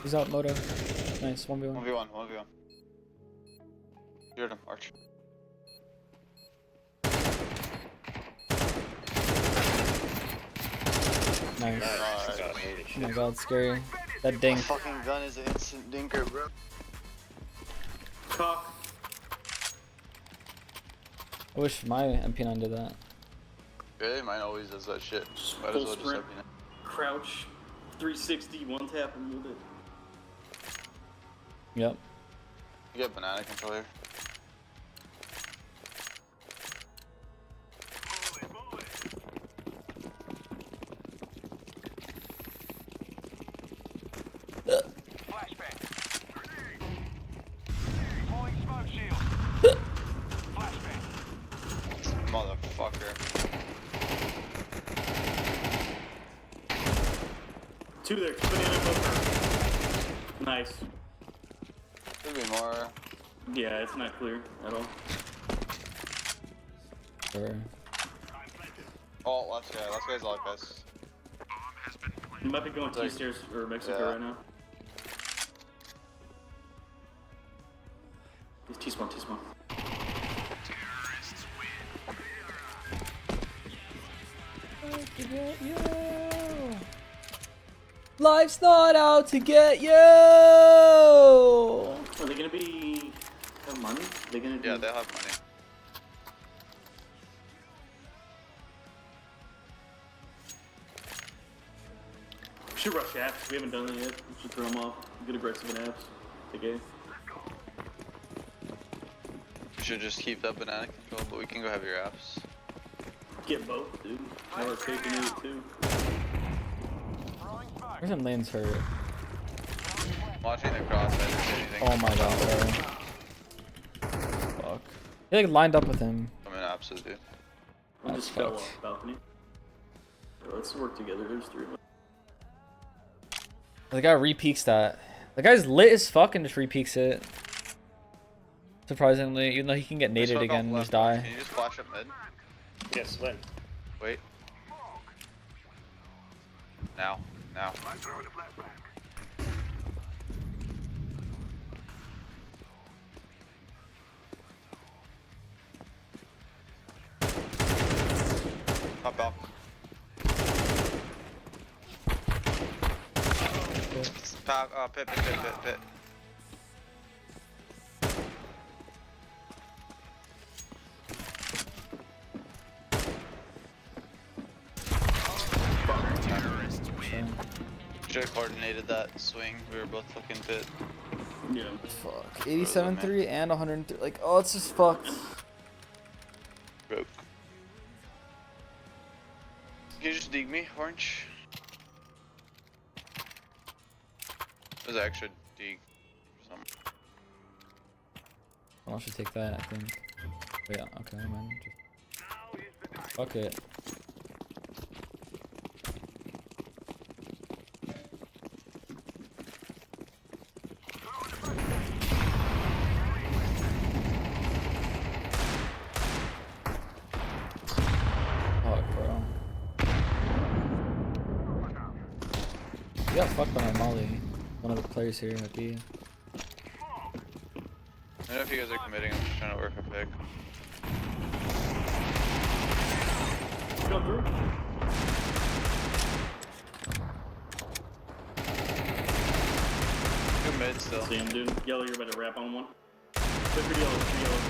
He's out, Moto. Nice, 1v1. 1v1. You heard him, Arch. Nice. Alright. Oh my god, scary. That ding. My fucking gun is an instant dinker, bro. Cock. I wish my MP9 did that. Really? Mine always does that shit. Might as Full well just sprint. have Crouch. 360. 1 tap and move it. Yep. You get banana controller. Motherfucker. 2 there. Banana buffer. Nice. Could be more. Yeah, it's not clear at all. Sure. Oh, last guy's like this. You might be going T-stairs or Mexico right now. He's T-spawn. Life's not out to get you! Are they gonna have money? They're gonna Yeah, they'll have money. We should rush apps. We haven't done that yet. We should throw them off. Get aggressive in apps. Take A. We should just keep that banana control, but we can go have your apps. Get both, dude. Now we're taking it too. Where's some lanes hurt? Watching the cross, I didn't say anything. Oh my god, sorry. Fuck. He like lined up with him. I'm in apps, dude. I just fell off the balcony. So let's work together. There's 3 of us. The guy re-peeks that. The guy's lit as fuck and just re-peeks it. Surprisingly, even though he can get naded again and just die. Can you just flash up mid? Yes, Lynn. Wait. Now. Pop out. Pit. Should have coordinated that swing. We were both fucking pit. Yeah. Fuck. 87-3 and 103. Like, oh, it's just fucked. Broke. Can you just dig me, Orange? There's an extra dig or something. I should take that, I think. But yeah, okay, man. Just... Fuck it. You got fucked by my molly. One of the players here at B. I don't know if you guys are committing. I'm just trying to work a pick. Go through. Two mid still. See him, dude. Yellow, you're about to wrap on one. Click for yellow, for yellow.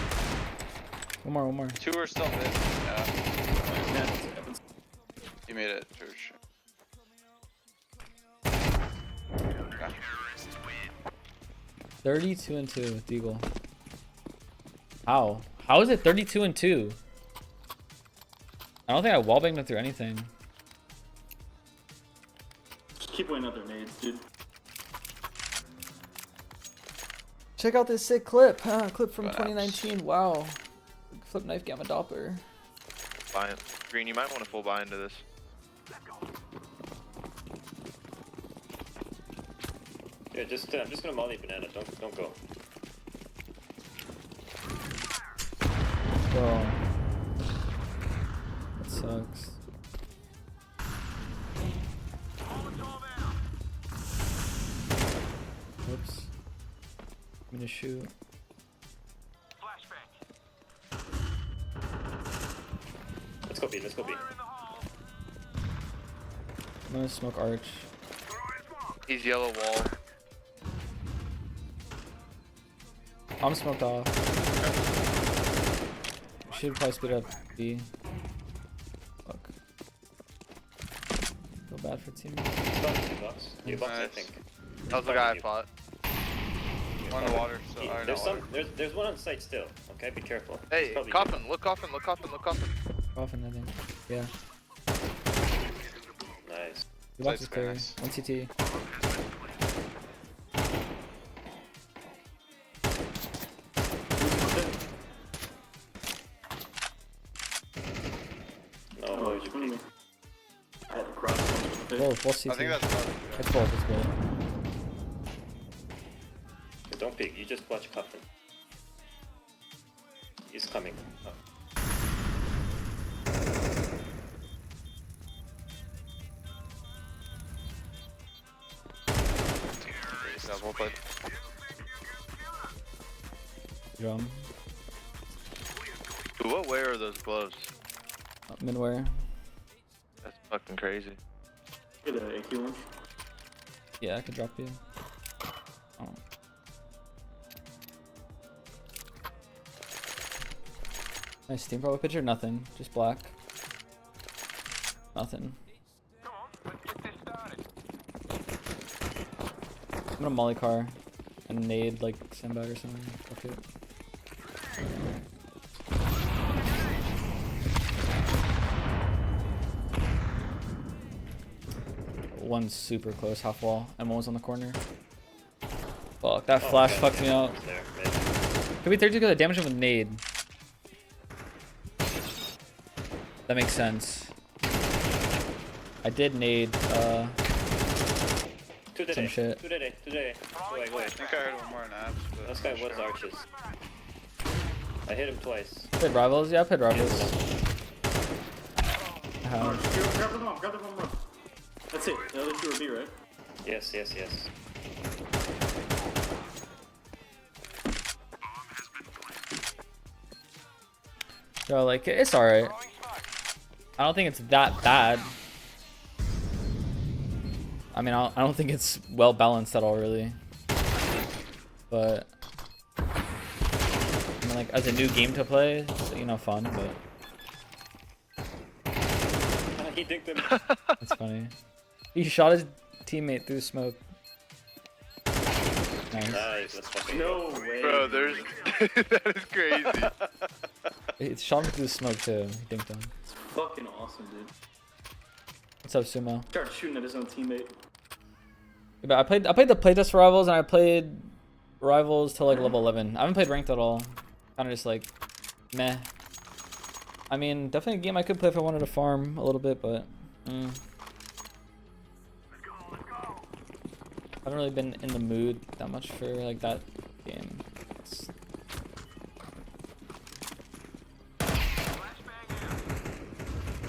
One more. Two are still mid. Yeah. Yeah, You made it, Church. 32 and 2 with Deagle. How? How is it 32 and 2? I don't think I wallbanged him through anything. Just keep waiting out their nades, dude. Check out this sick clip. Clip from 2019. Wow. Flip knife gamma doppler. Buy it. Green, you might want to full buy into this. Yeah, I'm just gonna molly banana. Don't go. Bro. That sucks. Oops. I'm gonna shoot. Let's go B. Let's go B. I'm gonna smoke arch. He's yellow wall. I'm smoked off. Should probably speed up B. Fuck. Feel bad for team. You box, I think. That was the guy I fought. On the water. So, There's one on site still. Okay, be careful. Hey, coffin. Look coffin. Look coffin. Look coffin. Coffin, I think. Yeah. Nice. The box is clear. One CT. No, you're me. I had to cross one. Both CT. I think that's both. It's both, it's both. Don't peek. You just watch coffin. He's coming. Oh. Yeah, well played. Drum. Dude, what way are those gloves? Midware. That's fucking crazy. Get an AK launch. Yeah, I could drop you. Oh. Nice steam power picture. Nothing. Just black. Nothing. I'm gonna molly car and nade like sandbag or something. Fuck it. One's super close, half wall, and one was on the corner. Fuck, that flash fucked me out. Could be 32 because I damaged him with nade. That makes sense. I did nade some shit. Today. Wait. I think I heard one more in abs. But This guy was arches. I hit him twice. Played rivals? Yeah, I played rivals. Grab the bomb. Grab the bomb. That's it. The other two are B, right? Yes. So like, it's alright. I don't think it's that bad. I mean, I don't think it's well balanced at all, really. But I mean, like as a new game to play, it's, you know, fun. But He dinked him. that's funny. He shot his teammate through smoke. Nice. Let's fucking No way. Bro, there's that is crazy. He shot him through smoke too. He dinked him. It's fucking awesome, dude. What's up, Sumo? Started shooting at his own teammate. But I played the playtest for Rivals, and I played Rivals till like level 11. I haven't played ranked at all. Kind of just like meh. I mean, definitely a game I could play if I wanted to farm a little bit, but I haven't really been in the mood that much for like that game.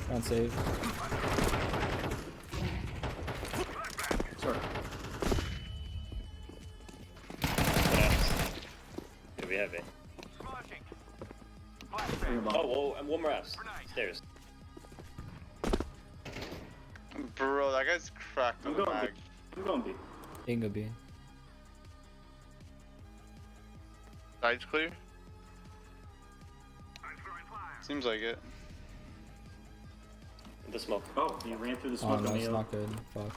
Round save. Sorry. Bring Oh, whoa, and one more apps. Stairs. Bro, that guy's cracked on the mag. I'm going B. Ain't gonna be. Side's clear. Seems like it. The smoke. Oh, he ran through the Oh smoke no, on it's the not good. Fuck.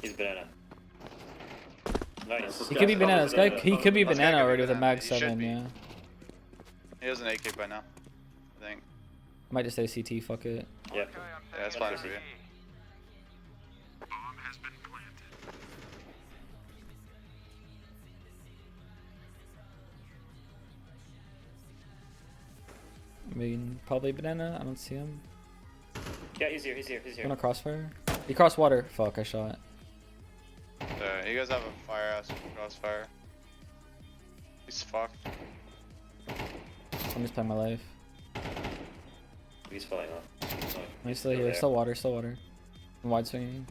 He's banana. Nice. He could be banana. This guy, he could be banana already with a mag He should 7. be. Yeah. He has an AK by now, I think. I might just say CT. Fuck it. Yeah. Yeah, that's fine for you. I mean, probably banana. I don't see him. Yeah, he's here, he's here, he's here. Gonna crossfire. He crossed water. Fuck, I shot. You guys have a fire ass crossfire. He's fucked. I'm just playing my life. He's falling off. Oh, He's still here. Still water. Still water. I'm wide swinging.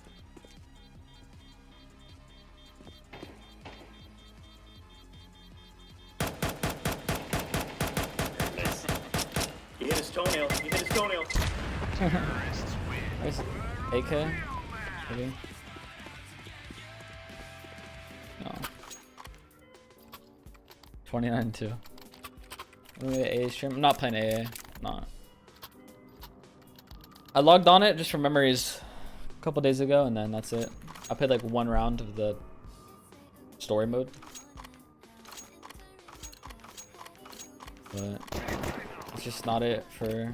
Nice. He hit his toenail. He hit his toenail. Nice. AK? Maybe. No. 29-2. Maybe AA stream. I'm not playing AA. Not. I logged on it just for memories a couple days ago, and then that's it. I played like one round of the story mode. But it's just not it for...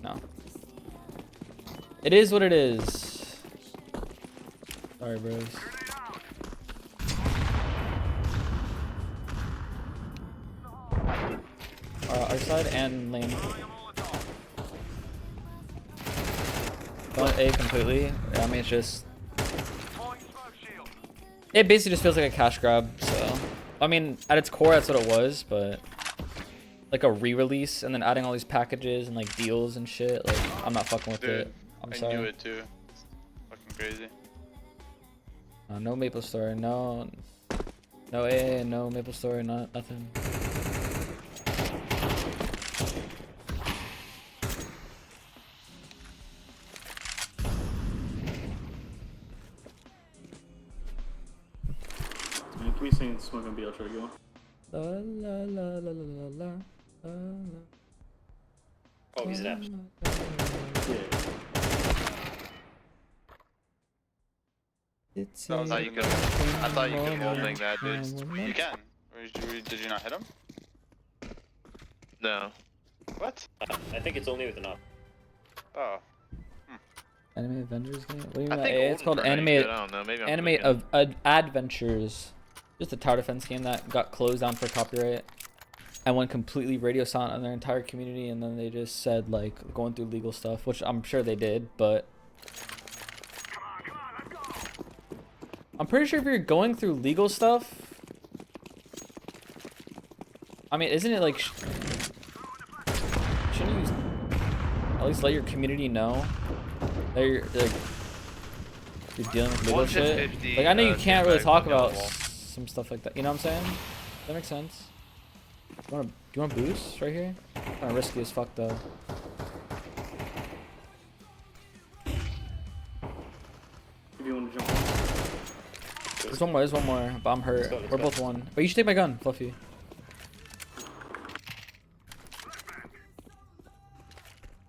No. It is what it is. Sorry, bros. Our side and lane. Don't A completely. I mean, it's just... It basically just feels like a cash grab, so... I mean, at its core, that's what it was, but... Like a re-release, and then adding all these packages and like deals and shit, like, I'm not fucking with Dude, it. I'm sorry. I knew it too. It's fucking crazy. No Maple Story, no... No A, no Maple Story, nothing. Man, can we sing Smoke and B? I'll try to go. La la la la la la la. Oh, he's an apps. It's I thought you could. I thought you could wall bang that, dude. You can. Or did you not hit him? No. What? I think it's only with an op. Oh. Anime Avengers game? What do you I mean? think It's called Golden Anime. Grenade, I don't know, maybe I'm Anime thinking. of Adventures. Just a tower defense game that got closed down for copyright, and went completely radio silent on their entire community, and then they just said like going through legal stuff, which I'm sure they did, but I'm pretty sure if you're going through legal stuff, I mean, isn't it like shouldn't you at least let your community know that you're like you're dealing with legal shit? Like, I know you can't really talk about some stuff like that. You know what I'm saying? That makes sense. Do you want boost right here? Kind of risky as fuck though. If you want to jump on. There's one more, but I'm hurt. We're both one. But you should take my gun, Fluffy.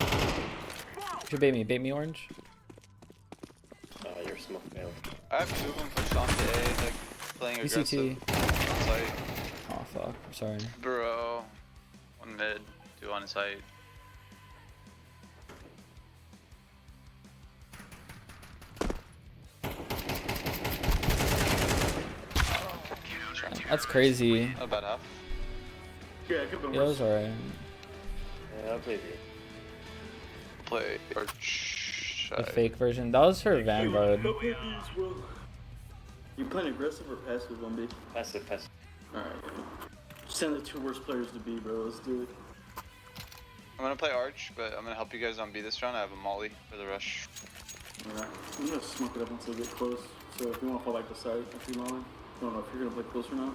You should bait me, Orange. You're smoke failed. I have two of them pushed onto A, like playing aggressive. On site. Oh fuck, I'm sorry. Bro. One mid, two on site. That's crazy. About half. Yeah, it could be Yeah, it was alright. Yeah, I'll play B. Play Arch. The fake version. That was for Vanguard. You playing aggressive or passive on B? Passive, passive. Alright. Send the two worst players to B, bro. Let's do it. I'm gonna play Arch, but I'm gonna help you guys on B this round. I have a molly for the rush. Alright. I'm gonna smoke it up until we get close. So if you want to fall back to side, if you long, I don't know if you're gonna play close or not.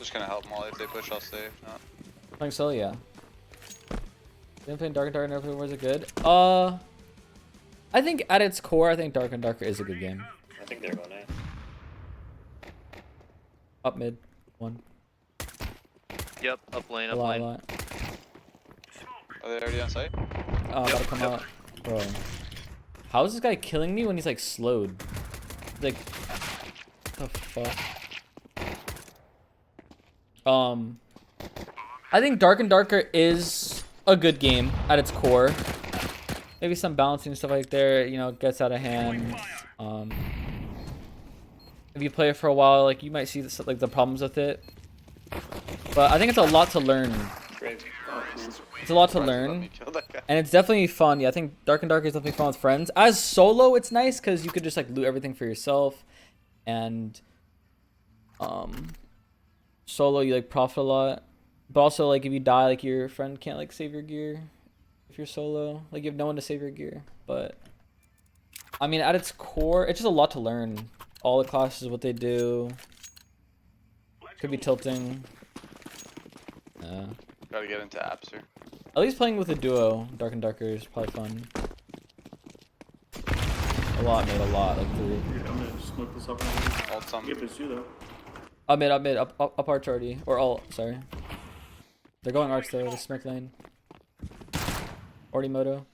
Just gonna help Molly if they push, I'll stay. If not. Playing solo, yeah. Been playing Dark and Darker Never was it good? I think at its core, I think Dark and Darker is a good game. I think they're going A. Up mid, one. Yep, up lane, A up lot, lane. a lot. Are they already on site? Oh, gotta come out. Bro. How is this guy killing me when he's like slowed? Like, what the fuck? I think Dark and Darker is a good game at its core. Maybe some balancing and stuff like there, you know, gets out of hand. If you play it for a while, like you might see this, like the problems with it. But I think it's a lot to learn. It's a lot to learn, and it's definitely fun. Yeah, I think Dark and Darker is definitely fun with friends. As solo, it's nice because you could just like loot everything for yourself, and solo you like profit a lot. But also like if you die, like your friend can't like save your gear if you're solo. Like you have no one to save your gear. But I mean, at its core, it's just a lot to learn. All the classes, what they do. Could be tilting. Gotta get into apps here. At least playing with a duo, Dark and Darker, is probably fun. A lot, made a lot, like 3. I'm gonna smoke this up and Ult some. get this too though. Up mid, up arch already. Or alt, sorry. They're going arch though, the smoke lane. Already moto.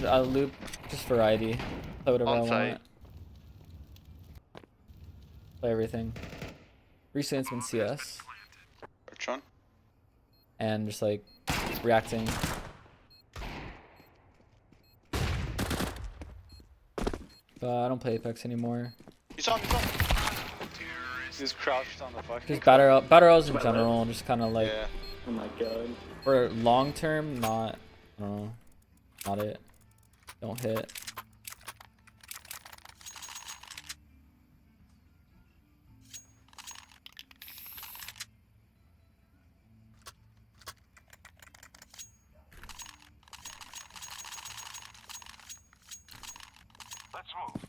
I'll loop, just variety. Play whatever I want. Play everything. Recently it's been CS. Archon. And just like reacting. But I don't play Apex anymore. You saw him, you saw him. He's crouched on the fucking. Just battle royals in general, just kind of like. Yeah. Oh my god. For long term, not. I don't know. Not it. Don't hit. Let's move.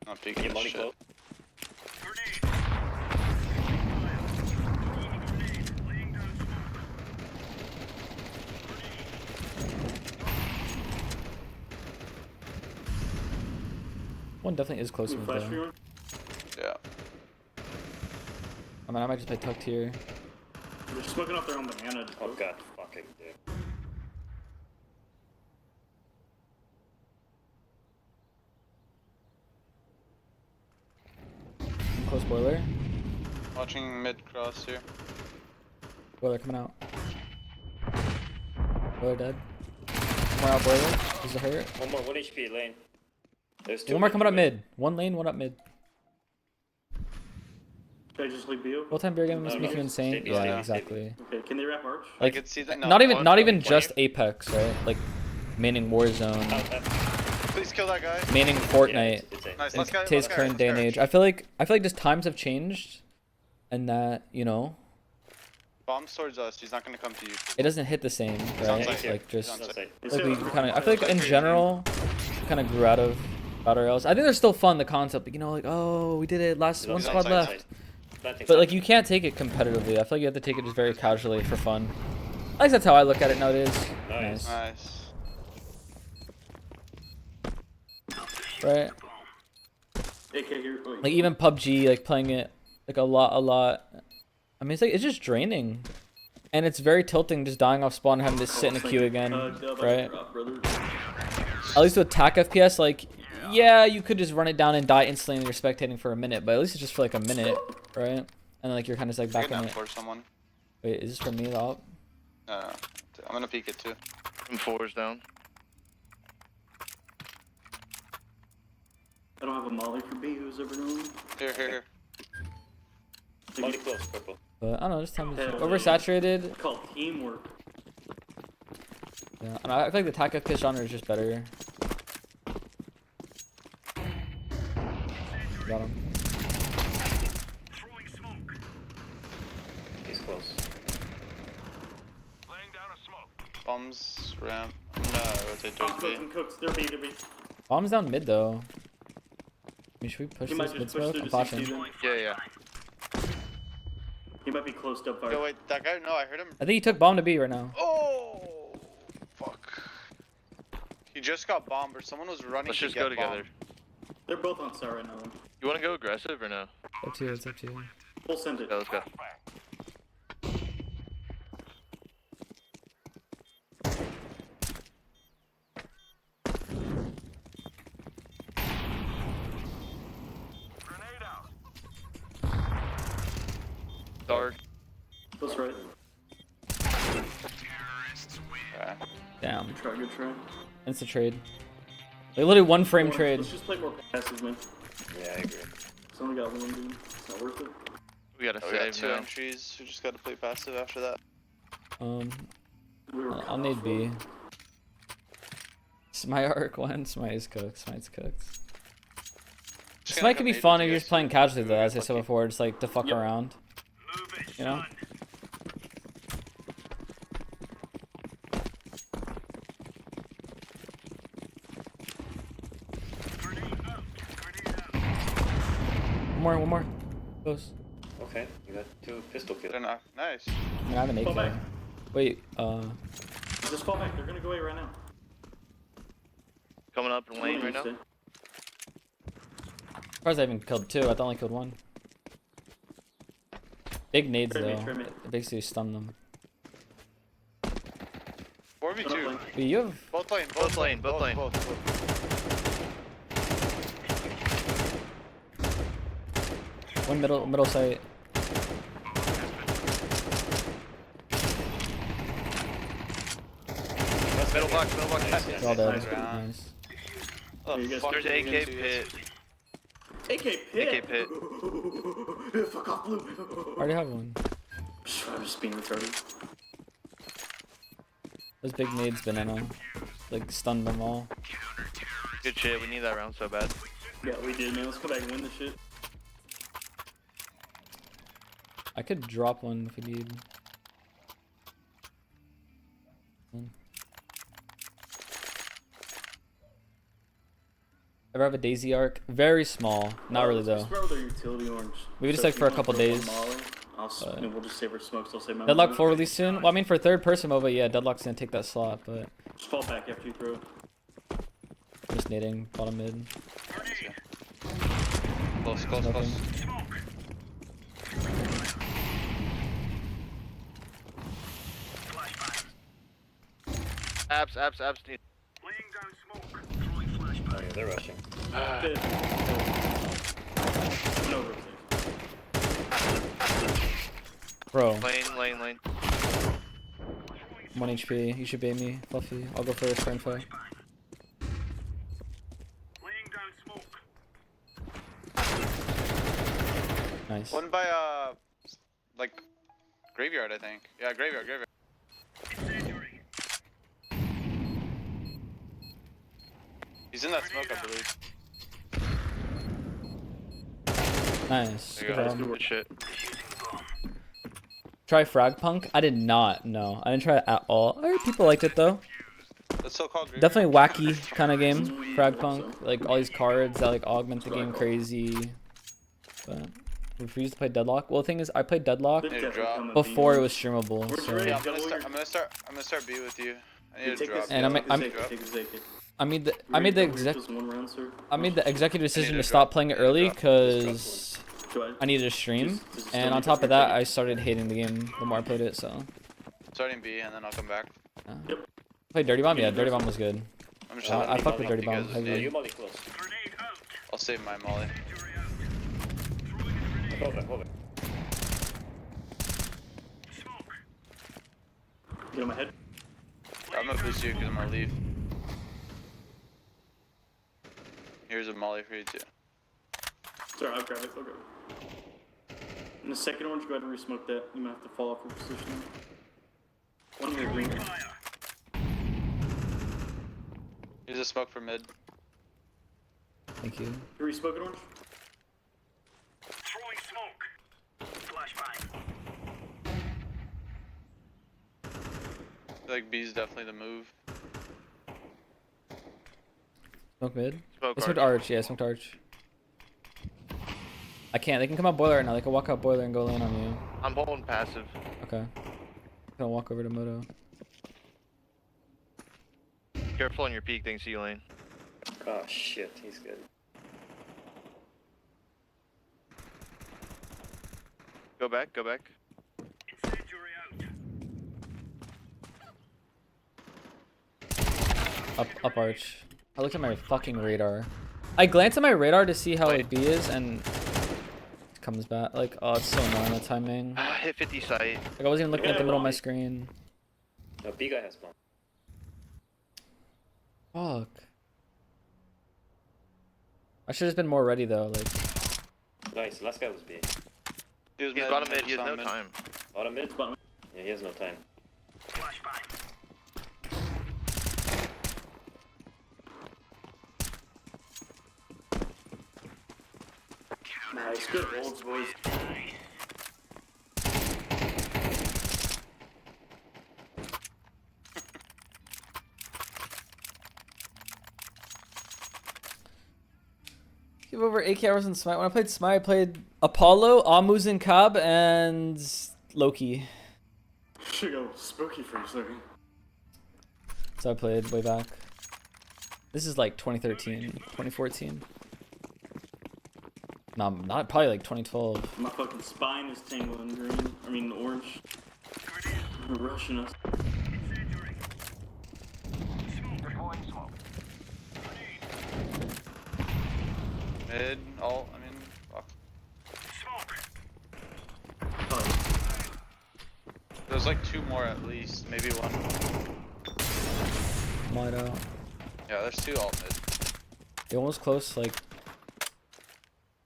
I'm peeking this shit. One definitely is close to me though. Yeah. I mean, I might just play tucked here. They're smoking up their own banana. Oh god, fucking dude. Close boiler. Watching mid cross here. Boiler coming out. Boiler dead. More out boiler. Does it hurt? One more, 1 HP lane. There's 2 One more coming up mid. One lane, one up mid. Can I just leave you? Full time beer game must make you insane. Stay, Yeah, stay, exactly. Okay, can they wrap arch? Like, I could see that. No, not even just Apex, right? Like, maining Warzone, Please kill that guy. maining Fortnite. Nice, In let's go. today's current day and age, I feel like just times have changed, and that Bombs towards us. He's not gonna come to you. it doesn't hit the same, right? Like just He's on site. like we kind of. I feel like in general, we kind of grew out of battle royals. I think they're still fun, the concept, but like, oh, we did it. Last one squad left. But like you can't take it competitively. I feel like you have to take it just very casually for fun. At least that's how I look at it nowadays. Nice. Nice. Right? AK here. Oh, Like even PUBG, like playing it like a lot. I mean, it's just draining, and it's very tilting. Just dying off spawn and having to sit in a queue again, right? At least with attack FPS, like yeah, you could just run it down and die instantly and you're spectating for a minute, but at least it's just for like a minute, right? And then like you're kind of like back in it. For someone. Wait, is this for me, the op? I'm gonna peek it too. I'm 4's down. I don't have a molly for B. Who's ever known? Here. Molly close, purple. But I don't know, just time Yeah, oversaturated. It's called teamwork. Yeah, I feel like the attack FPS genre is just better. Got him. He's close. Bombs ramp. I'm gonna rotate towards B. Cooks. They're B. Bomb's down mid though. I mean, should we push He this might mid just push smoke? through I'm to flashing. 60 then. Yeah. He might be close to fire. Yo, wait, that guy, no, I heard him. I think he took bomb to B right now. Oh! Fuck. He just got bombed, or someone was running Let's to just get go together. bombed. They're both on site right now. You want to go aggressive or no? Up to you, it's up to you. We'll send it. Yeah, let's go. Dark. Close right. Okay. Damn. Good try, good try. Insta trade. Like literally one frame Let's trade. just play more passive, man. Yeah, I agree. It's only got one, dude. It's not worth it. We gotta We got save 2 now. entries. We just gotta play passive after that. I'll need B. Smite arc one. Smite is cooked. Smite's cooked. Smite could be fun if you're just playing casually though, as I said before, just like to fuck around. You know? One more. Close. Okay, you got 2 pistol kills. Nice. I mean, I have an Fall AK. back. Wait, Just fall back. They're gonna go A right now. Coming up in lane right now. surprised I even killed 2. I thought I only killed 1. Big nades Try me, though. try me. It basically stunned them. 4v2. But you have Both lane, Both lane, both lane. one middle site. Middle box, middle box. They're all dead. Nice. Nice. Oh, Here you go. fuck, There's we're AK gonna do this. pit. AK pit. AK pit. Fuck off, blue. I already have one. I'm just being retarded. Those big nades banana. Like stunned them all. Good shit. We need that round so bad. Yeah, we did, man. Let's go back and win this shit. I could drop one if we need. Ever have a Daisy arc? Very small. Not really though. Let's throw their utility orange. Maybe just So like if for a you couple wanna throw days. one Molly, and we'll just save our smokes. I'll save my Deadlock Molly. 4 release soon? Well, I mean for third person MOBA, yeah, Deadlock's gonna take that slot, but Just fall back after you throw. just nading bottom mid. Close, close, Smoking. close. Abs. Dude. Oh, yeah, they're rushing. No, Bro, Lane. 1 HP. You should bait me, Fluffy. I'll go first for info. Nice. One by, like, graveyard, I think. Yeah, graveyard. He's in that smoke, I believe. Nice. There Good you go. job. Good shit. Try Frag Punk? I did not. No, I didn't try it at all. I heard people liked it though. That's so-called graveyard. Definitely wacky kind of game. Frag Punk, like all these cards that like augment the game crazy. But refuse to play Deadlock. Well, the thing is, I played Deadlock I need to drop. before it was streamable. So. Yeah, I'm gonna start B with you. I need to drop. And I made the executive decision to stop playing it early because I needed to stream, and on top of that, I started hating the game the more I played it. So. Starting B, and then I'll come back. Play Dirty Bomb? Yeah, Dirty Bomb was good. I'm just I fuck with Dirty Bomb. Yeah, Heavy. you molly close. I'll save my molly. Hold it. Get on my head. I'm gonna boost you because I'm gonna leave. Here's a molly for you too. Sorry, I'll grab it. And the second orange, go ahead and re-smoke that. You might have to fall off your position. One here, green. Here's a smoke for mid. Thank you. You re-smoke it, orange? feel like B's definitely the move. Smoke mid. Smoke I smoked arch. Yeah, I smoked arch. I can't. They can come out boiler right now. They can walk out boiler and go lane on you. I'm holding passive. Okay. I'm gonna walk over to Moto. Careful on your peak thing, C lane. Oh shit, he's good. Go back, go back. Up arch. I looked at my fucking radar. I glanced at my radar to see how A B is and it comes back. Like, oh, it's so annoying, the timing. Hit 50 sight. Like, I wasn't even looking at the middle of my screen. No, B guy has bomb. Fuck. I should have been more ready though. Like, Nice, last guy was B. He's bottom mid, he has no time. Bottom mid? Yeah, he has no time. Nice, good holds, boys. give over 8K hours in Smite. When I played Smite, I played Apollo, Amuzen Cab, and Loki. Should go spooky for a second. So I played way back. This is like 2013, 2014. No, not probably like 2012. My fucking spine is tingling green. I mean orange. They're rushing us. Mid, alt, I mean, fuck. There's like 2 more at least, maybe 1. Wide out. Yeah, there's 2 alt mid. They one was close, like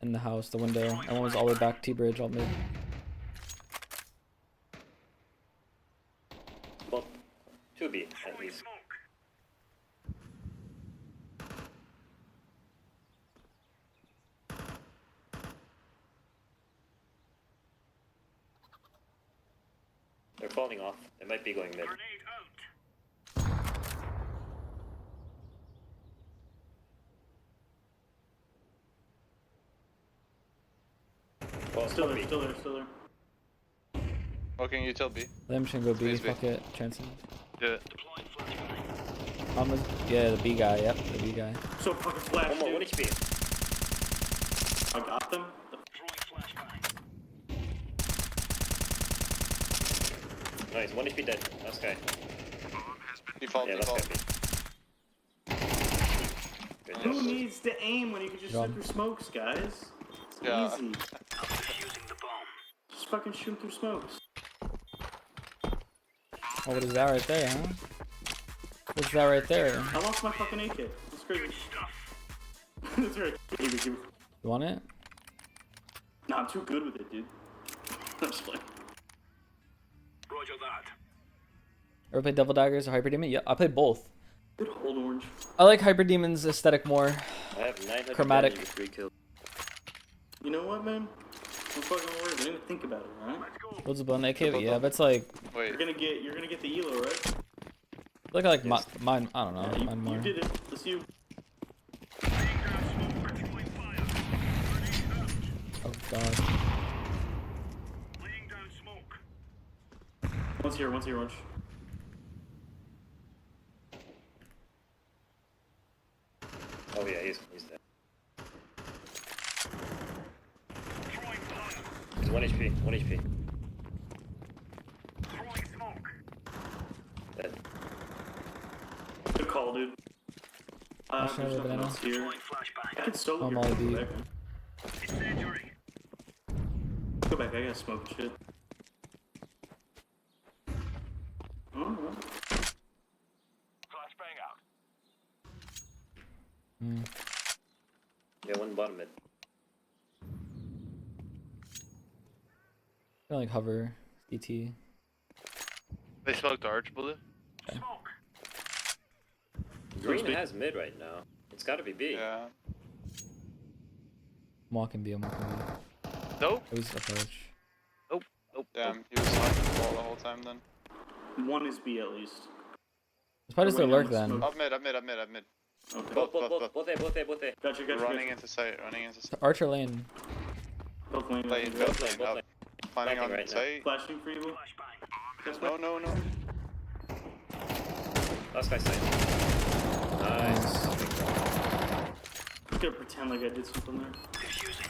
in the house, the window. And one was all the way back T-bridge, all mid. Well, 2B at least. They're falling off. They might be going mid. Well, Still there, still there, still there. Smoking util B. Them should go B, Please B. fuck it, chancing. Do it. Yeah, the B guy, yep, the B guy. So fucking flash, One more, dude. 1 HP. I got them. Nice, 1 HP dead. Last guy. Default, Yeah, default. last guy. Good Who job. needs to aim when you can just shoot through smokes, guys? It's Yeah. easy. Just fucking shoot through smokes. Oh, what is that right there, huh? What's that right there? I lost my fucking AK. That's crazy. That's right. Give it. You want it? Nah, I'm too good with it, dude. I'm just playing. Roger that. Ever played Devil Daggers or Hyper Demon? Yeah, I played both. Good hold orange. I like Hyper Demon's aesthetic more. I have 900 Chromatic. damage with 3 kills. You know what, man? Don't fucking worry. Don't even think about it, alright? What's the bone AK? But yeah, that's like Wait. You're gonna get the elo, right? look like mine. I don't know. Yeah, Mine more. you did it. That's you. Oh god. Laying down smoke. One's here, orange. Oh yeah, he's dead. He's 1 HP, 1 HP. Throwing smoke. Dead. Good call, dude. Flashing There's over nothing banana. else here. I can still I'm hear all people deep. there. Incendiary. Go back, I gotta smoke shit. Oh, Flashbang out. Yeah, 1 bottom mid. I like hover, CT. They smoked arch, blue. Smoke. Green has mid right now. It's gotta be B. Yeah. I'm walking B. I'm walking B. Nope. It was approach. Nope. Nope. Damn, he was on the wall the whole time then. one is B at least. It's probably just their lurk then. Up mid. Okay. Both. Both A. Gotcha. Running into sight. Archer lane. Both lane. Lane, Both lane, lane. up. Planning on right now. sight. Flashing for you. No. Last guy side. Nice. I'm gonna pretend like I did something there.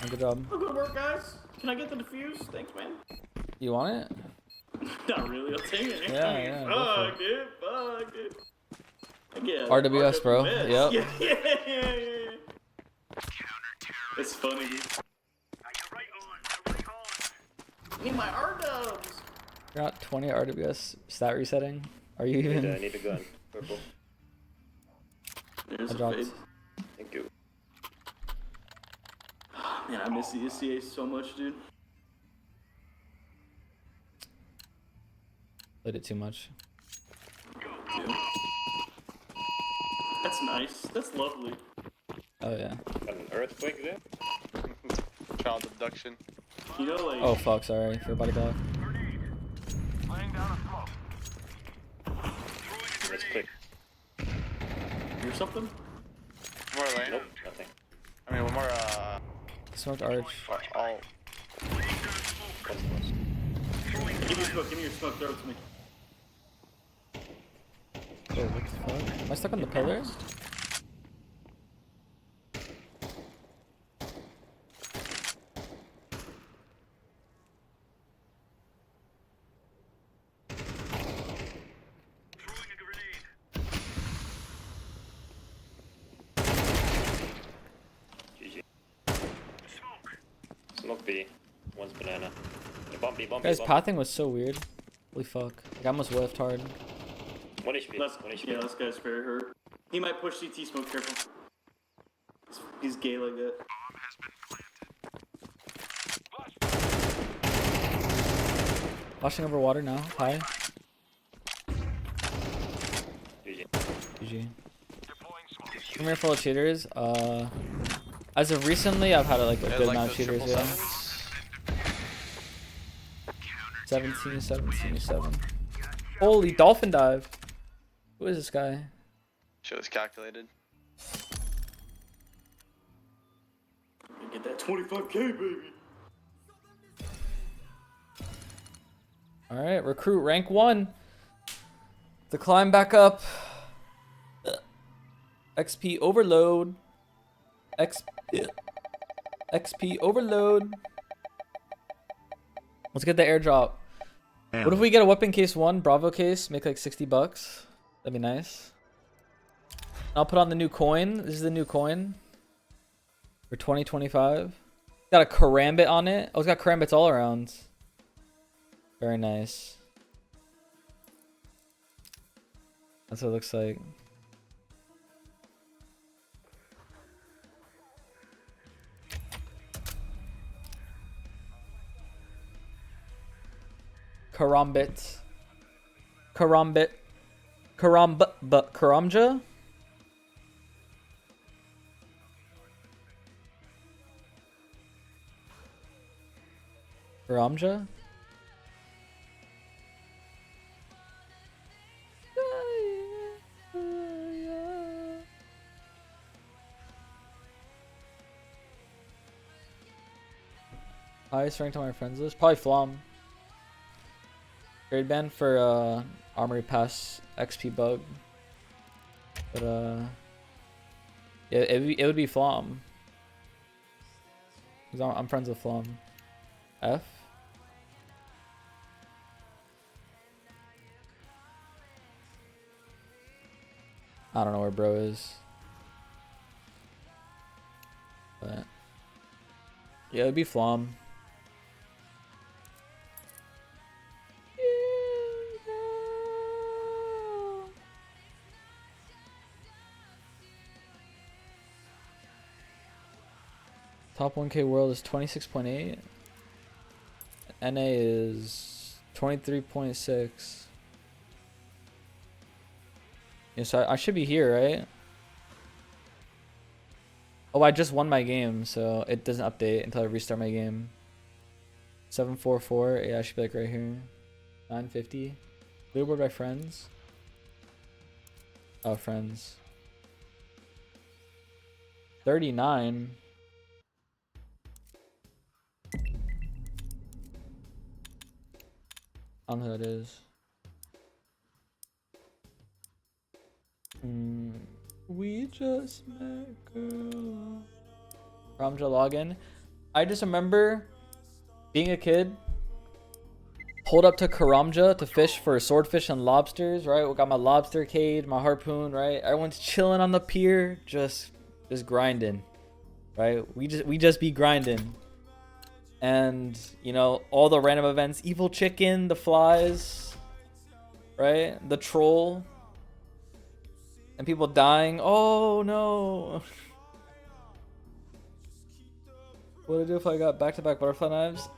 Good job. Oh, good work, guys. Can I get the defuse? Thanks, man. You want it? Not really. I'll take it. Yeah, go for it. Fuck it. Yeah, RWS, bro. miss. Yep. Yeah. It's funny, dude. Need my R-dubs. You're not 20 RWS stat resetting. Are you even? Need a gun. Purple. There's I a dropped. fade. Thank you. Man, I miss the SCA so much, dude. Played it too much. Yeah. That's nice. That's lovely. Oh yeah. Got an earthquake there? Child abduction. You know, like. Oh fuck, sorry for body block. Let's click. Hear something? More lane. Nope, nothing. I mean, one more. Smoked arch. All. Give me your smoke. Give me your smoke. Throw it to me. Oh, what the fuck? Am I stuck on the pillar? GG. Smoke B. One's banana. Bumpy. Guys, pathing was so weird. Holy fuck. Like, I almost whiffed hard. 1 HP. Yeah, this guy's very hurt. He might push CT smoke. Careful. He's gay like that. Washing over water now. Hi. GG. GG. Come here full of cheaters. As of recently, I've had like a good amount of cheaters. Yeah. 17. Holy dolphin dive. Who is this guy? Shit was calculated. Get that 25K, baby. All right, recruit rank 1. To climb back up. XP overload. XP overload. Let's get the airdrop. What if we get a weapon case 1, Bravo case, make like $60? That'd be nice. I'll put on the new coin. This is the new coin for 2025. Got a karambit on it. Oh, it's got karambits all around. Very nice. That's what it looks like. Karambit. Karamja? Karamja? Highest ranked on my friends list? Probably Flom. Grade ban for Armory Pass XP bug. But yeah, it would be Flom. Cause I'm friends with Flom. F? I don't know where bro is. But yeah, it'd be Flom. Top 1K world is 26.8. NA is 23.6. Yeah, so I should be here, right? Oh, I just won my game, so it doesn't update until I restart my game. 744. Yeah, I should be like right here. 950. Leaderboard by friends. Oh, friends. 39. I don't know who that is. We just met, girl. Ramja login. I just remember being a kid, pulled up to Karamja to fish for swordfish and lobsters, right? We got my lobster cage, my harpoon, right? Everyone's chilling on the pier, just grinding, right? We just be grinding. And, you know, all the random events, evil chicken, the flies, right? The troll. And people dying. Oh no. What would I do if I got back-to-back butterfly knives?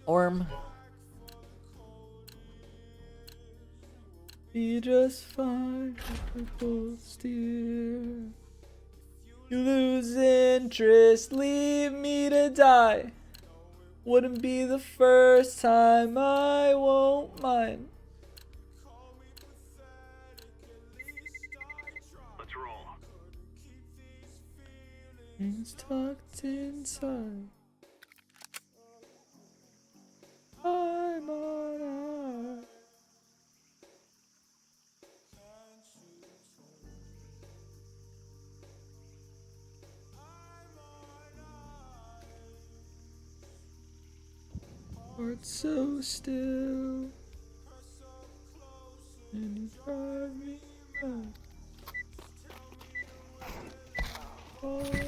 Orm. Be just fine if we both steer. You lose interest, leave me to die. Wouldn't be the first time, I won't mind. Let's roll. It's tucked inside. I'm on high. Heart so still, and you drive me mad. Oh, yeah.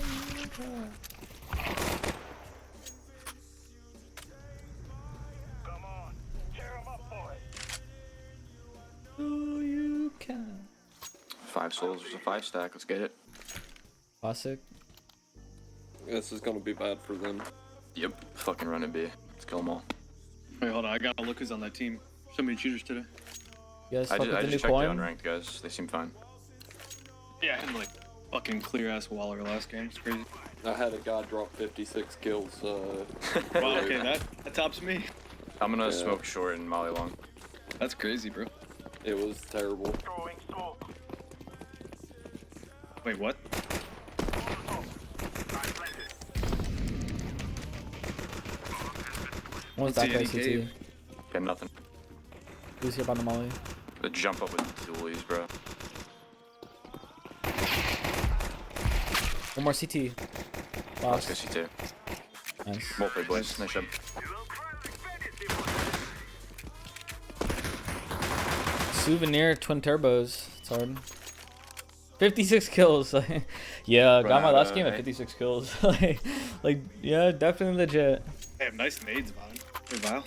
Come on, tear 'em up, boy. Oh, you can. 5 souls is a 5 stack. Let's get it. Classic. This is gonna be bad for them. Yep. Fucking run it, B. Let's kill them all. Wait, hold on. I gotta look who's on that team. So many cheaters today. You guys I fuck just with the new checked the coin? unranked guys. They seem fine. Yeah, and like fucking clear ass Waller last game. It's crazy. I had a guy drop 56 kills. Wow, okay, that tops me. I'm gonna smoke short and molly long. That's crazy, bro. It was terrible. Wait, what? One's that guy CT. Got nothing. Who's here by the molly? The jump up with dualies, bro. One more CT. Let's go CT. Nice. Well played, boys. Nice job. Souvenir twin turbos. It's hard. 56 kills. Yeah, got my last game at 56 kills. like, yeah, definitely legit. They have nice nades, man. Hey, Val.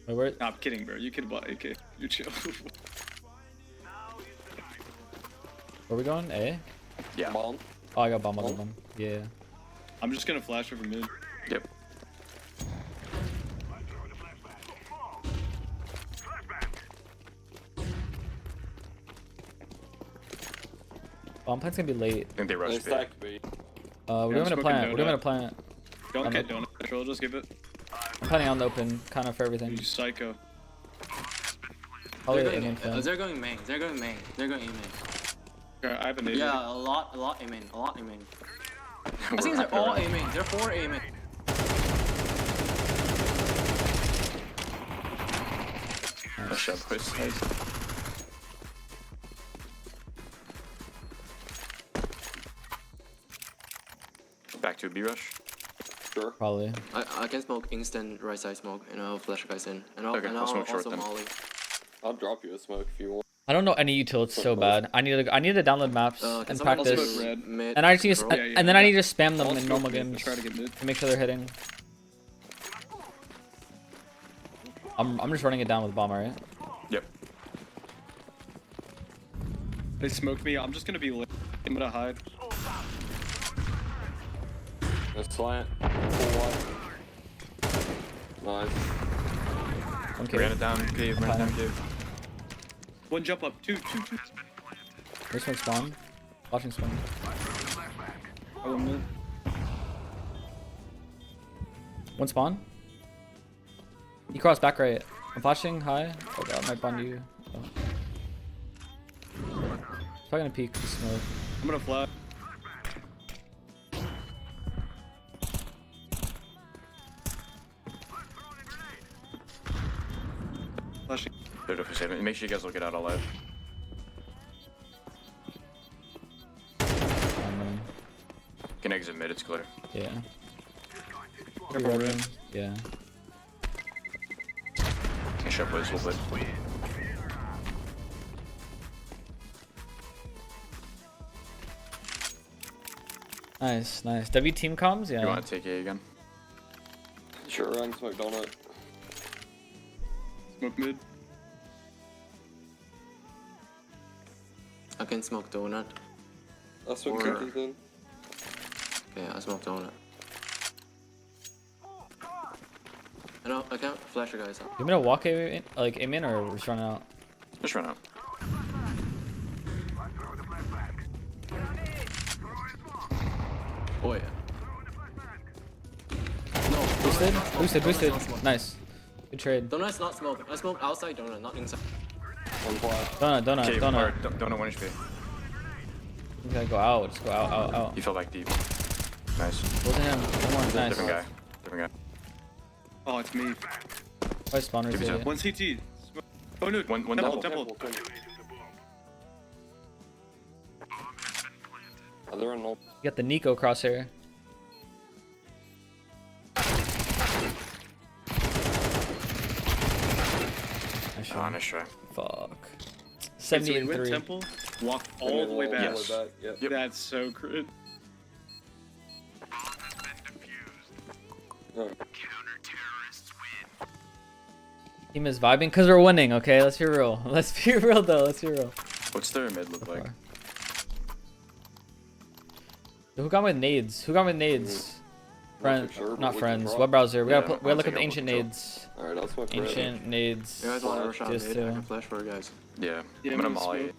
Wait, where? Nah, I'm kidding, bro. You could buy AK. You chill. Where we going? A? Yeah. Bomb. Oh, I got bomb. Yeah. I'm just gonna flash over mid. Yep. Bomb plant's gonna be late. I think they rushed B. We're doing a plant. We're doing a plant. Don't get donut control. Just give it. I'm planning on the open, kind of for everything. You psycho. Probably They're aiming going, fan. they're going main. They're going main. They're going main. Okay, I have a nade. Yeah, a lot aiming. A lot aiming. I think they're all aiming. They're 4 aiming. Nice job, boys. Back to a B rush. Sure. Probably. I can smoke instant right side smoke, and I'll flash guys in. And I'll, Okay, and I'll smoke short also then. molly. I'll drop you a smoke if you want. I don't know any utils so bad. I need to download maps Can and someone also practice. smoke mid And I just need to, control? and then I need to spam them I'll in smoke normal mid, games try to get mid. to make sure they're hitting. I'm just running it down with bomb, right? Yep. They smoked me. I'm just gonna be lit. I'm gonna hide. A slant. Full white. Nice. Okay. Ran it down cave, ran it down cave. One jump up. Two. This one spawn. Watching spawn. Oh, mid. One spawn. He crossed back right. I'm flashing high. Oh god, might bond you. Oh. Probably gonna peek the smoke. I'm gonna flash. Flashing. Beautiful save. Make sure you guys will get out alive. Can exit mid, it's clear. Yeah. Careful room. Yeah. Shut boys, we'll play. Nice, nice. W team comms? Yeah. You want to take A again? Sure, run smoke donut. Smoke mid. I can smoke donut. I'll smoke cookies then. Yeah, I smoke donut. I can't flash you guys up. You want me to walk in, like aim in, or just run out? Just run out. Oh yeah. Boosted? Boosted, boosted. Nice. Good trade. Donut's not smoking. I smoke outside donut, not inside. Donut, donut, Okay, donut. Donut 1 HP. You gotta go out. Just go out, out, out. You fell back deep. Nice. Wasn't him. One more. Nice. Different guy. Different guy. Oh, it's me. Why spawners here? One CT. Oh no. One temple. Oh, they're on. You got the Nico crosshair. Nice try. Fuck. So 70 we and went 3. temple, walked all the way back. Yes. Yep. That's so crit. Team is vibing because we're winning, okay? Let's be real. Let's be real though. Let's be real. What's their mid look like? Who got with nades? Who got with nades? Friend, sure, not but friends. we can Web browser. We Yeah, gotta we gotta look at the I'll ancient take a look, nades. Alright, I'll smoke Ancient nades. You guys want to rush out Just mid? to- I can flash for you guys. Yeah. Yeah, I'm gonna mid molly. smoke.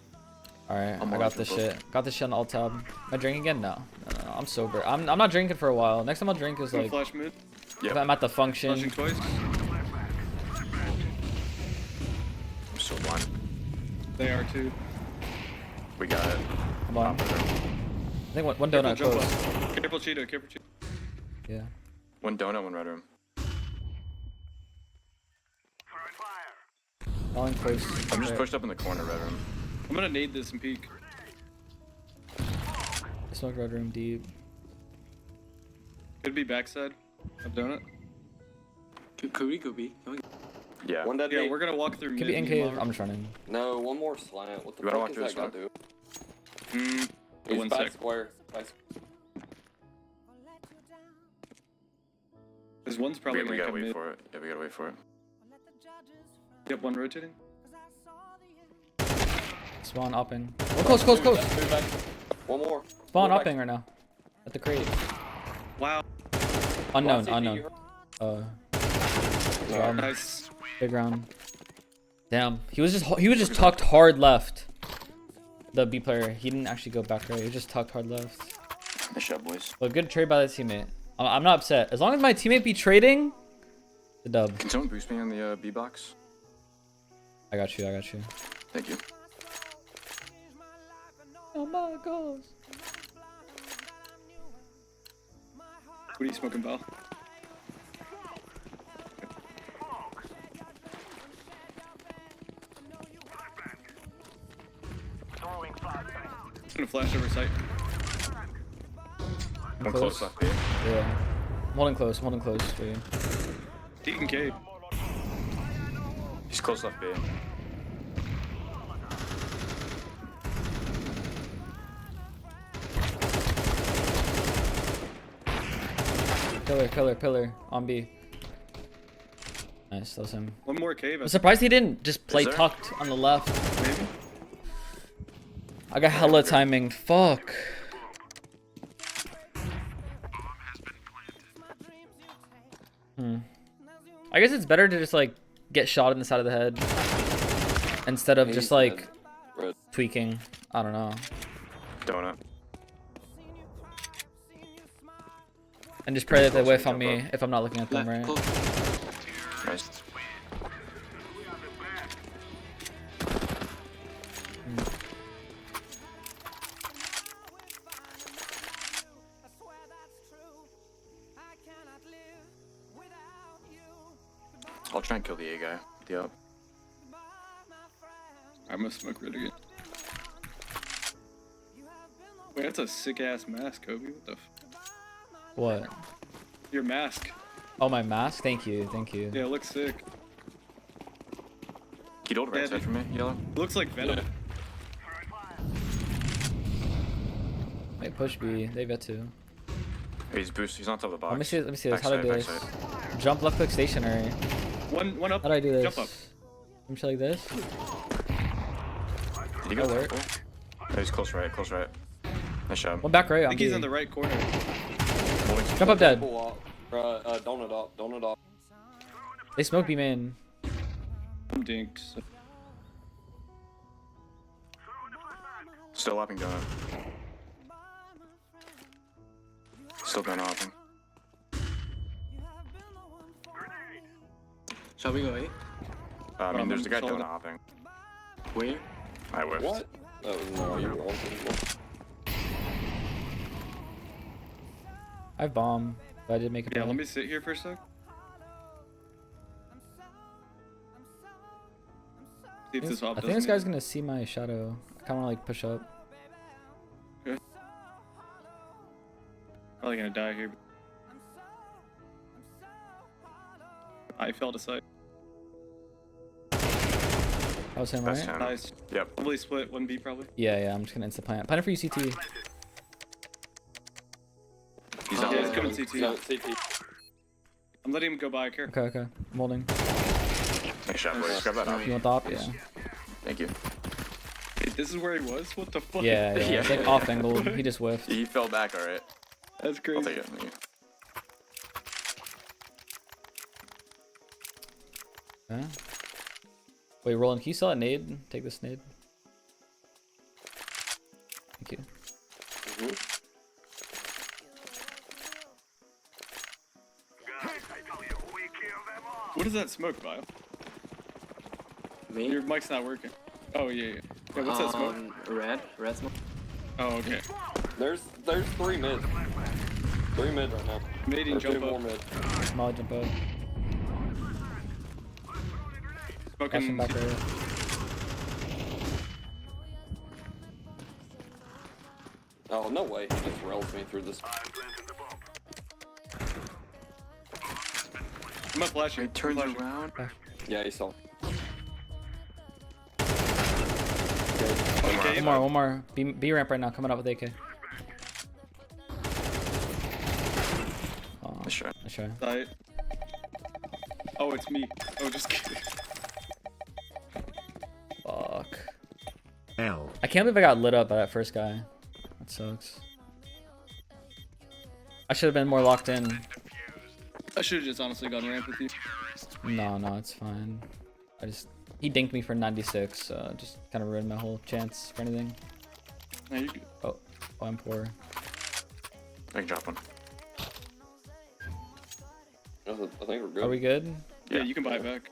Alright, I'm I on got this triple. shit. Got this shit on alt tab. Am I drinking again? No. No, I'm sober. I'm not drinking for a while. Next time I'll drink is Gonna like flash mid. if I'm at the function. Flashing twice. I'm so blind. They are too. We got it. Come on. I think one donut Careful, close. jump left. Careful Cheeto, careful Cheeto. Yeah. One donut, one red room. Falling close. I'm just Right. pushed up in the corner, red room. I'm gonna nade this and peek. I smoked red room deep. Could be backside of donut. Could be. Yeah. One dead Yeah, meat. we're gonna walk through Could mid. be me and NK. Mara. I'm just running. No, one more slant. What the You wanna fuck walk is through that this guy one? do? He's One back sec. square. There's one's probably We gonna gotta come wait mid. for it. Yeah, we gotta wait for it. Yep, one rotating. Spawn upping. Oh, close. Move back. One more. Spawn Move back. upping right now. At the crate. Wow. Unknown, Last CT, unknown. you Round. Nice. Big round. Damn. He was just tucked hard left. The B player. He didn't actually go back right. He just tucked hard left. Nice shot, boys. But good trade by the teammate. I'm not upset. As long as my teammate be trading, the dub. Can someone boost me on the B box? I got you. Thank you. Oh my gosh. What are you smoking, Val? I'm gonna flash over sight. One close left B. Yeah. I'm holding close for you. Deacon Cave. He's close left B. Pillar on B. Nice, that was him. One more cave. I'm surprised he didn't just play there? tucked on the left. Maybe. I got hella timing. Fuck. I guess it's better to just like get shot in the side of the head instead of just like Red. Tweaking. I don't know. Donut. And just pray that they whiff on me if I'm not looking at them right. Nice. I'll try and kill the A guy. Yep. I'm gonna smoke red again. Wait, that's a sick ass mask, Kobe. What the f? What? Your mask. Oh, my mask? Thank you, thank you. Yeah, it looks sick. Can you hold right side for me, Yellow? It looks like Venom. Wait, push B. They bet too. He's boost. He's on top of the box. Let me see this. How do I do this? Jump left click stationary. One up. How do I do this? Jump up. Let me show like this. Did he go work? there? No, he's close right, close right. Nice job. One back right. I think he's in the right corner. Jump up dead. Donut up, donut up. They smoke B main. I'm dinked. So. Still hopping donut. Still going hopping. Shall we go 8? I mean, there's the guy donut hopping. Where? I whiffed. What? Oh, no, you were wrong. I have bomb, but I did make a Yeah, bomb. let me sit here for a sec. See if this op I think this guy's gonna see my shadow. I kinda wanna like push up. Okay. Probably gonna die here. I failed a sight. That was him, That's right? him. Nice. Yep. Probably split 1B probably. Yeah, I'm just gonna insta plant. Planning for you, CT. He's Yeah, out. he's coming CT. No, CT. I'm letting him go by, care. Okay. I'm holding. Nice shot, boys. Grab that up. You want the op? Yeah. Thank you. Wait, this is where he was? What the fuck? Yeah. It's like off angled. He just whiffed. He fell back, alright. That's crazy. I'll take it. Thank you. Okay. Wait, Roland, can you sell that nade? Take this nade. Thank you. What is that smoke, Bio? Me? Your mic's not working. Oh, yeah. Yeah, what's that smoke? Red smoke. Oh, okay. There's 3 mid. 3 mid right now. Mid and Or 2 jump more up. mid. Small jump up. Smoking. Back right. Oh, no way. He just railed me through this. I'm not flashing. He turns around. Yeah, he saw. Okay, One more. B ramp right now. Coming up with AK. Oh, Nice shot. nice try. Sight. Oh, it's me. Oh, just kidding. Fuck. L. I can't believe I got lit up by that first guy. That sucks. I should have been more locked in. I should have just honestly gone ramp with you. No, it's fine. He dinked me for 96, so just kind of ruined my whole chance for anything. No, you good. Oh, I'm poor. I can drop one. I think we're good. Are we good? Yeah, you can buy it back.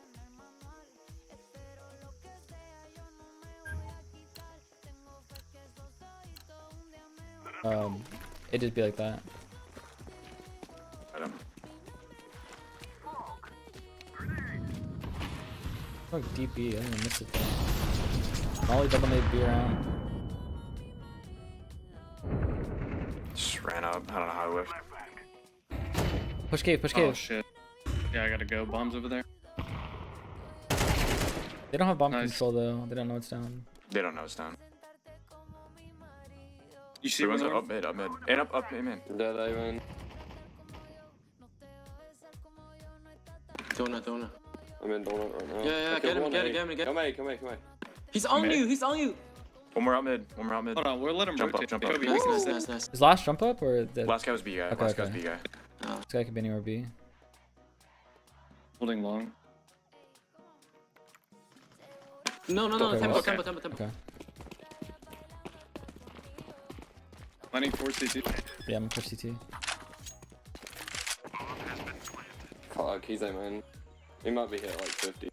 It just be like that. Fuck DP, I didn't even miss it though. Molly double nade B around. Just ran up. I don't know how I whiffed. Push cave. Oh shit. Yeah, I gotta go. Bombs over there. They don't have bomb Nice. control though. They don't know it's down. They don't know it's down. You see One's one up mid, up mid. And up, amen. Dead even. Donut. I'm in donut right now. Yeah, get him. Come here. He's on Okay. you. He's on you. One more out mid. Hold on, we'll let him Jump up, rotate. jump up. Kobe, Nice. Is last jump up or the Last guy was B guy. Okay, Last guy was okay. B guy. This guy could be anywhere B. Holding long. No. Okay, Tempo. okay. Okay. Planning for CT. Yeah, I'm push CT. Fuck, he's aiming. He might be hit like 50.